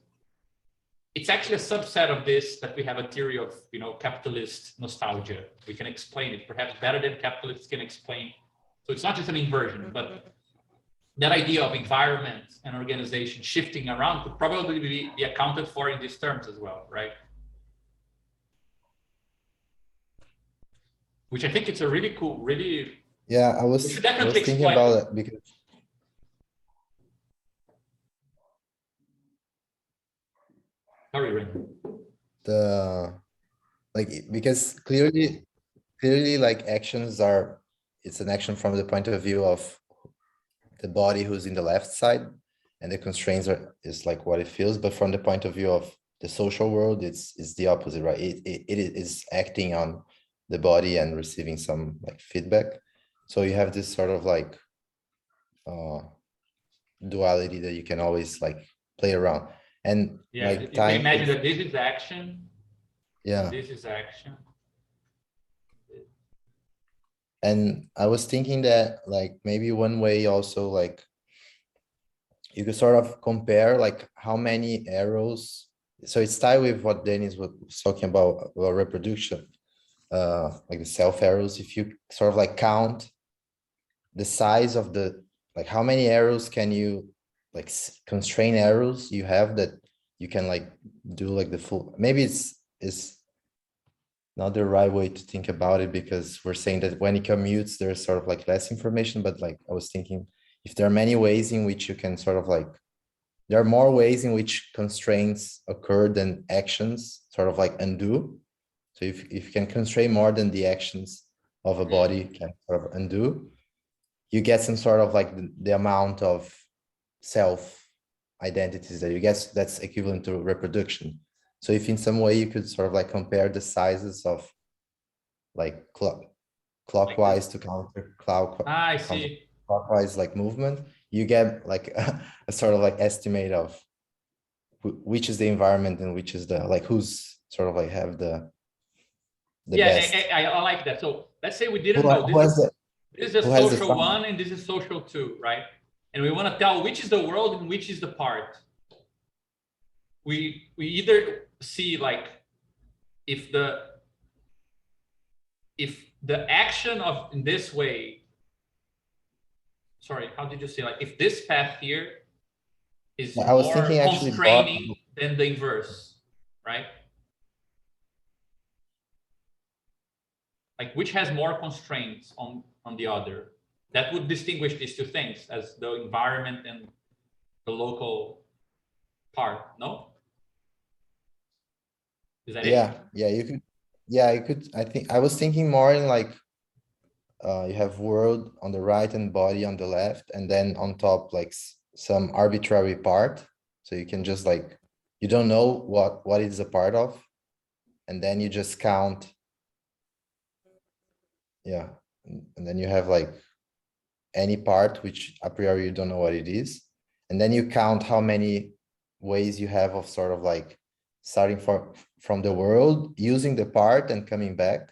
it's actually a subset of this that we have a theory of, capitalist nostalgia. We can explain it perhaps better than capitalists can explain. So it's not just an inversion, but that idea of environment and organization shifting around could probably be accounted for in these terms as well, right? Which I think it's a really cool, really. Yeah, I was thinking about it because. Sorry, Raymond. Because clearly like actions it's an action from the point of view of the body who's in the left side, and the constraints is like what it feels, but from the point of view of the social world, it's the opposite, right? It is acting on the body and receiving some like feedback. So you have this sort of like duality that you can always like play around. And yeah, like you can imagine that this is action. Yeah. This is action. And I was thinking that like maybe one way also like you could sort of compare like how many arrows. So it's tied with what Dennis was talking about reproduction, like the self arrows. If you sort of like count the size of like how many arrows can you like constrain arrows you have that you can like do like the full, maybe it's not the right way to think about it, because we're saying that when it commutes, there's sort of like less information, but like I was thinking if there are many ways in which you can sort of like, there are more ways in which constraints occur than actions sort of like undo. So if you can constrain more than the actions of a body can sort of undo, you get some sort of like the amount of self identities that you get that's equivalent to reproduction. So if in some way you could sort of like compare the sizes of like clockwise to I see. clockwise like movement, you get like a sort of like estimate of which is the environment and which is the like who's sort of like have the best. I like that. So let's say we didn't know this is a social one and this is social two, right? And we want to tell which is the world and which is the part. We either see like if the action of in this way, sorry, how did you say, like if this path here is I was more thinking actually constraining than the inverse, right? Like which has more constraints on the other? That would distinguish these two things as the environment and the local part, no? Is that yeah, it? you could. I think I was thinking more in like you have world on the right and body on the left, and then on top like some arbitrary part. So you can just like, you don't know what it is a part of, and then you just count. Yeah, and then you have like any part which a priori you don't know what it is, and then you count how many ways you have of sort of like starting from the world, using the part and coming back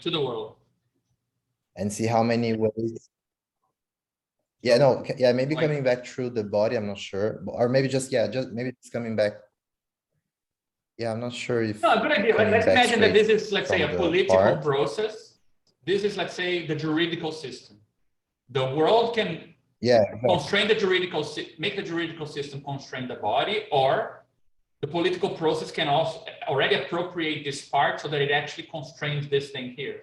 to the world, and see how many ways. Yeah, no, yeah, maybe like, coming back through the body, I'm not sure, or maybe just maybe it's coming back. Yeah, I'm not sure if. No, good idea. Let's imagine that this is, let's say, a political process. This is, let's say, the juridical system. The world can constrain the juridical, make the juridical system constrain the body, or the political process can also already appropriate this part so that it actually constrains this thing here.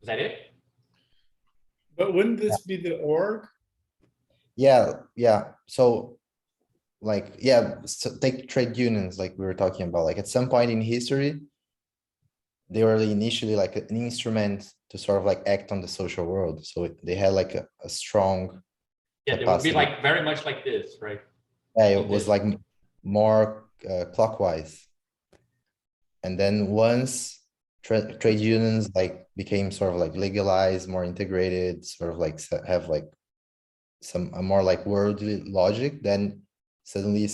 Is that it? But wouldn't this be the org? Yeah. So like, yeah, so take trade unions like we were talking about. Like at some point in history, they were initially like an instrument to sort of like act on the social world. So they had like a strong Yeah, they would be capacity. like very much like this, right? Yeah, it Like was this. like more clockwise. And then once trade unions like became sort of like legalized, more integrated, sort of like have like a more like worldly logic, then suddenly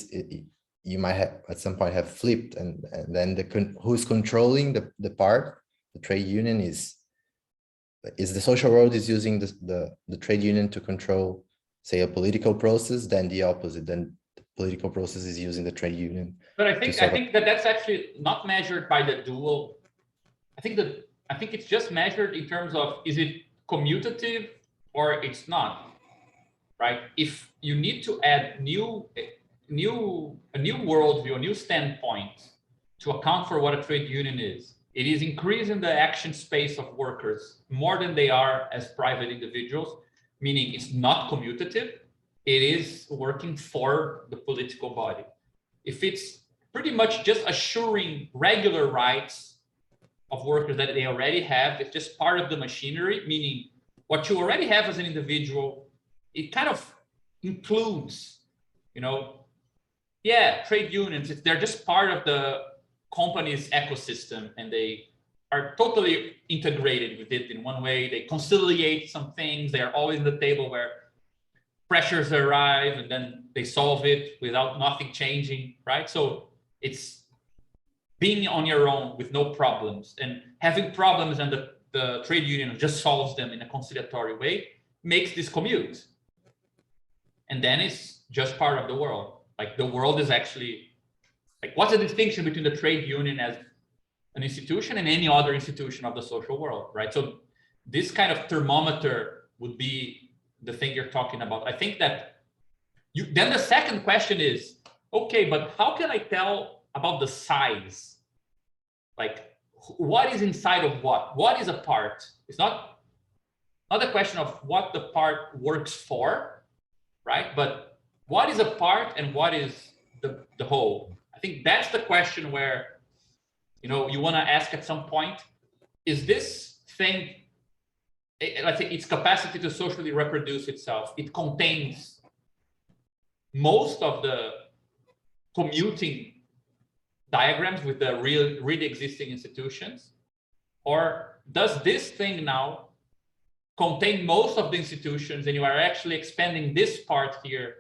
you might have at some point have flipped, and then who's controlling the part, the trade union is the social world is using the trade union to control, say, a political process, then the opposite, then the political process is using the trade union. But I think that that's actually not measured by the dual. I think it's just measured in terms of, is it commutative or it's not, right? If you need to add a new worldview, a new standpoint to account for what a trade union is, it is increasing the action space of workers more than they are as private individuals, meaning it's not commutative. It is working for the political body. If it's pretty much just assuring regular rights of workers that they already have, it's just part of the machinery, meaning what you already have as an individual, it kind of includes, trade unions, they're just part of the company's ecosystem, and they are totally integrated with it in one way. They conciliate some things. They are always on the table where pressures arrive and then they solve it without nothing changing, right? So it's being on your own with no problems, and having problems, and the trade union just solves them in a conciliatory way, makes this commute. And then it's just part of the world. Like the world is actually, like, what's the distinction between the trade union as an institution and any other institution of the social world, right? So this kind of thermometer would be the thing you're talking about. I think that then the second question is, okay, but how can I tell about the size? Like, what is inside of what? What is a part? It's not a question of what the part works for, right? But what is a part and what is the whole? I think that's the question where, you want to ask at some point, is this thing, let's say, its capacity to socially reproduce itself, it contains most of the commuting diagrams with the really existing institutions? Or does this thing now contain most of the institutions and you are actually expanding this part here?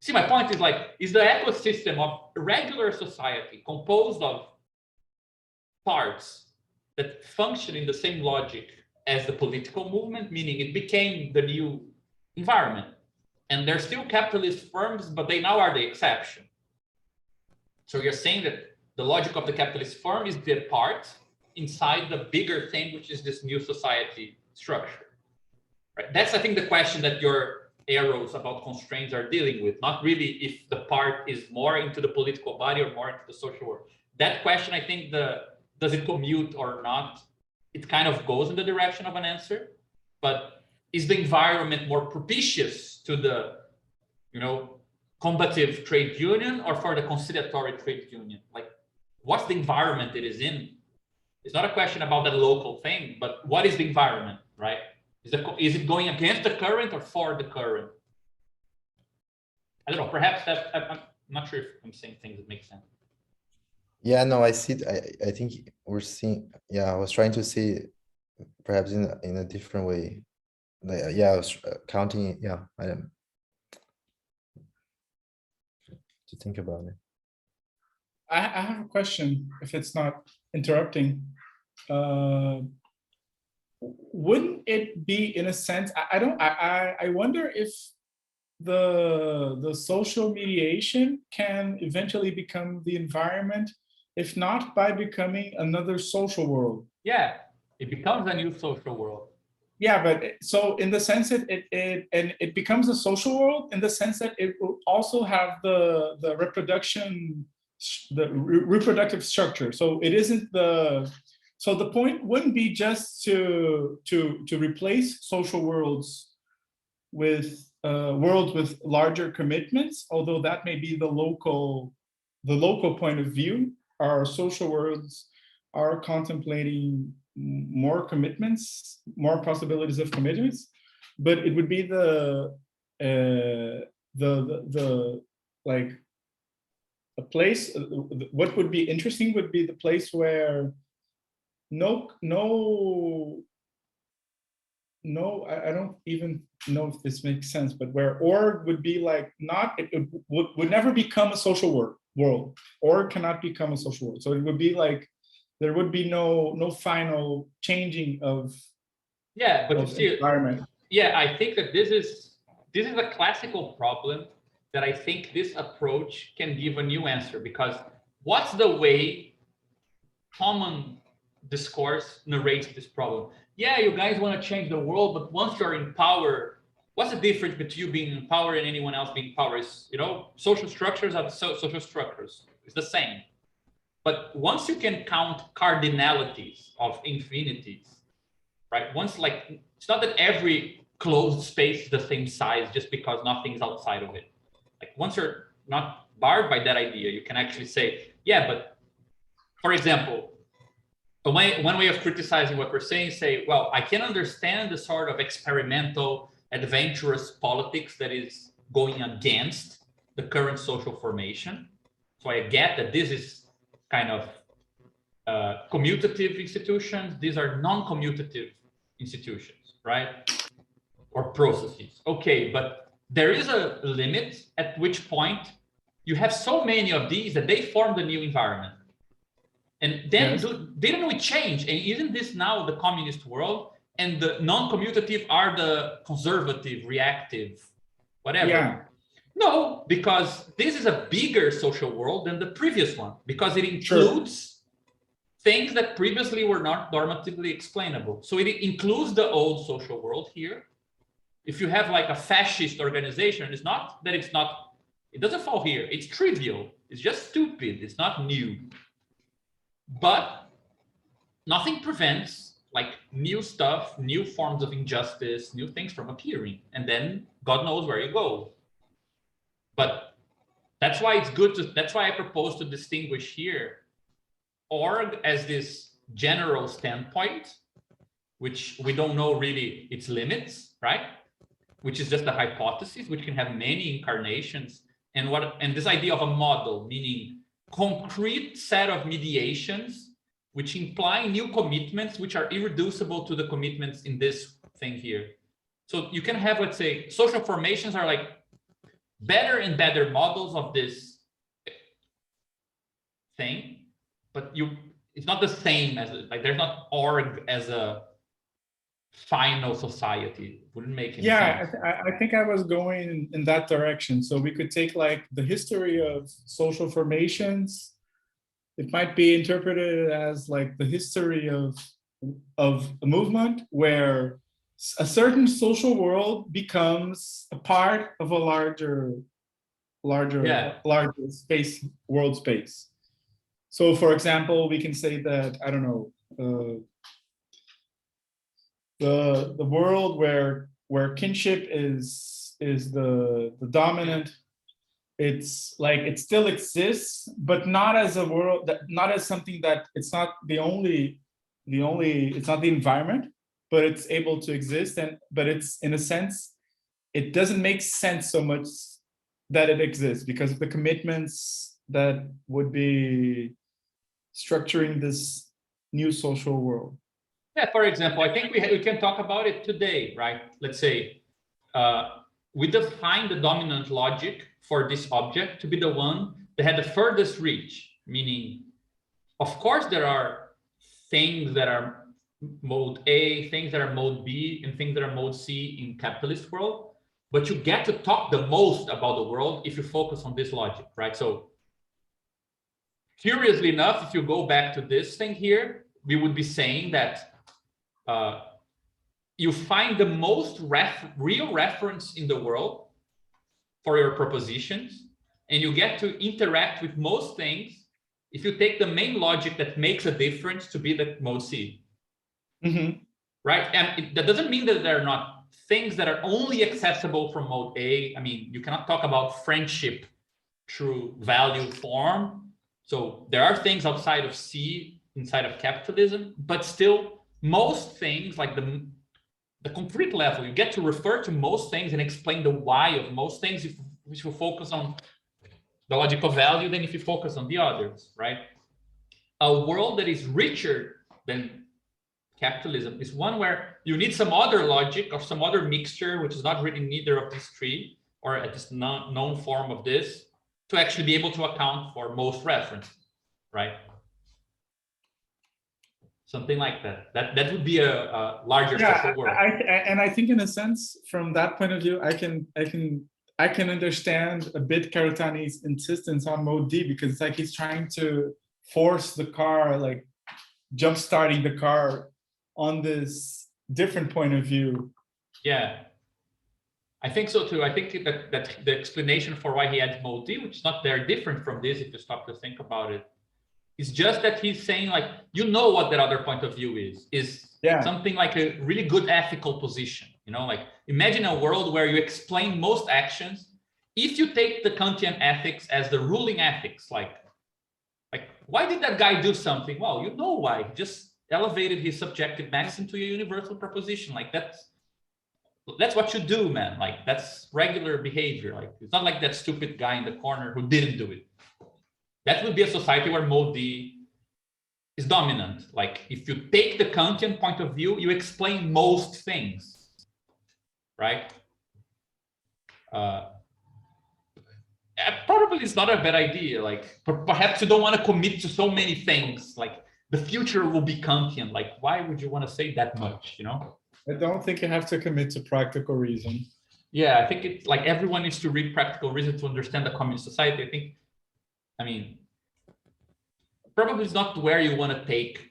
See, my point is like, is the ecosystem of regular society composed of parts that function in the same logic as the political movement, meaning it became the new environment, and they're still capitalist firms, but they now are the exception. So you're saying that the logic of the capitalist firm is the part inside the bigger thing, which is this new society structure, right? That's, I think, the question that your arrows about constraints are dealing with, not really if the part is more into the political body or more into the social world. That question, I think, does it commute or not? It kind of goes in the direction of an answer, but is the environment more propitious to the, combative trade union or for the conciliatory trade union? Like, what's the environment it is in? It's not a question about that local thing, but what is the environment, right? Is it going against the current or for the current? I don't know, perhaps that, I'm not sure if I'm saying things that make sense. Yeah, no, I see. I think we're seeing. Yeah, I was trying to see, perhaps in a different way. Like, yeah, I was counting it. Yeah, I am to think about it. I have a question, if it's not interrupting. Wouldn't it be, in a sense, I wonder if the social mediation can eventually become the environment, if not by becoming another social world. Yeah, it becomes a new social world. Yeah, but so in the sense that it becomes a social world in the sense that it will also have the reproductive structure. So it isn't so the point wouldn't be just to replace social worlds with worlds with larger commitments, although that may be the local point of view. Our social worlds are contemplating more commitments, more possibilities of commitments, but it would be the like a place. What would be interesting would be the place where I don't even know if this makes sense, but where org would be like not, it would never become a social world. Org cannot become a social world. So it would be like, there would be no final changing of environment. Yeah, I think that this is a classical problem that I think this approach can give a new answer, because what's the way common discourse narrates this problem? Yeah, you guys want to change the world, but once you're in power, what's the difference between you being in power and anyone else being in power? Is, social structures are social structures. It's the same. But once you can count cardinalities of infinities, right? Once, like, it's not that every closed space is the same size just because nothing's outside of it. Like, once you're not barred by that idea, you can actually say, yeah, but for example, one way of criticizing what we're saying, say, well, I can understand the sort of experimental, adventurous politics that is going against the current social formation. So I get that this is kind of commutative institutions. These are non-commutative institutions, right? Or processes. Okay, but there is a limit at which point you have so many of these that they form the new environment. And then didn't we change? And isn't this now the communist world? And the non-commutative are the conservative, reactive, whatever. Yeah. No, because this is a bigger social world than the previous one, because it includes things that previously were not normatively explainable. So it includes the old social world here. If you have like a fascist organization, it's not that it doesn't fall here. It's trivial. It's just stupid. It's not new. But nothing prevents like new stuff, new forms of injustice, new things from appearing. And then God knows where you go. But that's why it's good that's why I propose to distinguish here org as this general standpoint, which we don't know really its limits, right? Which is just a hypothesis, which can have many incarnations. And this idea of a model, meaning concrete set of mediations, which imply new commitments, which are irreducible to the commitments in this thing here. So you can have, let's say, social formations are like better and better models of this thing, but it's not the same as, like, there's not org as a final society. It wouldn't make any sense. I think I was going in that direction. So we could take like the history of social formations. It might be interpreted as like the history of a movement where a certain social world becomes a part of a larger space, world space. So for example, we can say that, I don't know, the world where kinship is the dominant, it's like it still exists, but not as a world, not as something that it's not the only it's not the environment, but it's able to exist. But it's, in a sense, it doesn't make sense so much that it exists because of the commitments that would be structuring this new social world. Yeah, for example, I think we can talk about it today, right? Let's say we define the dominant logic for this object to be the one that had the furthest reach, meaning, of course, there are things that are mode A, things that are mode B, and things that are mode C in capitalist world, but you get to talk the most about the world if you focus on this logic, right? So curiously enough, if you go back to this thing here, we would be saying that you find the most real reference in the world for your propositions, and you get to interact with most things if you take the main logic that makes a difference to be the mode C. Right? And that doesn't mean that there are not things that are only accessible from mode A. I mean, you cannot talk about friendship through value form. So there are things outside of C, inside of capitalism, but still most things, like the concrete level, you get to refer to most things and explain the why of most things if you focus on the logical value than if you focus on the others, right? A world that is richer than capitalism is one where you need some other logic or some other mixture, which is not really neither of these three, or at this known form of this, to actually be able to account for most references, right? Something like that. That would be a larger social world. And I think in a sense, from that point of view, I can understand a bit Karatani's insistence on mode D, because it's like he's trying to force the car, like jump starting the car on this different point of view. Yeah, I think so too. I think that the explanation for why he adds mode D, which is not very different from this if you stop to think about it, is just that he's saying, like, you know what that other point of view is something like a really good ethical position. You know, like imagine a world where you explain most actions. If you take the Kantian ethics as the ruling ethics, like why did that guy do something? Well, you know why. He just elevated his subjective maxim to a universal proposition. Like that's what you do, man. Like that's regular behavior. Like it's not like that stupid guy in the corner who didn't do it. That would be a society where mode D is dominant. Like if you take the Kantian point of view, you explain most things, right? Probably it's not a bad idea. Like perhaps you don't want to commit to so many things. Like the future will be Kantian. Like why would you want to say that much? You know? I don't think you have to commit to practical reason. Yeah, I think it's like everyone needs to read Practical Reason to understand the communist society. I mean, probably it's not where you want to take,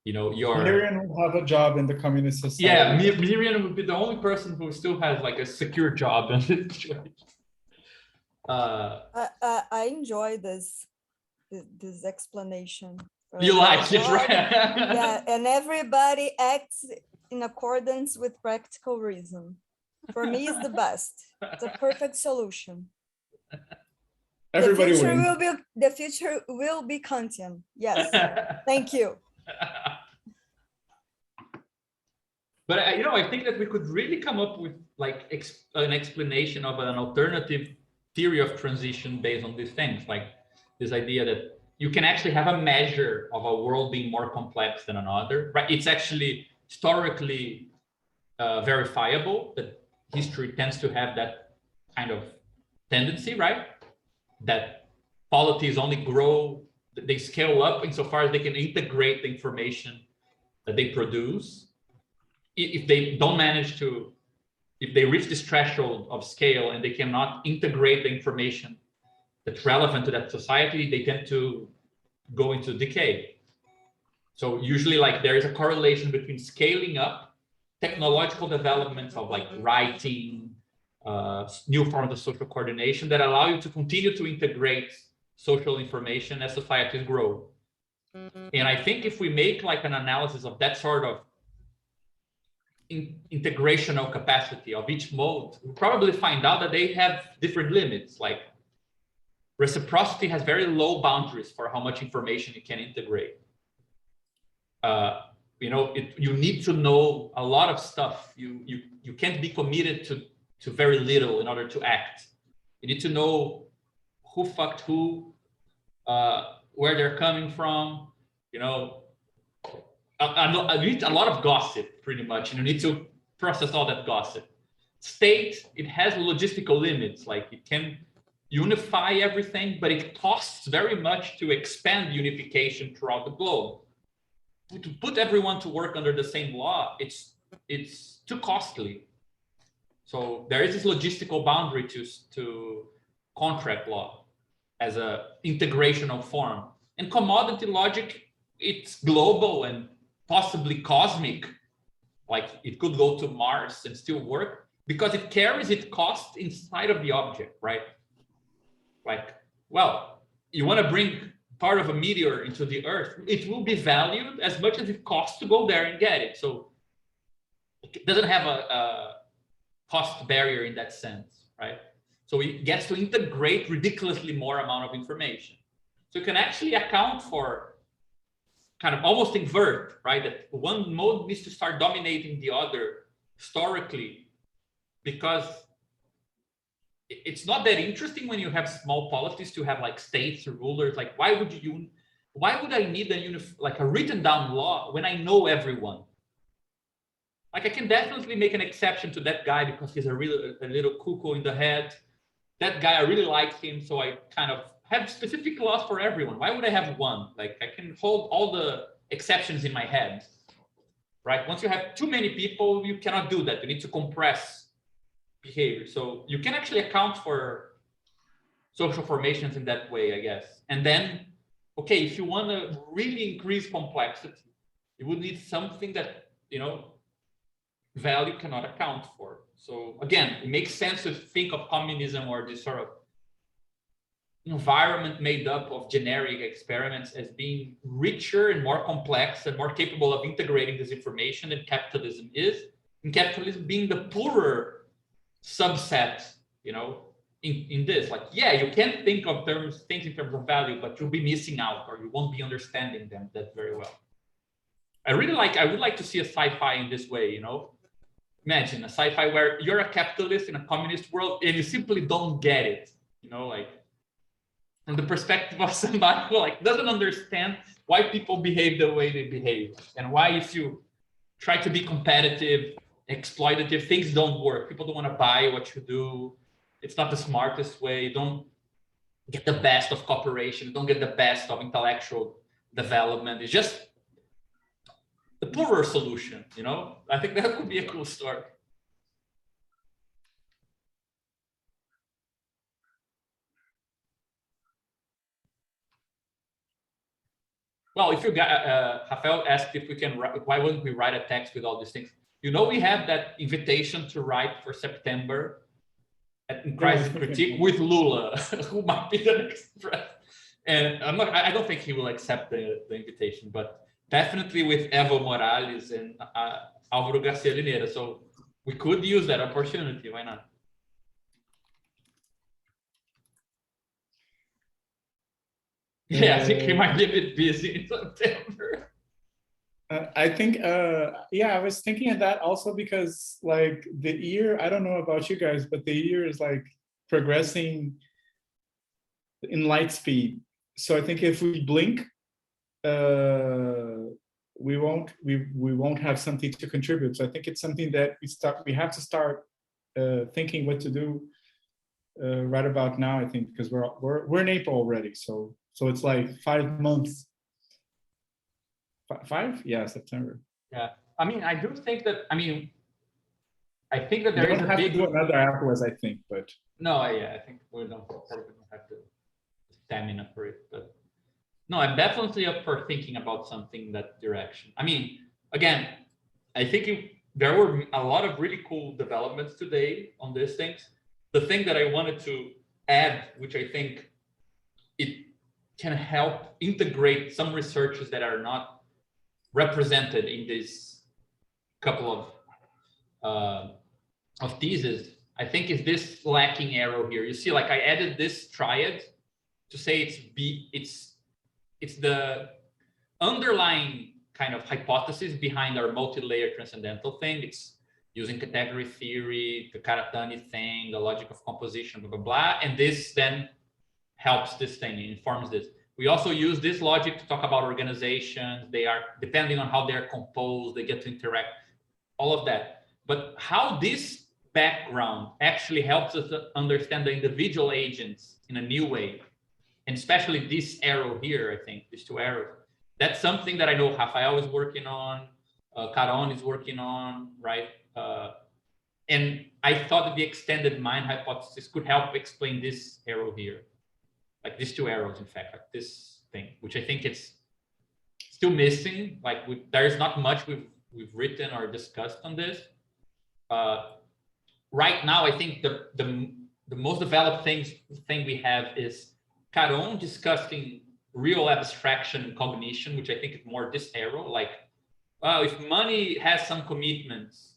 you know, your... Miriam will have a job in the communist society. Yeah, Miriam would be the only person who still has like a secure job in this situation. I enjoy this explanation. You like it, right? Yeah, and everybody acts in accordance with practical reason. For me, it's the best. It's a perfect solution. Everybody wins. The future will be Kantian. Yes. Thank you. But you know, I think that we could really come up with like an explanation of an alternative theory of transition based on these things, like this idea that you can actually have a measure of a world being more complex than another, right? It's actually historically verifiable that history tends to have that kind of tendency, right? That polities only grow, they scale up insofar as they can integrate the information that they produce. If they don't manage to, if they reach this threshold of scale and they cannot integrate the information that's relevant to that society, they tend to go into decay. So usually like there is a correlation between scaling up technological developments of like writing, new forms of social coordination that allow you to continue to integrate social information as societies grow. And I think if we make like an analysis of that sort of integrational capacity of each mode, we'll probably find out that they have different limits. Like reciprocity has very low boundaries for how much information it can integrate. You know, you need to know a lot of stuff. You can't be committed to very little in order to act. You need to know who fucked who, where they're coming from, you know. You need a lot of gossip, pretty much, and you need to process all that gossip. State, it has logistical limits, like it can unify everything, but it costs very much to expand unification throughout the globe. To put everyone to work under the same law, it's too costly. So there is this logistical boundary to contract law as a integrational form. And commodity logic, it's global and possibly cosmic, like it could go to Mars and still work because it carries its cost inside of the object, right? Like, well, you want to bring part of a meteor into the Earth, it will be valued as much as it costs to go there and get it. So it doesn't have a cost barrier in that sense, right? So it gets to integrate ridiculously more amount of information. So you can actually account for kind of almost invert, right? That one mode needs to start dominating the other historically, because it's not that interesting when you have small polities to have like states or rulers. Like, why would I need a written down law when I know everyone? Like, I can definitely make an exception to that guy because he's a little cuckoo in the head. That guy, I really like him, so I kind of have specific laws for everyone. Why would I have one? Like, I can hold all the exceptions in my head, right? Once you have too many people, you cannot do that. You need to compress behavior. So you can actually account for social formations in that way, I guess. And then, okay, if you want to really increase complexity, you would need something that, value cannot account for. So again, it makes sense to think of communism or this sort of environment made up of generic experiments as being richer and more complex and more capable of integrating this information than capitalism is, and capitalism being the poorer subset, in this. Like, yeah, you can think of things in terms of value, but you'll be missing out or you won't be understanding them that very well. I would like to see a sci-fi in this way, Imagine a sci-fi where you're a capitalist in a communist world and you simply don't get it, like from the perspective of somebody who doesn't understand why people behave the way they behave, and why if you try to be competitive, exploitative, things don't work. People don't want to buy what you do. It's not the smartest way. You don't get the best of cooperation. You don't get the best of intellectual development. It's just the poorer solution, I think that could be a cool story. Well, if you got, Rafael asked if we can, why wouldn't we write a text with all these things? We have that invitation to write for September in Crisis Critique with Lula, who might be the next president. And I don't think he will accept the invitation, but definitely with Evo Morales and Álvaro Garcia Linera. So we could use that opportunity. Why not? Yeah, I think he might be a bit busy in September. I think, I was thinking of that also because the year, I don't know about you guys, but the year is progressing in light speed. So I think if we blink, we won't have something to contribute. So I think it's something that we have to start thinking what to do right about now, I think, because we're in April already. So it's 5 months. 5? Yeah, September. Yeah, I do think that. I think that there You is don't a have big. to do another afterwards, I think, but. No, yeah, I think we probably don't have the stamina for it, but no, I'm definitely up for thinking about something in that direction. Again, I think there were a lot of really cool developments today on these things. The thing that I wanted to add, which I think it can help integrate some researchers that are not represented in this couple of theses, I think is this lacking arrow here. You see, I added this triad to say it's the underlying kind of hypothesis behind our multi-layer transcendental thing. It's using category theory, the Karatani thing, the logic of composition, blah, blah, blah. And this then helps this thing, informs this. We also use this logic to talk about organizations. They are, depending on how they're composed, they get to interact, all of that. But how this background actually helps us to understand the individual agents in a new way, and especially this arrow here, I think, these two arrows, that's something that I know Rafael is working on, Caron is working on, right? And I thought that the extended mind hypothesis could help explain this arrow here. These two arrows, in fact, this thing, which I think it's still missing. There's not much we've we've written or discussed on this. Right now, I think the most developed thing we have is Caron discussing real abstraction and cognition, which I think is more this arrow. Like, well, if money has some commitments,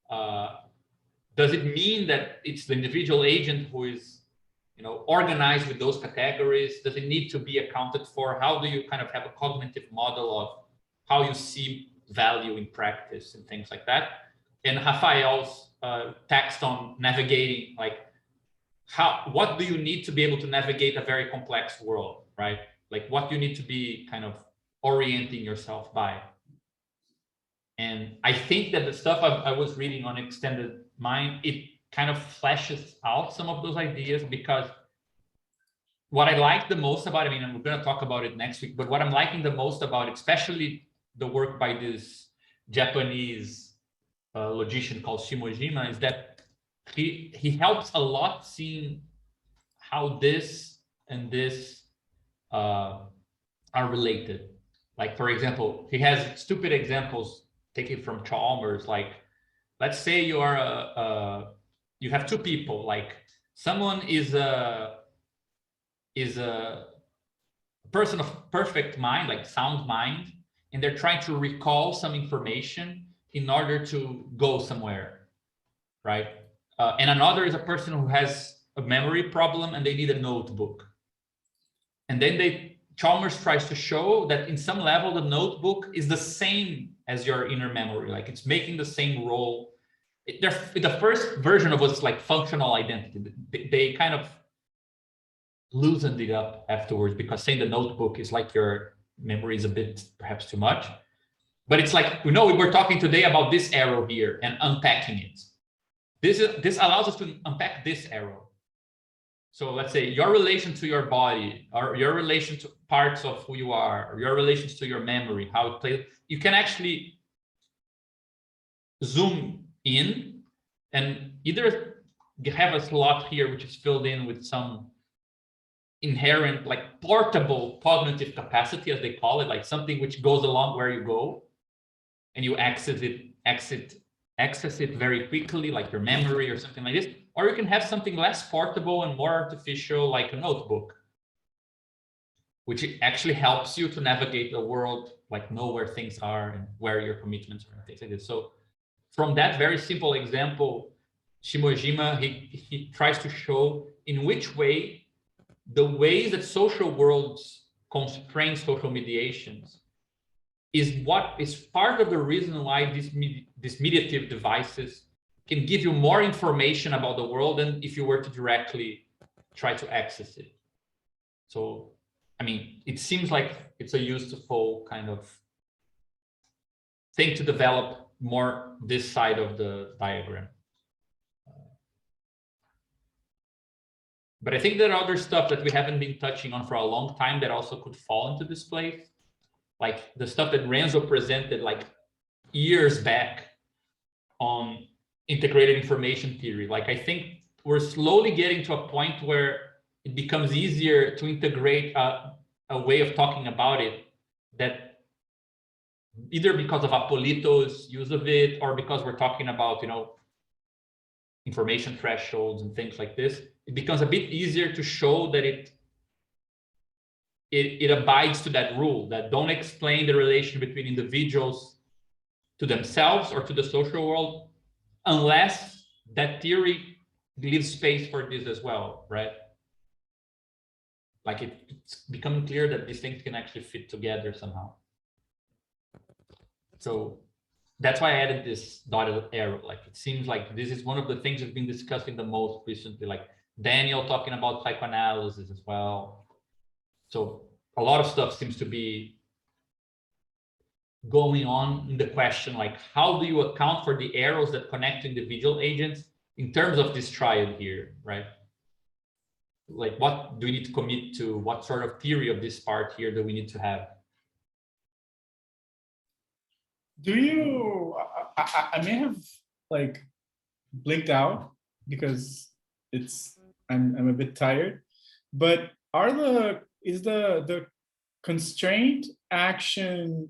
does it mean that it's the individual agent who is, you know, organized with those categories? Does it need to be accounted for? How do you kind of have a cognitive model of how you see value in practice and things like that? And Rafael's text on navigating, like, what do you need to be able to navigate a very complex world, right? Like, what do you need to be kind of orienting yourself by? And I think that the stuff I was reading on Extended Mind, it kind of fleshes out some of those ideas, because what I like the most about it, I mean, and we're going to talk about it next week, but what I'm liking the most about it, especially the work by this Japanese logician called Shimojima, is that he helps a lot seeing how this and this are related. Like, for example, he has stupid examples taken from Chalmers. Like, let's say you are you have two people. Like, someone is a person of perfect mind, like sound mind, and they're trying to recall some information in order to go somewhere, right? And another is a person who has a memory problem and they need a notebook. And then Chalmers tries to show that in some level, the notebook is the same as your inner memory. Like, it's making the same role. The first version of what's like functional identity, they kind of loosened it up afterwards, because saying the notebook is like your memory is a bit perhaps too much. But it's like, we know we're talking today about this arrow here and unpacking it. This allows us to unpack this arrow. So let's say your relation to your body, or your relation to parts of who you are, or your relations to your memory, how it plays. You can actually zoom in and either have a slot here which is filled in with some inherent, like, portable cognitive capacity, as they call it, like something which goes along where you go, and you access it very quickly, like your memory or something like this. Or you can have something less portable and more artificial, like a notebook, which actually helps you to navigate the world, like know where things are and where your commitments are and things like this. So from that very simple example, Shimojima, he tries to show in which way the ways that social worlds constrain social mediations is what is part of the reason why these mediative devices can give you more information about the world than if you were to directly try to access it. So, I mean, it seems like it's a useful kind of thing to develop more this side of the diagram. But I think there are other stuff that we haven't been touching on for a long time that also could fall into this place. Like the stuff that Renzo presented like years back on integrated information theory. Like, I think we're slowly getting to a point where it becomes easier to integrate a way of talking about it, that either because of Apolito's use of it, or because we're talking about, you know, information thresholds and things like this, it becomes a bit easier to show that it abides to that rule, that don't explain the relation between individuals to themselves or to the social world unless that theory leaves space for this as well, right? Like, it's becoming clear that these things can actually fit together somehow. So that's why I added this dotted arrow. Like, it seems like this is one of the things we've been discussing the most recently, like Daniel talking about psychoanalysis as well. So a lot of stuff seems to be going on in the question, like, how do you account for the arrows that connect individual agents in terms of this triad here, right? Like, what do we need to commit to? What sort of theory of this part here do we need to have? Do you, I may have like blinked out because I'm a bit tired, but is the constraint action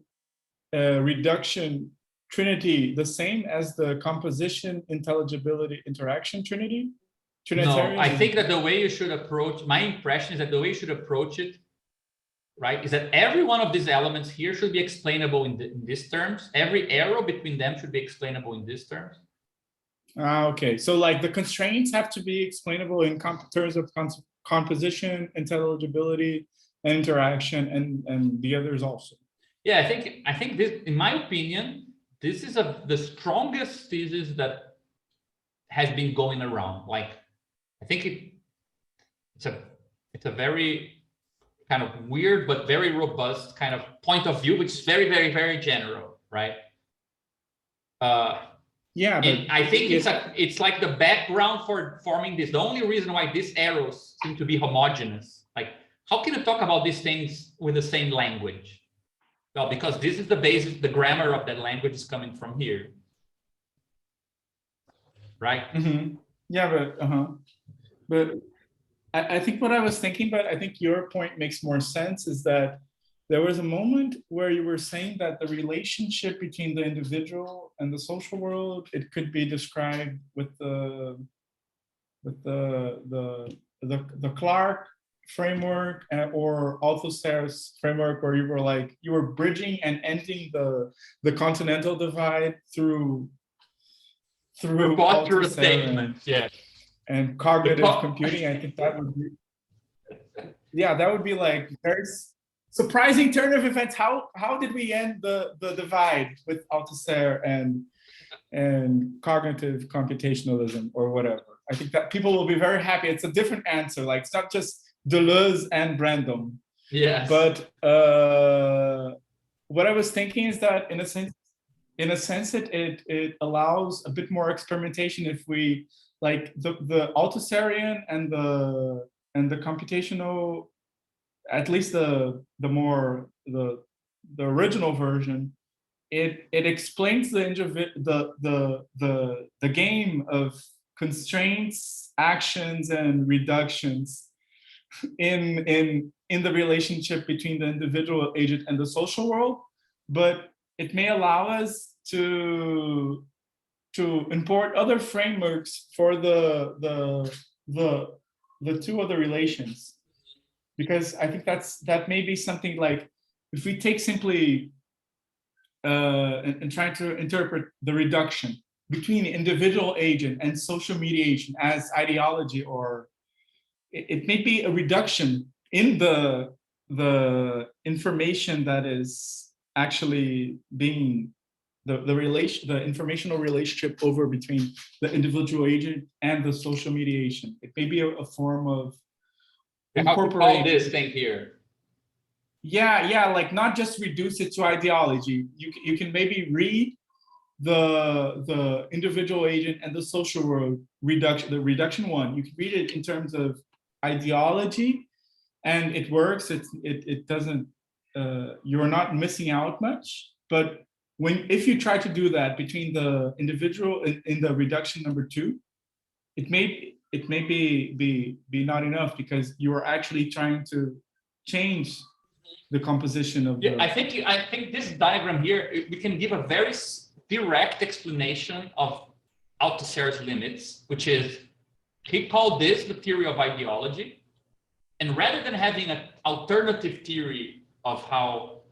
reduction trinity the same as the composition, intelligibility, interaction trinity? No, Trinitarian I is- think that the way you should approach, my impression is that the way you should approach it, right, is that every one of these elements here should be explainable in these terms. Every arrow between them should be explainable in these terms. Okay, so like the constraints have to be explainable in terms of composition, intelligibility, and interaction, and the others also. Yeah, I think this, in my opinion, this is the strongest thesis that has been going around. Like, I think it's a very kind of weird but very robust kind of point of view, which is very, very, very general, right? Yeah, but I think it's like the background for forming this. The only reason why these arrows seem to be homogeneous, like, how can you talk about these things with the same language? Well, because this is the basis, the grammar of that language is coming from here, right? mm-hmm. Yeah, but I think what I was thinking, but I think your point makes more sense, is that there was a moment where you were saying that the relationship between the individual and the social world, it could be described with the Clark framework or Althusser's framework, where you were bridging and ending the continental divide through Postural Althusser statements, yeah. and cognitive computing. I think that would be, yeah, that would be like very surprising turn of events. How did we end the divide with Althusser and cognitive computationalism or whatever? I think that people will be very happy. It's a different answer. Like, it's not just Deleuze and Brandom. Yes. But what I was thinking is that in a sense it allows a bit more experimentation if we, like, the Althusserian and the computational, at least the original version, it explains the game of constraints, actions, and reductions in the relationship between the individual agent and the social world, but it may allow us to import other frameworks for the two other relations, because I think that may be something like, if we take simply and try to interpret the reduction between the individual agent and social mediation as ideology, or it may be a reduction in the information that is actually being the informational relationship over between the individual agent and the social mediation. It may be a form of incorporating this thing here. Yeah, like, not just reduce it to ideology. You can maybe read the individual agent and the social world reduction, the reduction one. You can read it in terms of ideology, and it works. It doesn't. You're not missing out much. But if you try to do that between the individual in the reduction number 2, it may be not enough, because you are actually trying to change the composition of I think this diagram here, we can give a very direct explanation of Althusser's limits, which is, he called this the theory of ideology. And rather than having an alternative theory of how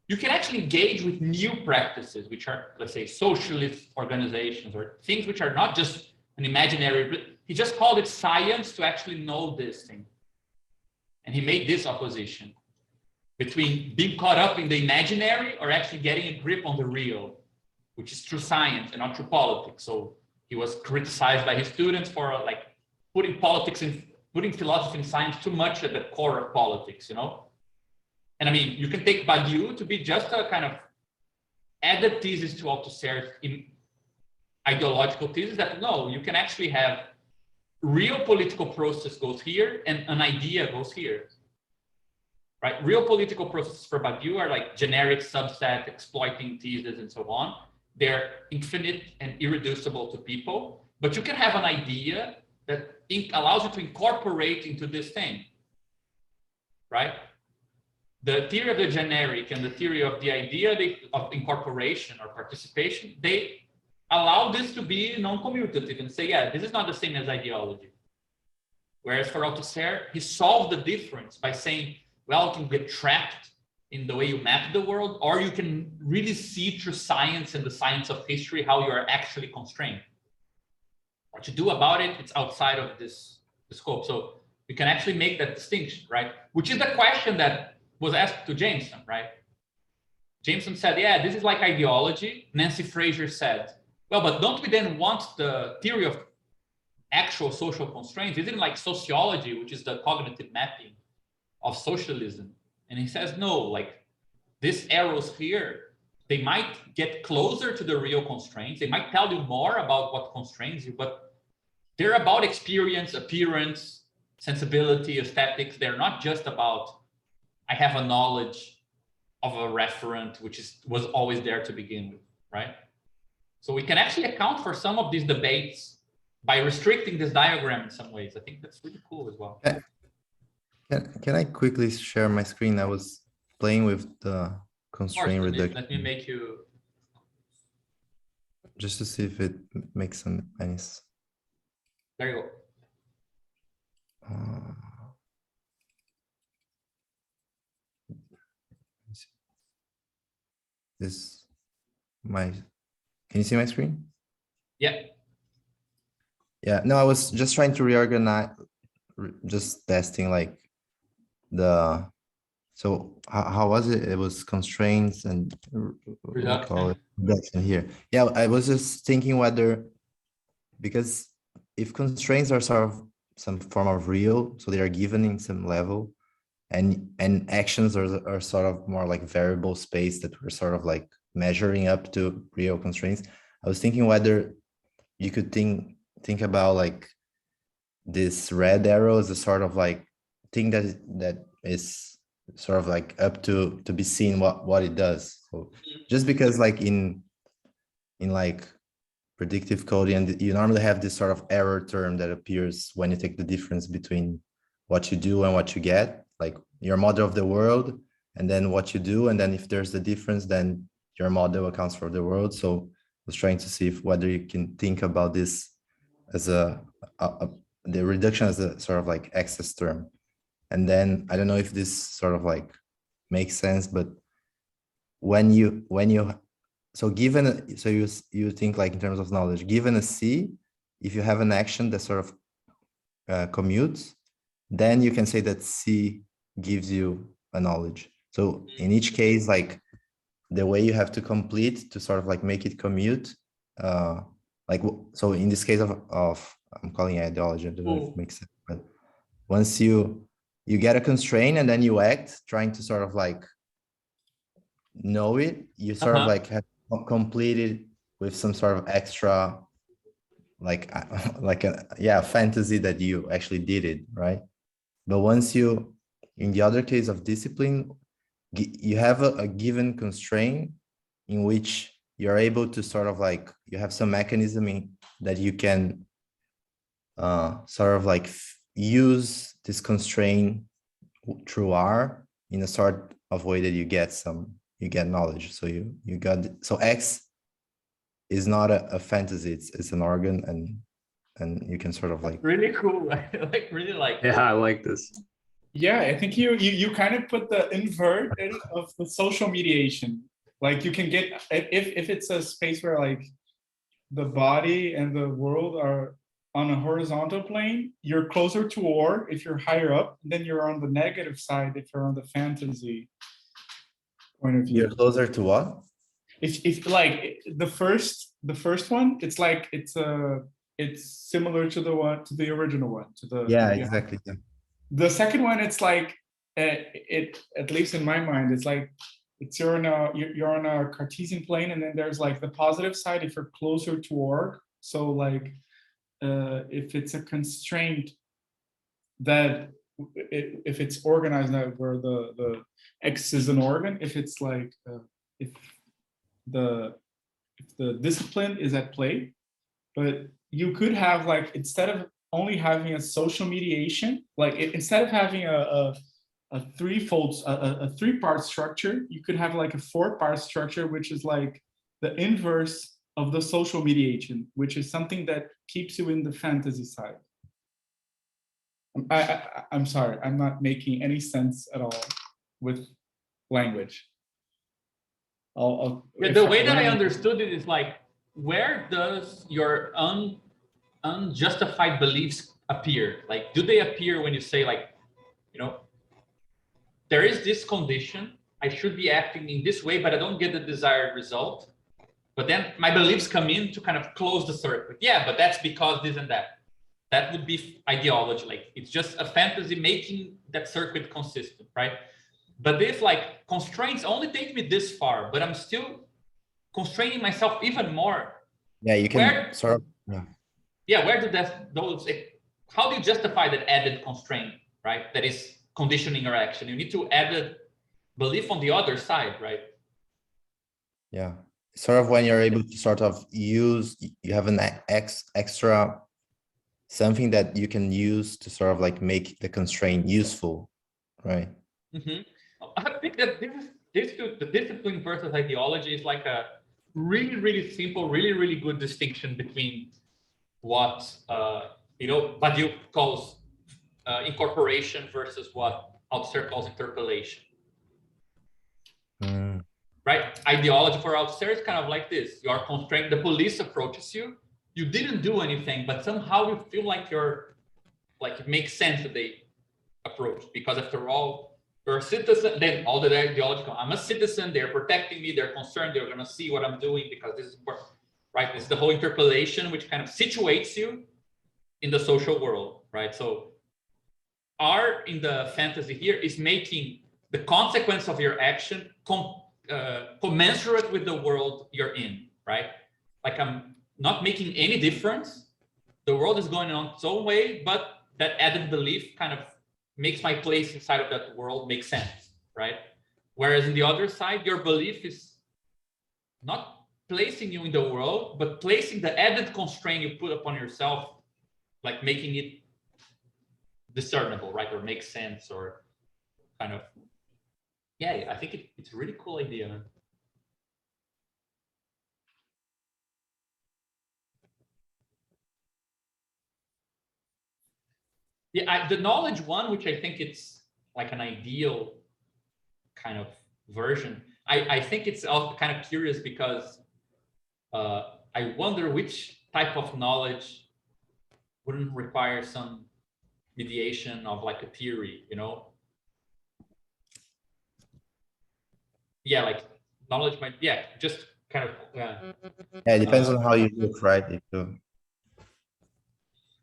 you can actually engage with new practices, which are, let's say, socialist organizations, or things which are not just an imaginary, he just called it science to actually know this thing. And he made this opposition between being caught up in the imaginary or actually getting a grip on the real, which is through science and not through politics. So he was criticized by his students for, like, putting philosophy and science too much at the core of politics, you know? And I mean, you can take Badiou to be just a kind of added thesis to Althusser's ideological thesis, that no, you can actually have real political process goes here and an idea goes here. Right? Real political processes for Badiou are like generic subset exploiting theses and so on. They're infinite and irreducible to people, but you can have an idea that allows you to incorporate into this thing, right? the theory of the generic and the theory of the idea of incorporation or participation, they allow this to be non-commutative and say, yeah, this is not the same as ideology. Whereas for Althusser, he solved the difference by saying, well, you can get trapped in the way you map the world, or you can really see through science and the science of history how you are actually constrained. What you do about it, it's outside of this scope. So we can actually make that distinction, right? Which is the question that was asked to Jameson, right? Jameson said, yeah, this is like ideology. Nancy Fraser said, well, but don't we then want the theory of actual social constraints? Isn't it like sociology, which is the cognitive mapping of socialism? And he says, no, like these arrows here, they might get closer to the real constraints. They might tell you more about what constrains you, but they're about experience, appearance, sensibility, aesthetics. They're not just about, I have a knowledge of a referent, which was always there to begin with, right? So we can actually account for some of these debates by restricting this diagram in some ways. I think that's really cool as well. Can I quickly share my screen? I was playing with the constraint reduction. Let me make you. Just to see if it makes some sense. There you go. This can you see my screen? Yeah. Yeah, no, I was just trying to reorganize, just testing like so how was it? It was constraints and reduction here. Yeah, I was just thinking whether, because if constraints are sort of some form of real, so they are given in some level, and actions are sort of more like variable space that we're sort of like measuring up to real constraints. I was thinking whether you could think about like this red arrow as a sort of like thing that is sort of like up to be seen what it does. So just because like in like predictive coding, and you normally have this sort of error term that appears when you take the difference between what you do and what you get, like your model of the world and then what you do, and then if there's the difference, then your model accounts for the world. So I was trying to see whether you can think about this as the reduction as a sort of like excess term. And then I don't know if this sort of like makes sense, but when you so you think like in terms of knowledge, given a C, if you have an action that sort of commutes, then you can say that C gives you a knowledge. So in each case, like the way you have to complete to sort of like make it commute, like, so in this case of I'm calling it ideology, I don't know if it makes sense, but once you get a constraint and then you act trying to sort of like know it, you sort of like have completed with some sort of extra like a fantasy that you actually did it, right? But once you, in the other case of discipline, you have a given constraint in which you're able to sort of like, you have some mechanism that you can sort of like use this constraint through R in a sort of way that you get knowledge. So so X is not a fantasy, it's an organ, and you can sort of like really cool. I really like Yeah, I like this. Yeah, I think you kind of put the invert of the social mediation. Like you can get, if it's a space where like the body and the world are on a horizontal plane, you're closer to or if you're higher up, then you're on the negative side if you're on the fantasy point of view. You're closer to what? If like the first one, it's like it's similar to the original one, Exactly. Yeah. The second one, it's like at least in my mind, it's like you're on a Cartesian plane, and then there's like the positive side if you're closer to org. So like if it's a constraint that if it's organized now where the X is an organ, if it's like if the discipline is at play, but you could have like, instead of only having a social mediation, like instead of having a threefold, a three-part structure. You could have like a four-part structure, which is like the inverse of the social mediation, which is something that keeps you in the fantasy side. I'm sorry, I'm not making any sense at all with language. The way that I understood it is like, where does your unjustified beliefs appear? Like, do they appear when you say, like, you know, there is this condition, I should be acting in this way, but I don't get the desired result. But then my beliefs come in to kind of close the circuit. Yeah, but that's because this and that. That would be ideology. Like, it's just a fantasy making that circuit consistent, right? But if like constraints only take me this far, but I'm still constraining myself even more. Yeah, you can sort of. Yeah. Yeah, where do those? How do you justify that added constraint, right? That is conditioning your action. You need to add a belief on the other side, right? Yeah, sort of when you're able to sort of use, you have an extra something that you can use to sort of like make the constraint useful, right? Mm-hmm. I think that the discipline versus ideology is like a really, really simple, really, really good distinction between what Badiou calls incorporation versus what Althusser calls interpolation. Right? Ideology for Althusser is kind of like this: you are constrained. The police approaches you. You didn't do anything, but somehow you feel like it makes sense that they approach, because after all, you're a citizen. Then all the ideology comes. I'm a citizen. They're protecting me. They're concerned. They're going to see what I'm doing because this is important. Right? It's the whole interpolation, which kind of situates you in the social world. Right? So R in the fantasy here is making the consequence of your action commensurate with the world you're in. Right? Like, I'm not making any difference. The world is going on its own way, but that added belief kind of makes my place inside of that world make sense, right? Whereas in the other side, your belief is not placing you in the world, but placing the added constraint you put upon yourself, like making it discernible, right? Or make sense, or kind of, yeah, I think it's a really cool idea, man. Yeah, the knowledge one, which I think it's like an ideal kind of version. I think it's also kind of curious because I wonder which type of knowledge wouldn't require some mediation of like a theory, you know? Yeah, like knowledge might, yeah, just kind of, yeah. Yeah, it depends on how you look, right? If you,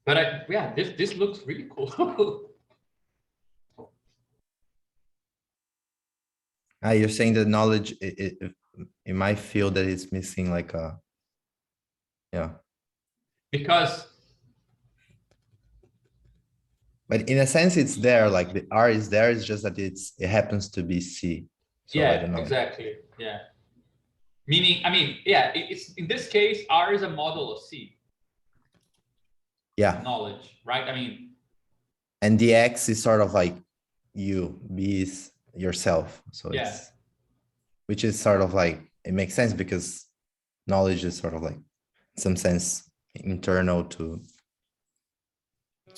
But yeah, this looks really cool. you're saying that knowledge, it might feel that it's missing like a, yeah. Because, But in a sense, it's there, like the R is there, it's just that it happens to be C. So I don't yeah, know. exactly, yeah. Meaning, I mean, yeah, it's in this case, R is a model of C. Yeah. Knowledge, right? I mean, and the X is sort of like you, B is yourself. So yeah. it's, which is sort of like, it makes sense because knowledge is sort of like, in some sense, internal to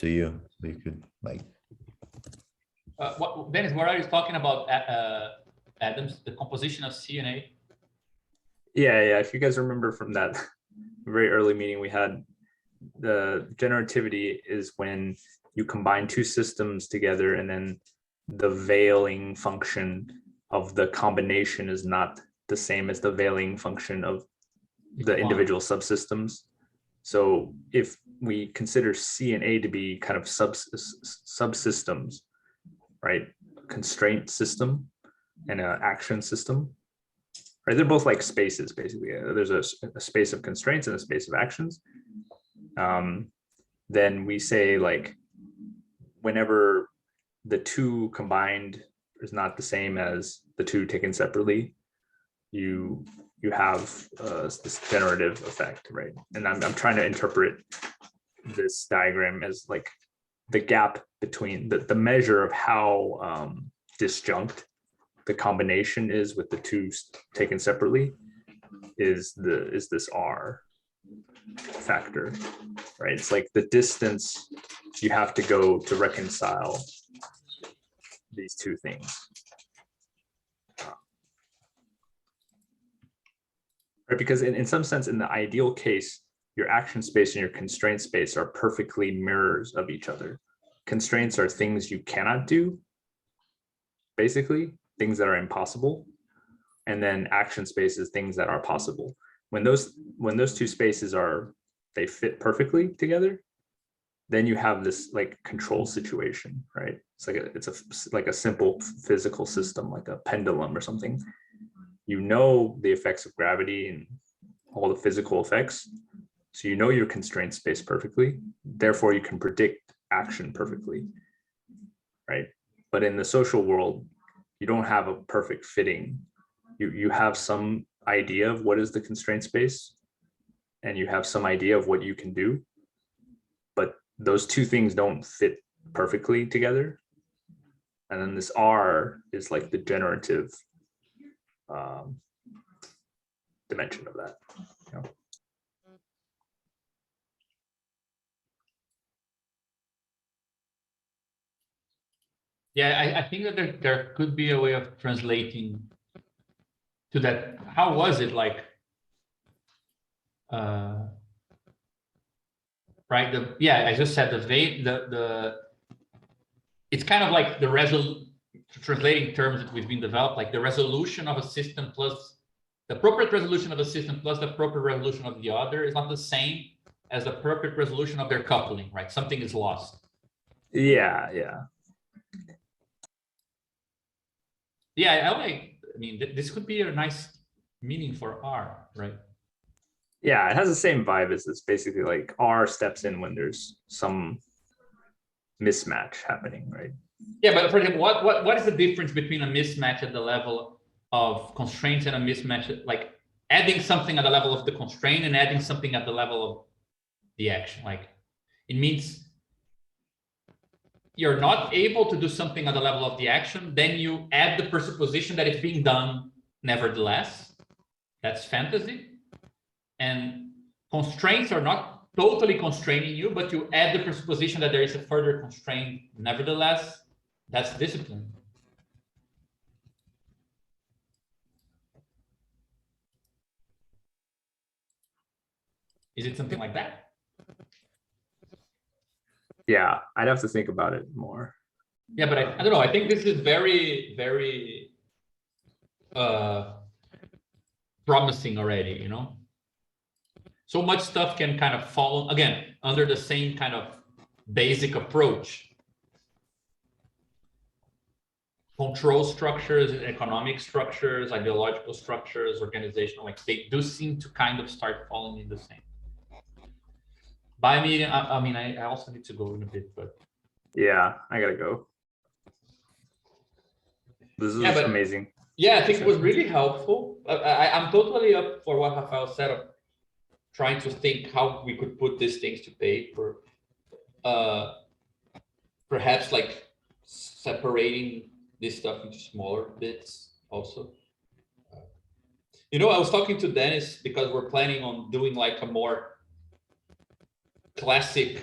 you. So you could like. Dennis, what are you talking about, Adams, the composition of C and A? Yeah. If you guys remember from that very early meeting we had, the generativity is when you combine two systems together and then the veiling function of the combination is not the same as the veiling function of the individual subsystems. So if we consider C and A to be kind of subsystems, right? Constraint system and an action system, right? They're both like spaces, basically. There's a space of constraints and a space of actions. Then we say like, whenever the two combined is not the same as the two taken separately, you have this generative effect, right? And I'm trying to interpret this diagram as like the gap between the measure of how disjunct the combination is with the two taken separately is this R factor, right? It's like the distance you have to go to reconcile these two things. Right, because in some sense, in the ideal case, your action space and your constraint space are perfectly mirrors of each other. Constraints are things you cannot do, basically, things that are impossible. And then action space is things that are possible. When those two spaces they fit perfectly together, then you have this like control situation, right? It's like a simple physical system, like a pendulum or something. You know the effects of gravity and all the physical effects. So you know your constraint space perfectly. Therefore, you can predict action perfectly, right? But in the social world, you don't have a perfect fitting. You have some idea of what is the constraint space, and you have some idea of what you can do. But those two things don't fit perfectly together. And then this R is like the generative dimension of that. You know? Yeah, I think that there could be a way of translating to that. How was it like? Right. I just said it's kind of like the translating terms that we've been developed, like the resolution of a system plus the appropriate resolution of a system plus the appropriate resolution of the other is not the same as the appropriate resolution of their coupling, right? Something is lost. Yeah. Yeah, I mean, this could be a nice meaning for R, right? Yeah, it has the same vibe as this. Basically, like R steps in when there's some mismatch happening, right? Yeah, but for example, what is the difference between a mismatch at the level of constraints and a mismatch, like adding something at the level of the constraint and adding something at the level of the action? Like it means you're not able to do something at the level of the action, then you add the presupposition that it's being done nevertheless. That's fantasy. And constraints are not totally constraining you, but you add the presupposition that there is a further constraint nevertheless. That's discipline. Is it something like that? Yeah, I'd have to think about it more. Yeah, but I don't know. I think this is very, very promising already, you know? So much stuff can kind of fall, again, under the same kind of basic approach. Control structures, economic structures, ideological structures, organizational, like they do seem to kind of start falling in the same. Bye, meeting. I mean, I also need to go in a bit, but yeah, I gotta go. This is amazing. Yeah, I think it was really helpful. I'm totally up for what Rafael said of trying to think how we could put these things to paper. Perhaps like separating this stuff into smaller bits also. You know, I was talking to Dennis because we're planning on doing like a more classic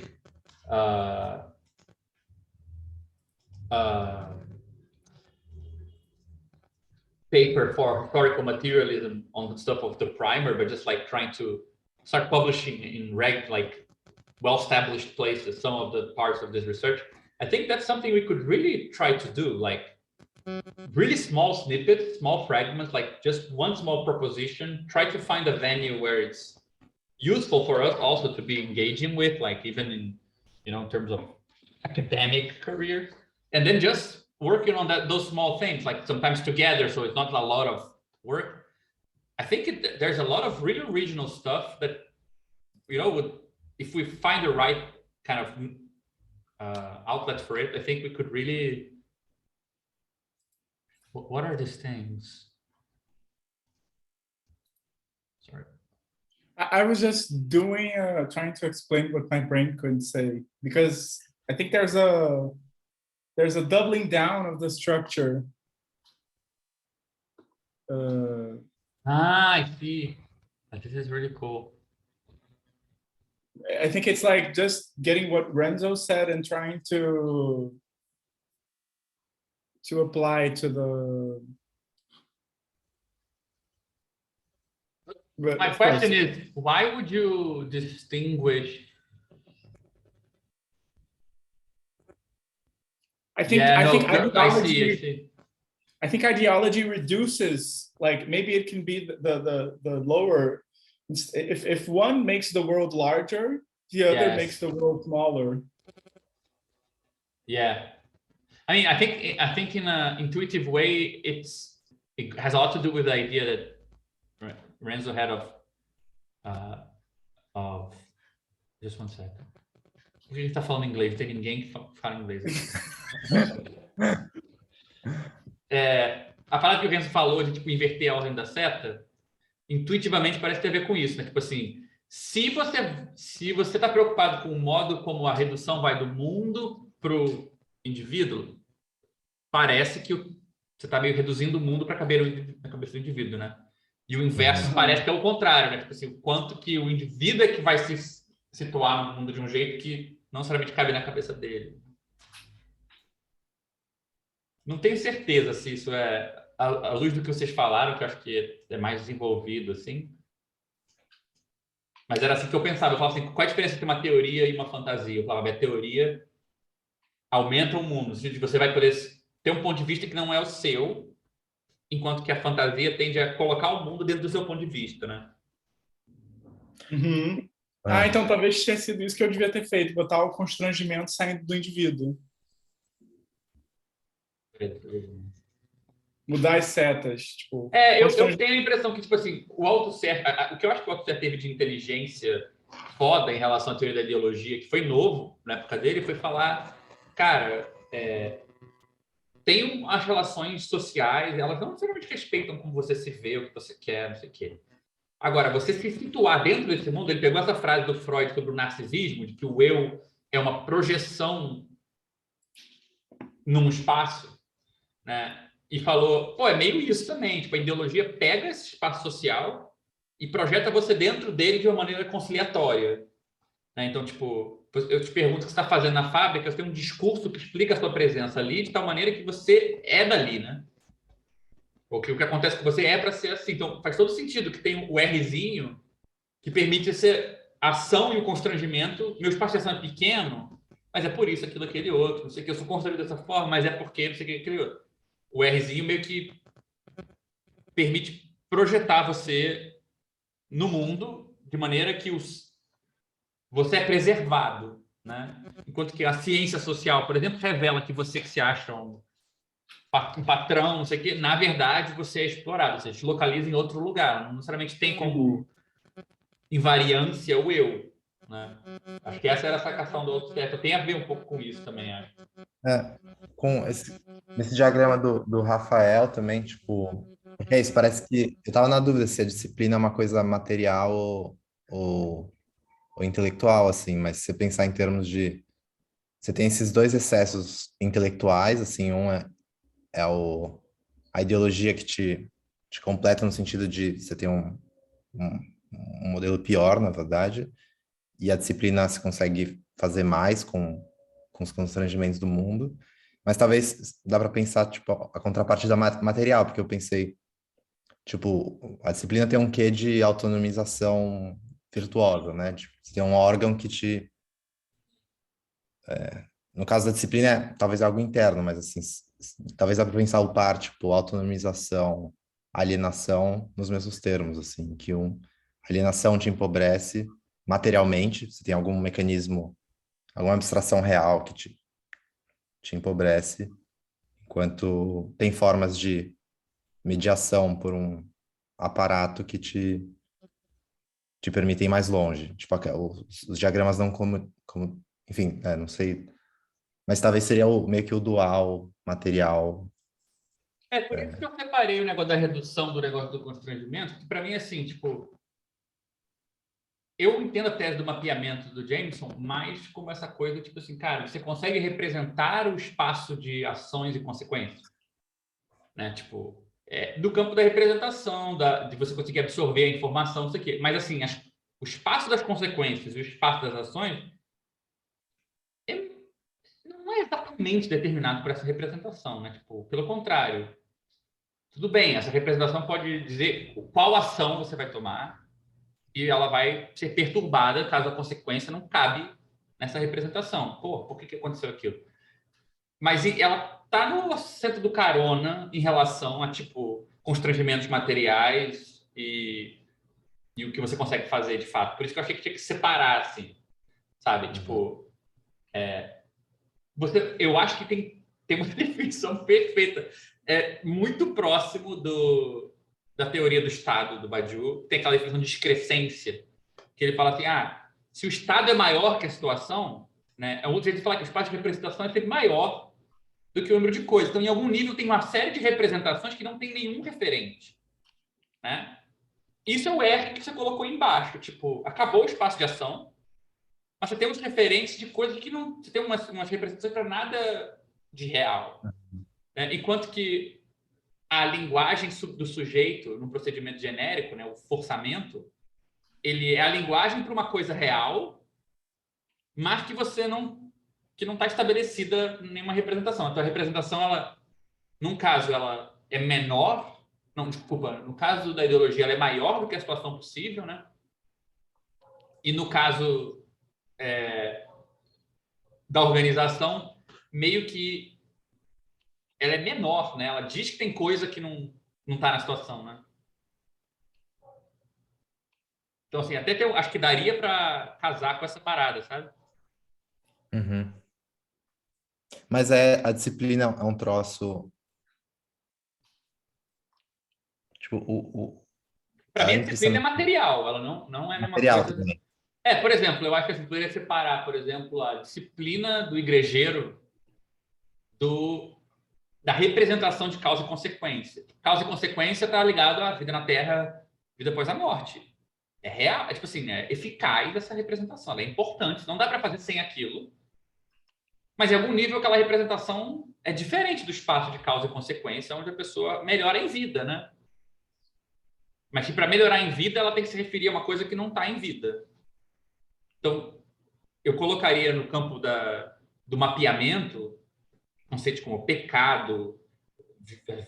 paper for historical materialism on the stuff of the primer, but just like trying to start publishing in like well-established places some of the parts of this research. I think that's something we could really try to do, like really small snippets, small fragments, like just one small proposition, try to find a venue where it's useful for us also to be engaging with, like even in, you know, in terms of academic career, and then just working on those small things, like sometimes together, so it's not a lot of work. I think there's a lot of really original stuff that, you know, if we find the right kind of outlet for it, I think we could really. What are these things? Sorry. I was just doing, trying to explain what my brain couldn't say, because I think there's a there's a doubling down of the structure. I see. This is really cool. I think it's like just getting what Renzo said and trying to apply to the. But My of course, question is, why would you distinguish? I think Yeah, I no, think I ideology. see. I think ideology reduces, like maybe it can be the lower. If one makes the world larger, the other Yes. makes the world smaller. Yeah. I mean, I think in an intuitive way, it has a lot to do with the idea that Renzo had of just one second. Por que a gente tá falando inglês? Não tem ninguém que fala inglês aqui. A palavra que o Renzo falou de tipo inverter a ordem da seta, intuitivamente parece ter a ver com isso, né? Tipo assim, se você está preocupado com o modo como a redução vai do mundo para o indivíduo, parece que você está meio reduzindo o mundo para caber na cabeça do indivíduo, né? E o inverso parece que é o contrário, né? Tipo assim, o quanto que o indivíduo é que vai se situar no mundo de um jeito que não necessariamente cabe na cabeça dele. Não tenho certeza se isso é à luz do que vocês falaram, que eu acho que é mais desenvolvido, assim. Mas era assim que eu pensava. Eu falava assim, qual a diferença entre uma teoria e uma fantasia? Eu falava, a teoria aumenta o mundo. No sentido de você vai poder ter um ponto de vista que não é o seu, enquanto que a fantasia tende a colocar o mundo dentro do seu ponto de vista, né? Uhum. Então talvez tenha sido isso que eu devia ter feito, botar o constrangimento saindo do indivíduo. Mudar as setas, tipo. Eu tenho a impressão que, tipo assim, o que eu acho que o Althusser teve de inteligência foda em relação à teoria da ideologia, que foi novo na época dele, foi falar, cara, tem as relações sociais, elas não necessariamente respeitam como você se vê, o que você quer, não sei o quê. Agora, você se situar dentro desse mundo, ele pegou essa frase do Freud sobre o narcisismo, de que o eu é uma projeção num espaço, né? E falou, pô, é meio isso também, tipo, a ideologia pega esse espaço social e projeta você dentro dele de uma maneira conciliatória, né? Então, tipo, eu te pergunto o que você está fazendo na fábrica, você tem um discurso que explica a sua presença ali de tal maneira que você é dali, né? Ou que o que acontece com você é para ser assim. Então, faz todo sentido que tem o Rzinho que permite essa ação e o constrangimento. Meu espaço de ação é pequeno, mas é por isso, aquilo, aquele outro. Não sei o que, eu sou constrangido dessa forma, mas é porque, não sei o que, aquele outro. O Rzinho meio que permite projetar você no mundo de maneira que você é preservado, né? Enquanto que a ciência social, por exemplo, revela que você que se acha um patrão, não sei o quê, na verdade você é explorado, você se localiza em outro lugar, não necessariamente tem como invariância o eu, né? Acho que essa era a sacação do Althusser, tem a ver um pouco com isso também, acho. Com esse diagrama do Rafael também, tipo, é isso, parece que eu tava na dúvida se a disciplina é uma coisa material ou intelectual, assim, mas se você pensar em termos de, você tem esses dois excessos intelectuais, assim, um é a ideologia que te completa no sentido de você ter um modelo pior, na verdade, e a disciplina se consegue fazer mais com os constrangimentos do mundo, mas talvez dá para pensar, tipo, a contrapartida material, porque eu pensei, tipo, a disciplina tem um quê de autonomização virtuosa, né? Tipo, você tem um órgão que no caso da disciplina, talvez algo interno, mas assim, talvez dá para pensar o par, tipo, autonomização, alienação nos mesmos termos, assim, que alienação te empobrece materialmente, você tem algum mecanismo, alguma abstração real que te empobrece, enquanto tem formas de mediação por um aparato que te permitem ir mais longe. Tipo, os diagramas não como enfim, não sei, mas talvez seria meio que o dual material. Por isso que eu separei o negócio da redução do negócio do constrangimento, que para mim é assim, tipo, eu entendo a tese do mapeamento do Jameson mais como essa coisa, tipo assim, cara, você consegue representar o espaço de ações e consequências, né? Tipo, do campo da representação, de você conseguir absorver a informação, não sei o quê. Mas, assim, o espaço das consequências e o espaço das ações é- não é exatamente determinado por essa representação, né? Tipo, pelo contrário, tudo bem, essa representação pode dizer qual ação você vai tomar, e ela vai ser perturbada caso a consequência não cabe nessa representação. Pô, por que aconteceu aquilo? Mas ela está no centro do carona em relação a, tipo, constrangimentos materiais e o que você consegue fazer de fato. Por isso que eu achei que tinha que separar, assim, sabe? Tipo, eu acho que tem uma definição perfeita. É muito próximo da teoria do Estado, do Badiou. Tem aquela definição de excrescência, que ele fala assim, se o Estado é maior que a situação, né, é um outro jeito de falar que o espaço de representação é sempre maior do que o número de coisas. Então, em algum nível, tem uma série de representações que não tem nenhum referente, né? Isso é o R que você colocou embaixo. Tipo, acabou o espaço de ação, mas você tem uns referentes de coisas que não... Você tem umas representações para nada de real, né? Enquanto que a linguagem do sujeito no procedimento genérico, né, o forçamento, ele é a linguagem para uma coisa real, mas que você não está estabelecida nenhuma representação. Então, a representação, ela, num caso, ela é menor, não, desculpa, no caso da ideologia, ela é maior do que a situação possível, né? E no caso da organização, meio que ela é menor, né? Ela diz que tem coisa que não está na situação, né? Então, assim, acho que daria para casar com essa parada, sabe? Uhum. Mas a disciplina é um troço, tipo, Para mim, a antes disciplina é também material, ela não é a mesma material coisa. também. Por exemplo, eu acho que a gente poderia separar, por exemplo, a disciplina do igrejeiro da representação de causa e consequência. Causa e consequência está ligado à vida na Terra, vida após a morte. É real, tipo assim, é eficaz essa representação, ela é importante, não dá para fazer sem aquilo, mas em algum nível aquela representação é diferente do espaço de causa e consequência, onde a pessoa melhora em vida, né? Mas que para melhorar em vida, ela tem que se referir a uma coisa que não está em vida. Então, eu colocaria no campo do mapeamento conceitos como pecado,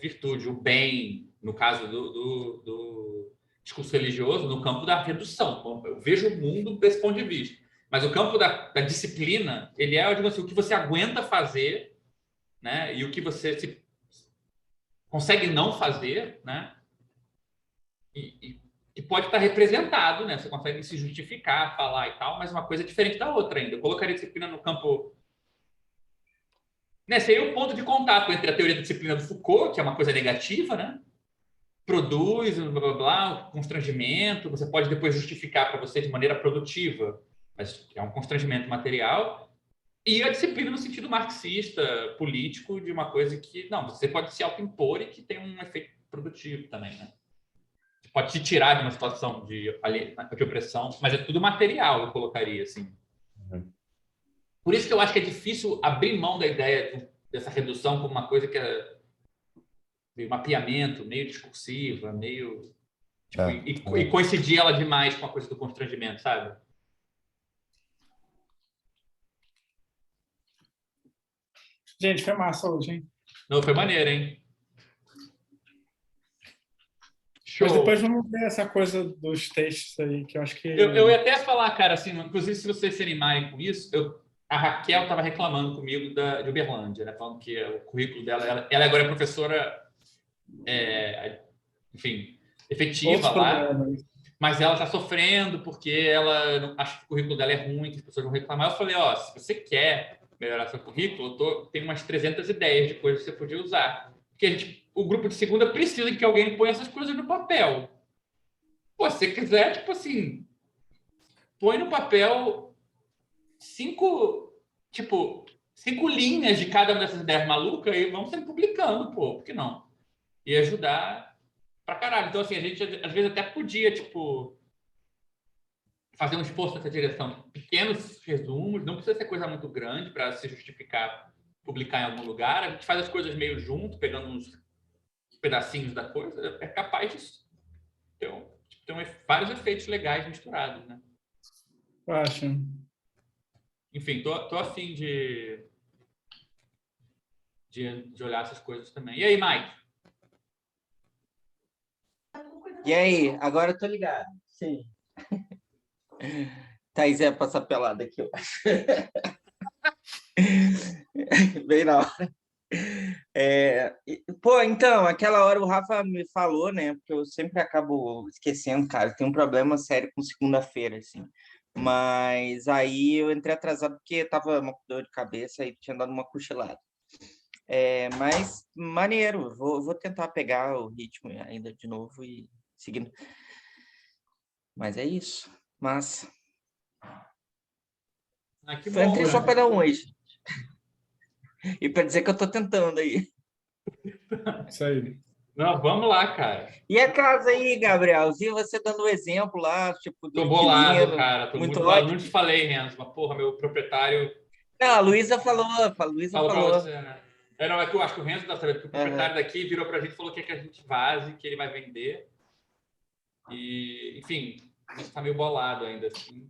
virtude, o bem, no caso do discurso religioso, no campo da redução. Eu vejo o mundo desse ponto de vista. Mas o campo da disciplina, ele é, eu digo assim, o que você aguenta fazer, né? E o que você consegue não fazer, né? E pode estar representado, né? Você consegue se justificar, falar e tal, mas uma coisa é diferente da outra ainda. Eu colocaria a disciplina no campo... Né? Seria o ponto de contato entre a teoria da disciplina do Foucault, que é uma coisa negativa, né? Produz, blá, blá, blá, constrangimento, você pode depois justificar para você de maneira produtiva, mas é um constrangimento material, e a disciplina no sentido marxista, político, de uma coisa que, não, você pode se autoimpor e que tem um efeito produtivo também, né? Pode te tirar de uma situação de opressão, mas é tudo material, eu colocaria, assim. Uhum. Por isso que eu acho que é difícil abrir mão da ideia dessa redução como uma coisa que é meio mapeamento, meio discursiva, meio... Tipo, e coincidir ela demais com a coisa do constrangimento, sabe? Gente, foi massa hoje, hein? Não, foi maneiro, hein? Mas Show. depois vamos ver essa coisa dos textos aí, que eu acho que... Eu ia até falar, cara, assim, inclusive se vocês se animarem com isso, a Raquel estava reclamando comigo de Uberlândia, né? Falando que o currículo dela, ela agora é professora, enfim, efetiva Outros lá, problemas. mas ela está sofrendo porque ela acha que o currículo dela é ruim, que as pessoas vão reclamar. Eu falei, se você quer melhorar seu currículo, tem umas 300 ideias de coisas que você podia usar. Porque o grupo de segunda precisa que alguém ponha essas coisas no papel. Pô, se você quiser, tipo assim, põe no papel 5 linhas de cada uma dessas ideias malucas e vamos sempre publicando, pô, por que não? E ajudar pra caralho. Então, assim, a gente às vezes até podia, tipo, fazer um esforço nessa direção. Pequenos resumos, não precisa ser coisa muito grande para se justificar publicar em algum lugar. A gente faz as coisas meio junto, pegando uns pedacinhos da coisa, é capaz de ter vários efeitos legais misturados, né? Eu acho. Enfim, tô a fim de olhar essas coisas também. E aí, Mike? E aí, agora eu tô ligado. Sim. Thaís ia passar pelada aqui, eu acho. Bem na hora. Pô, então, aquela hora o Rafa me falou, né? Porque eu sempre acabo esquecendo, cara. Tem um problema sério com segunda-feira, assim. Mas aí eu entrei atrasado porque tava uma dor de cabeça e tinha dado uma cochilada. Mas maneiro, vou tentar pegar o ritmo ainda de novo e seguindo. Mas é isso. Mas Que bom, entrei só né? para dar um hoje. E para dizer que eu tô tentando aí. Isso aí. Não, vamos lá, cara. E a casa aí, Gabriel? Vi você dando um exemplo lá, tipo, do Tô bolado, inquilino. cara. Tô muito Muito bolado. ótimo. Não te falei, Renzo, mas porra, meu proprietário Não, a Luísa falou, a Luísa falou pra falou. você, né? Não, é que eu acho que o Renzo tá sabendo que o proprietário daqui virou pra gente e falou que quer que a gente vaze, que ele vai vender. E, enfim, a gente tá meio bolado ainda, assim.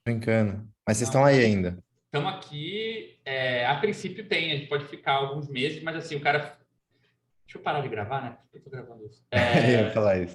Brincando. Mas vocês Não, estão aí ainda. Estamos aqui, a princípio tem, a gente pode ficar alguns meses, mas assim, o cara... Deixa eu parar de gravar, né? Por que eu tô gravando isso? Eu ia falar isso.